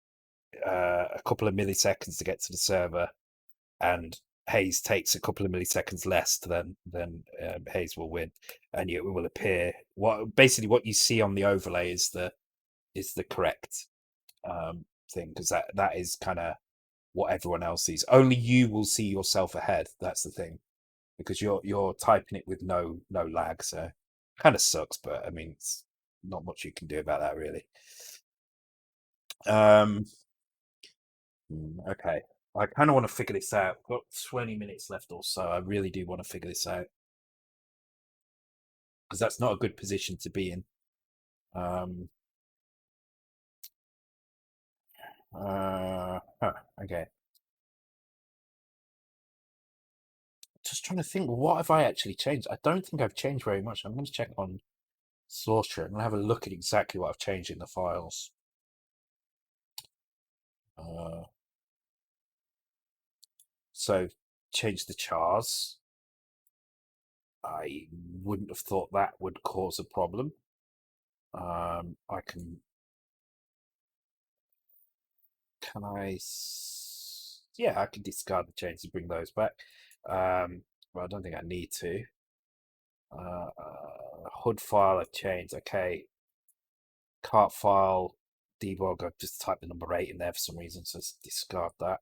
a couple of milliseconds to get to the server, and Hayes takes a couple of milliseconds less, then Hayes will win, and it will appear what you see on the overlay is the correct thing, because that is kind of what everyone else sees. Only you will see yourself ahead. That's the thing, because you're typing it with no lag, so kind of sucks. But I mean, it's not much you can do about that, really. Um, okay. I kind of want to figure this out. I've got 20 minutes left or so. I really do want to figure this out, because that's not a good position to be in. Um, okay. Just trying to think, what have I actually changed? I don't think I've changed very much. I'm going to check on Source. And have a look at exactly what I've changed in the files. Uh, so change the chars. I wouldn't have thought that would cause a problem. I can I? Yeah, I can discard the chains and bring those back. Well, I don't think I need to. HUD file I've changed. Okay, cart file debug. I've just typed the number 8 in there for some reason, so let's discard that.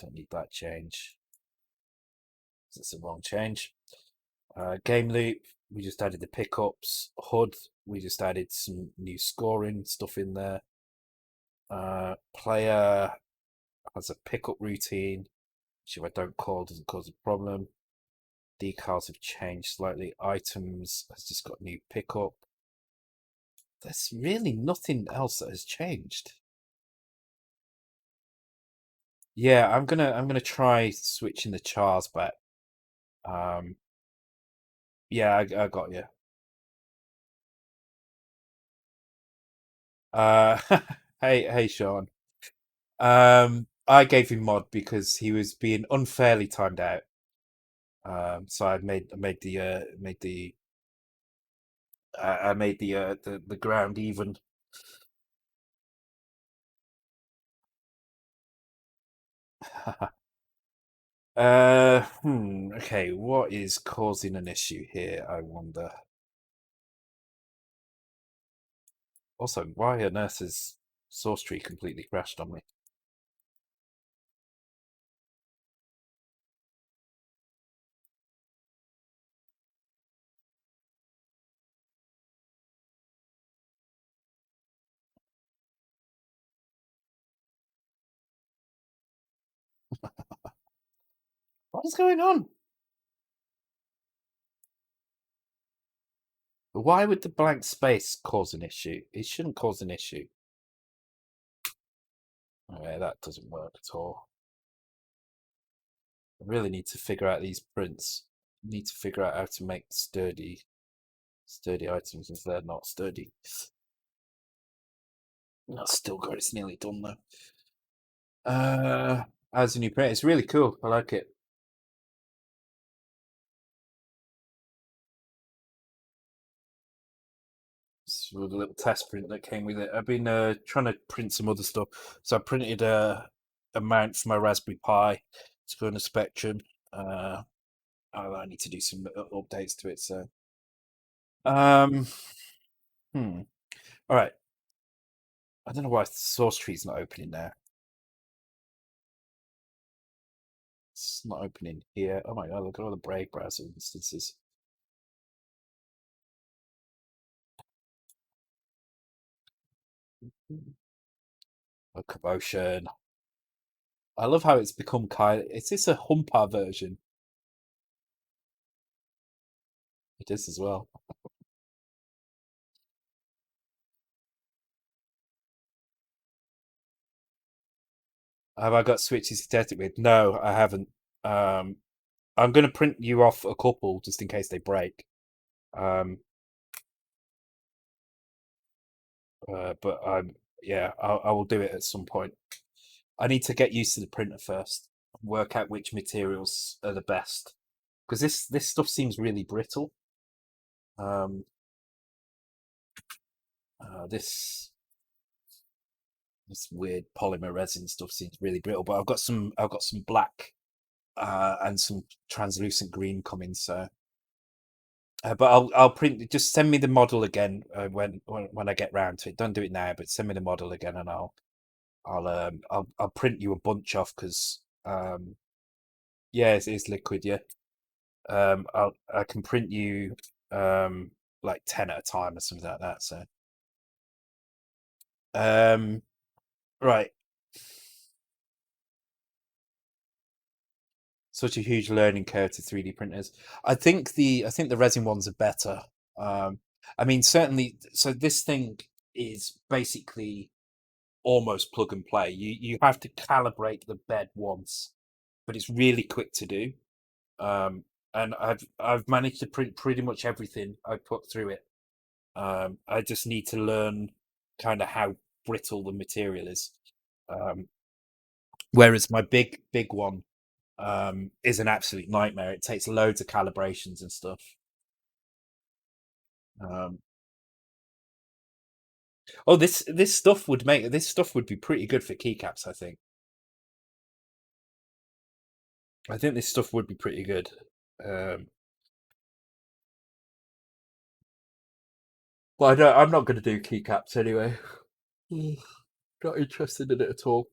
Don't need that change. That's the wrong change. Game loop, we just added the pickups. HUD, we just added some new scoring stuff in there. Player, has a pickup routine, which if I don't call doesn't cause a problem. Decals have changed slightly. Items has just got new pickup. There's really nothing else that has changed. Yeah, I'm gonna try switching the chars back. Um, yeah, I got you. Uh, hey, Sean. I gave him mod because he was being unfairly timed out. So I made the ground even. Okay, what is causing an issue here, I wonder? Also, why on earth has Source Tree completely crashed on me? What is going on? Why would the blank space cause an issue? It shouldn't cause an issue. Okay, that doesn't work at all. I really need to figure out these prints. I need to figure out how to make sturdy items if they're not sturdy. That's still got it's nearly done though. As a new print, it's really cool. I like it. With a little test print that came with it. I've been trying to print some other stuff. So I printed a mount for my Raspberry Pi to go on a Spectrum. I need to do some updates to it. So, um, all right. I don't know why Source Tree's not opening now. It's not opening here. Oh my god! Look at all the Brave browser instances. Locomotion. I love how it's become kind. Is this a Humper version? It is as well. Have I got switches to test it with? No, I haven't. Um, I'm going to print you off a couple just in case they break. Um, but yeah, I will do it at some point. I need to get used to the printer first, work out which materials are the best because this stuff seems really brittle. Um, this weird polymer resin stuff seems really brittle, but I've got some black and some translucent green coming. So, but I'll print. Just send me the model again when I get round to it. Don't do it now, but send me the model again, and I'll print you a bunch off because yeah, it's liquid. Yeah, I can print you like 10 at a time or something like that. So um, right. Such a huge learning curve to 3D printers. I think the resin ones are better. Um, I mean, certainly. So this thing is basically almost plug and play. You have to calibrate the bed once, but it's really quick to do. Um, and I've managed to print pretty much everything I put through it. I just need to learn kind of how brittle the material is. Um, whereas my big one is an absolute nightmare. It takes loads of calibrations and stuff. Um, oh, this stuff would be pretty good for keycaps. I think this stuff would be pretty good. Um, but I'm not going to do keycaps anyway. Not interested in it at all.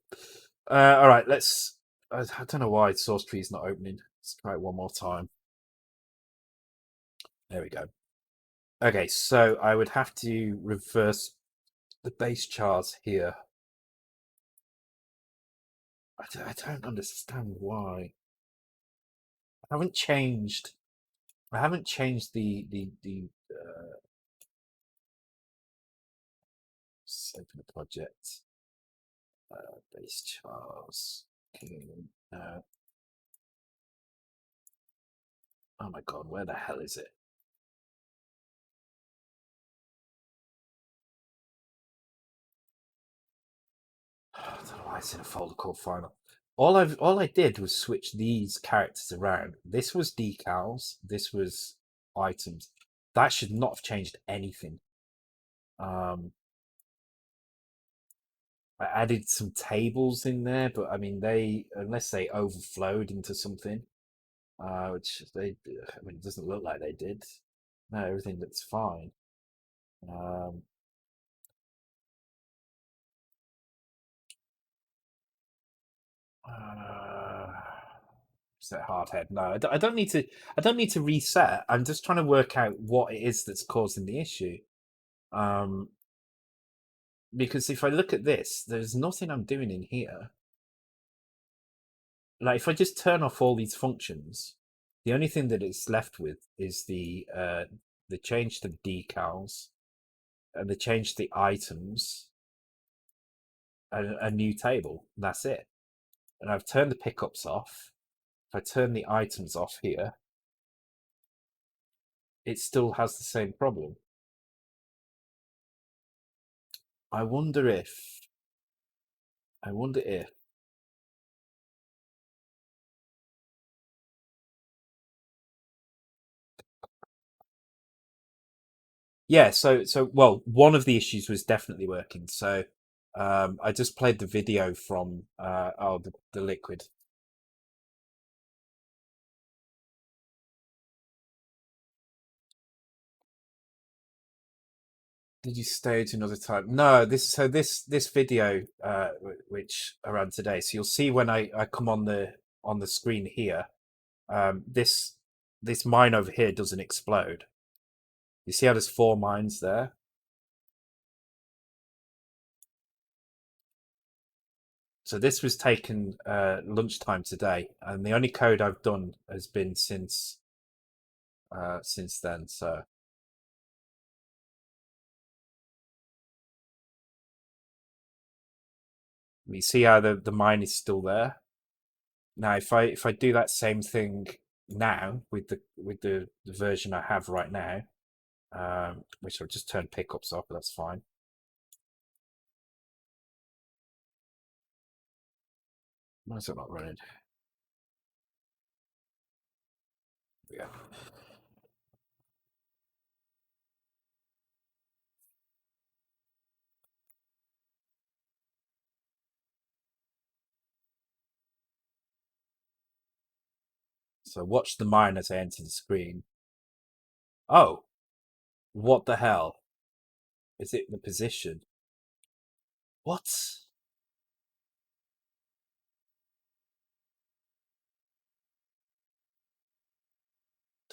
All right, let's. I don't know why Source Tree is not opening. Let's try it one more time. There we go. Okay, so I would have to reverse the base chars here. I don't understand why. I haven't changed. I haven't changed the save the project. Base Charles. King. Oh my god, where the hell is it? I don't know why it's in a folder called Final. All I did was switch these characters around. This was decals. This was items. That should not have changed anything. I added some tables in there, but I mean they unless they overflowed into something, which they I mean it doesn't look like they did. No, everything looks fine. Um, uh, Set hard head. No, I don't need to. I don't need to reset. I'm just trying to work out what it is that's causing the issue. Um, because if I look at this, there's nothing I'm doing in here. Like if I just turn off all these functions, the only thing that it's left with is the change to decals and the change to the items and a new table. That's it. And I've turned the pickups off. If I turn the items off here, it still has the same problem. I wonder if. I wonder if. Yeah, so well, one of the issues was definitely working. So I just played the video from the liquid. Did you stage another time? No, this video which I ran today. So you'll see when I come on the screen here, this mine over here doesn't explode. You see how there's 4 mines there? So this was taken lunchtime today, and the only code I've done has been since then. So we see how the mine is still there. Now, if I do that same thing now with the version I have right now, which I'll just turn pickups off, but that's fine. Why is it not running? Yeah. So watch the mine as I enter the screen. Oh, what the hell? Is it the position? What?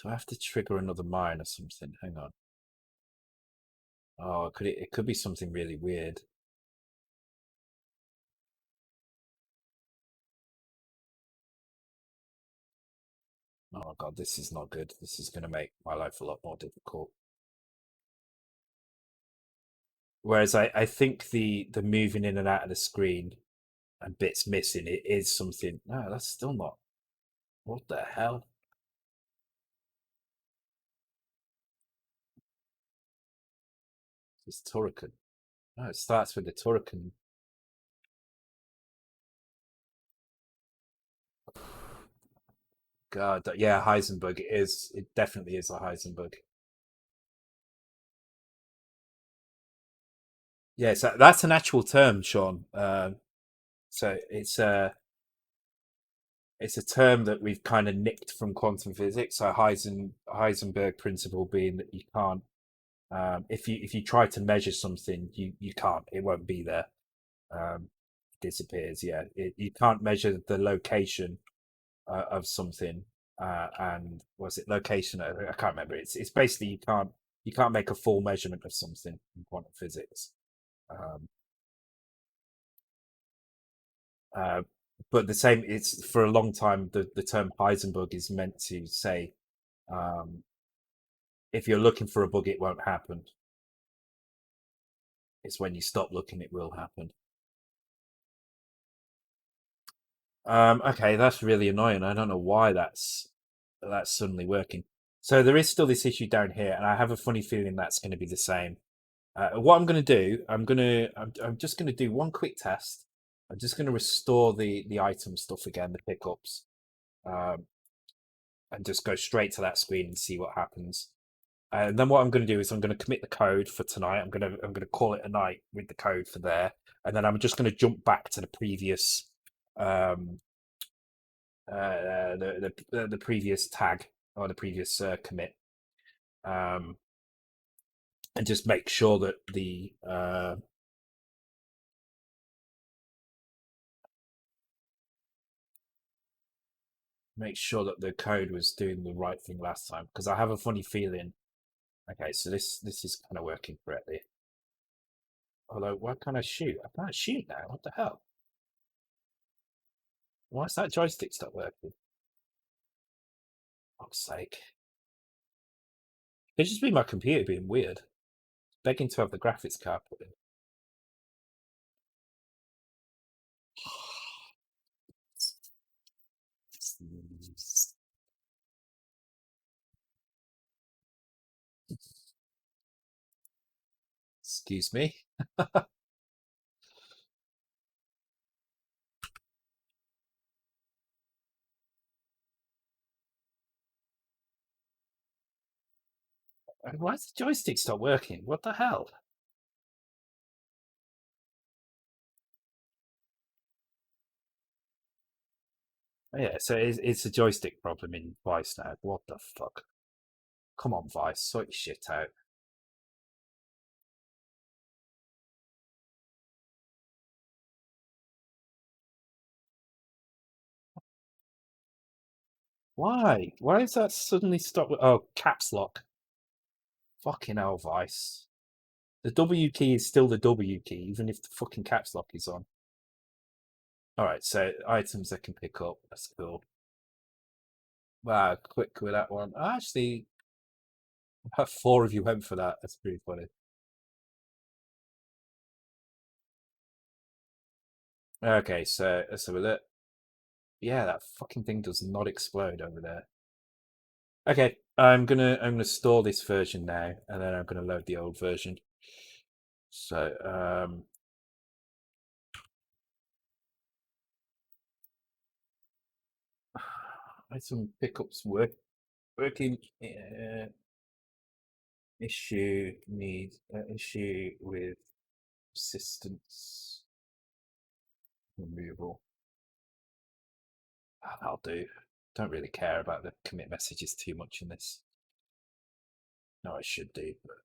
Do I have to trigger another mine or something? Hang on. Oh, it could be something really weird. Oh god, this is not good. This is going to make my life a lot more difficult. Whereas I think the moving in and out of the screen and bits missing, it is something. No, that's still not. What the hell? This Turrican. No, it starts with the Turrican. God, yeah, Heisenberg. It is. It definitely is a Heisenberg. Yeah, so that's an actual term, Sean. So it's a term that we've kind of nicked from quantum physics. So Heisenberg principle being that you can't if you try to measure something, you can't. It won't be there. Disappears. Yeah, you can't measure the location of something. And was it location? I can't remember. It's basically you can't make a full measurement of something in quantum physics. Um, but the same. It's for a long time. The term Heisenberg is meant to say, um, if you're looking for a bug, it won't happen. It's when you stop looking, it will happen. Okay, that's really annoying. I don't know why that's suddenly working. So there is still this issue down here, and I have a funny feeling that's going to be the same. What I'm going to do, I'm just going to do one quick test. I'm just going to restore the item stuff again, the pickups, um, and just go straight to that screen and see what happens. And then what I'm going to do is I'm going to commit the code for tonight. I'm going to call it a night with the code for there, and then I'm just going to jump back to the previous um, the previous tag or the previous commit, um, and just make sure that the code was doing the right thing last time, because I have a funny feeling. Okay, so this is kind of working correctly. Although, why can't I shoot? I can't shoot now. What the hell? Why is that joystick stop working? For fuck's sake! Could just be my computer being weird, begging to have the graphics card put in. Excuse me. Why does the joystick stop working? What the hell? Yeah, so it's a joystick problem in Vice now. What the fuck? Come on, Vice, sort your shit out. Why? Why is that suddenly stop? Oh, caps lock. Fucking hell, Vice. The W key is still the W key, even if the fucking caps lock is on. Alright, so items I can pick up. That's cool. Wow, quick with that one. Actually, about four of you went for that. That's pretty funny. Okay, so let's have a look. Yeah, that fucking thing does not explode over there. Okay, I'm gonna store this version now, and then I'm gonna load the old version. So item pickups working issue with persistence removal. That'll do. Don't really care about the commit messages too much in this. No, I should do, but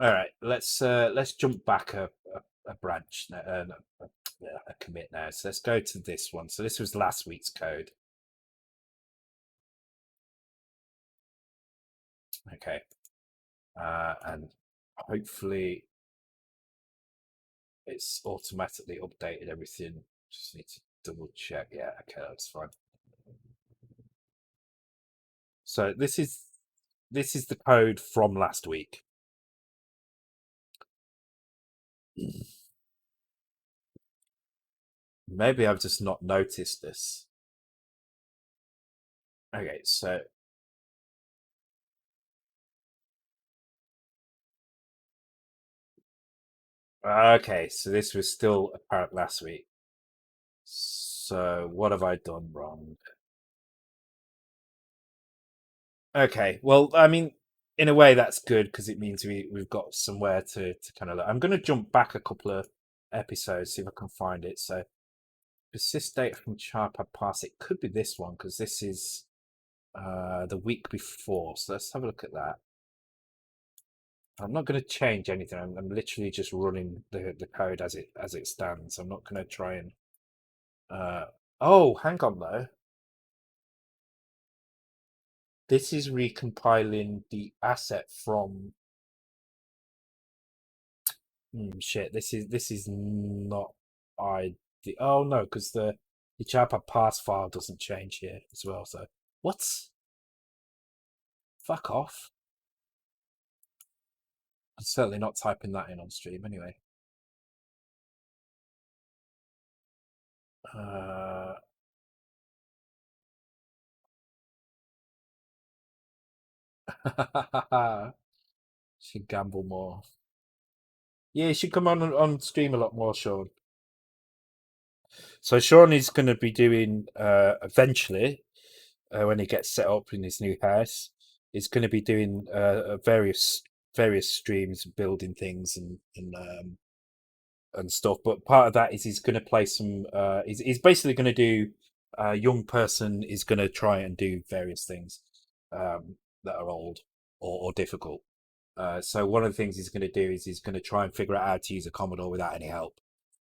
all right. Let's jump back a branch now, a commit now. So let's go to this one. So this was last week's code. Okay, and hopefully it's automatically updated everything. Just need to double check. Yeah, okay, that's fine. So this is the code from last week. Maybe I've just not noticed this. Okay, so this was still apparent last week. So what have I done wrong? Okay, well, I mean, in a way that's good, because it means we've got somewhere to kind of look. I'm going to jump back a couple of episodes, see if I can find it. So persist data from chart I pass. It could be this one, because this is the week before. So let's have a look at that. I'm not going to change anything. I'm literally just running the code as it stands. I'm not going to try and oh, hang on though. This is recompiling the asset from shit. This is not I. Oh no, because the Java pass file doesn't change here as well. So what? Fuck off. I'm certainly not typing that in on stream anyway. Uh, should gamble more. Yeah, you should come on stream a lot more, Sean. So Sean is going to be doing eventually when he gets set up in his new house. He's going to be doing various streams, building things and stuff. But part of that is he's going to play some. He's basically going to do. A young person is going to try and do various things that are old or difficult. So one of the things he's going to do is he's going to try and figure out how to use a Commodore without any help.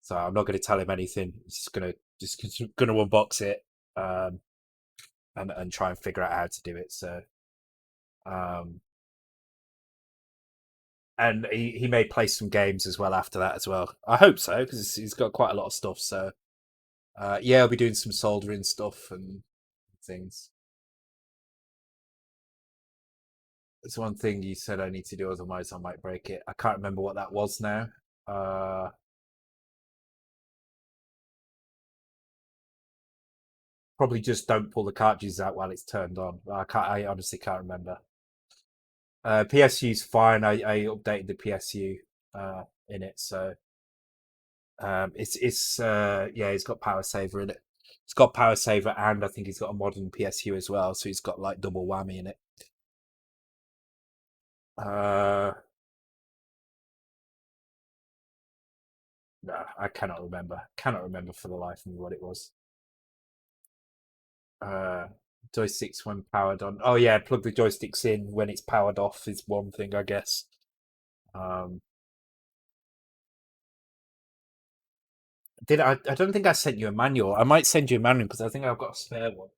So I'm not going to tell him anything. He's just going to unbox it and try and figure out how to do it. So um, and he may play some games as well after that as well. I hope so because he's got quite a lot of stuff. So yeah, I'll be doing some soldering stuff and things. There's one thing you said I need to do, otherwise I might break it. I can't remember what that was now. Uh, Probably just don't pull the cartridges out while it's turned on. I honestly can't remember. PSU's fine. I updated the PSU in it, so it's yeah, it's got power saver in it. It's got power saver, and I think he's got a modern PSU as well, so he's got like double whammy in it. Uh, no, I cannot remember. Cannot remember for the life of me what it was. Uh, Joysticks when powered on. Oh yeah, plug the joysticks in when it's powered off is one thing, I guess. Um, did I don't think I sent you a manual. I might send you a manual because I think I've got a spare one.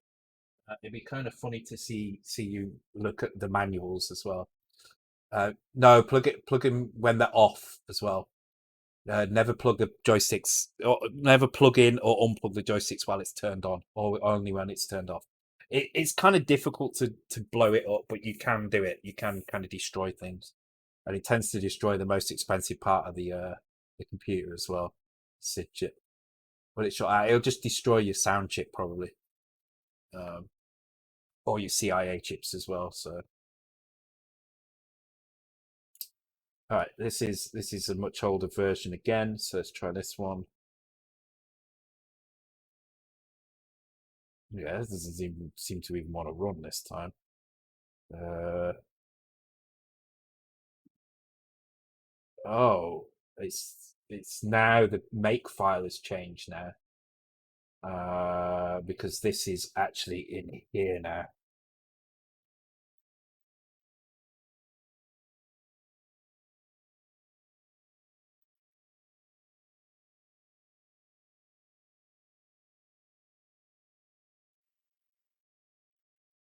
It'd be kind of funny to see you look at the manuals as well. No, plug in when they're off as well. Never plug the joysticks, or never plug in or unplug the joysticks while it's turned on, or only when it's turned off. It's kind of difficult to blow it up, but you can do it. You can kind of destroy things, and it tends to destroy the most expensive part of the computer as well. SID chip. But it'll just destroy your sound chip probably, um, or your CIA chips as well. So, all right, this is a much older version again. So let's try this one. Yeah, this doesn't even seem to even want to run this time. Uh, oh, it's now the make file has changed now. Because this is actually in here now.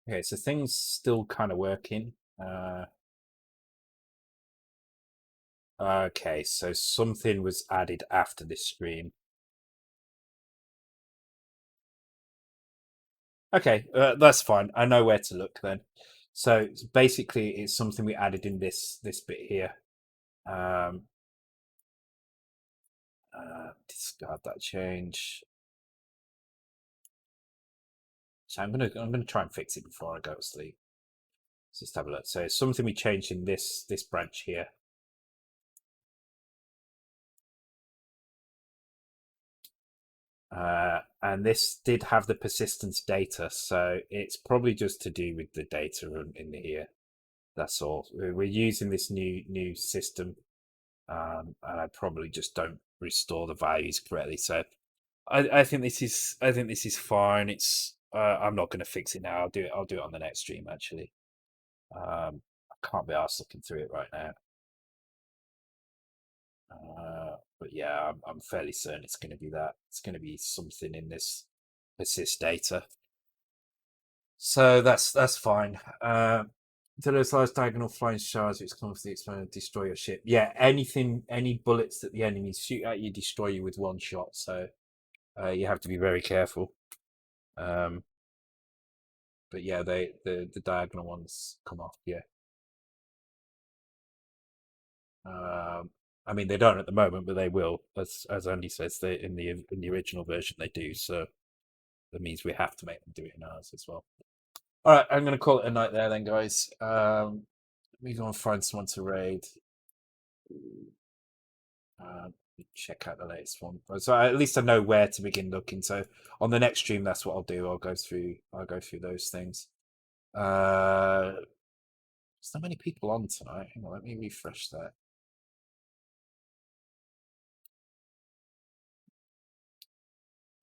Okay, so things still kind of working. Okay, so something was added after this stream. Okay, that's fine. I know where to look then. So basically, it's something we added in this bit here. Discard that change. So I'm gonna try and fix it before I go to sleep. Let's just have a look. So it's something we changed in this branch here. And this did have the persistence data, so it's probably just to do with the data in here. That's all. We're using this new system, and I probably just don't restore the values correctly. So I think this is fine. It's I'm not going to fix it now. I'll do it on the next stream actually. I can't be arsed looking through it right now. But yeah, I'm fairly certain it's going to be that. It's going to be something in this persist data. So that's fine. To those large diagonal flying shards which come off the explode destroy your ship. Yeah, any bullets that the enemies shoot at you destroy you with one shot. So you have to be very careful. But yeah, the diagonal ones come off. Yeah. I mean, they don't at the moment, but they will. As Andy says, they in the original version they do. So that means we have to make them do it in ours as well. All right, I'm going to call it a night there then, guys. We go and find someone to raid. Check out the latest one. So at least I know where to begin looking. So on the next stream, that's what I'll do. I'll go through those things. There's not many people on tonight. Hang on, let me refresh that.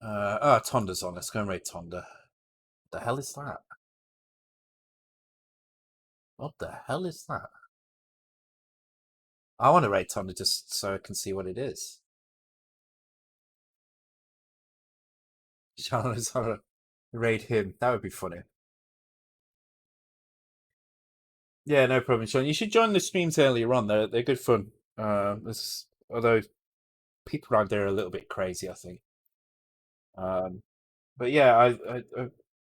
Tonda's on. Let's go and raid Tonda. What the hell is that? What the hell is that? I want to raid Tonda just so I can see what it is. Charlotte's on to raid him. That would be funny. Yeah, no problem, Sean. You should join the streams earlier on. They're good fun. Although people around there are a little bit crazy, I think. But yeah,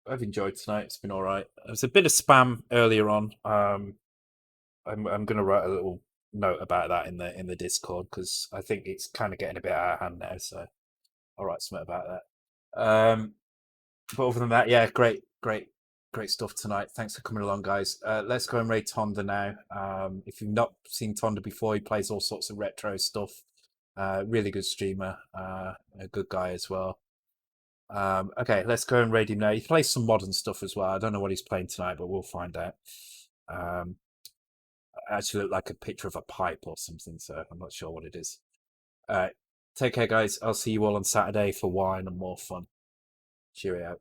I've enjoyed tonight. It's been all right. There was a bit of spam earlier on. I'm going to write a little note about that in the Discord because I think it's kind of getting a bit out of hand now. So I'll write something about that. But other than that, yeah, great stuff tonight. Thanks for coming along, guys. Let's go and raid Tonda now. If you've not seen Tonda before, he plays all sorts of retro stuff. Really good streamer. A good guy as well. Okay, let's go and raid him now. He plays some modern stuff as well. I don't know what he's playing tonight, but we'll find out. Actually look like a picture of a pipe or something, so I'm not sure what it is. All right, take care, guys. I'll see you all on Saturday for wine and more fun. Cheerio.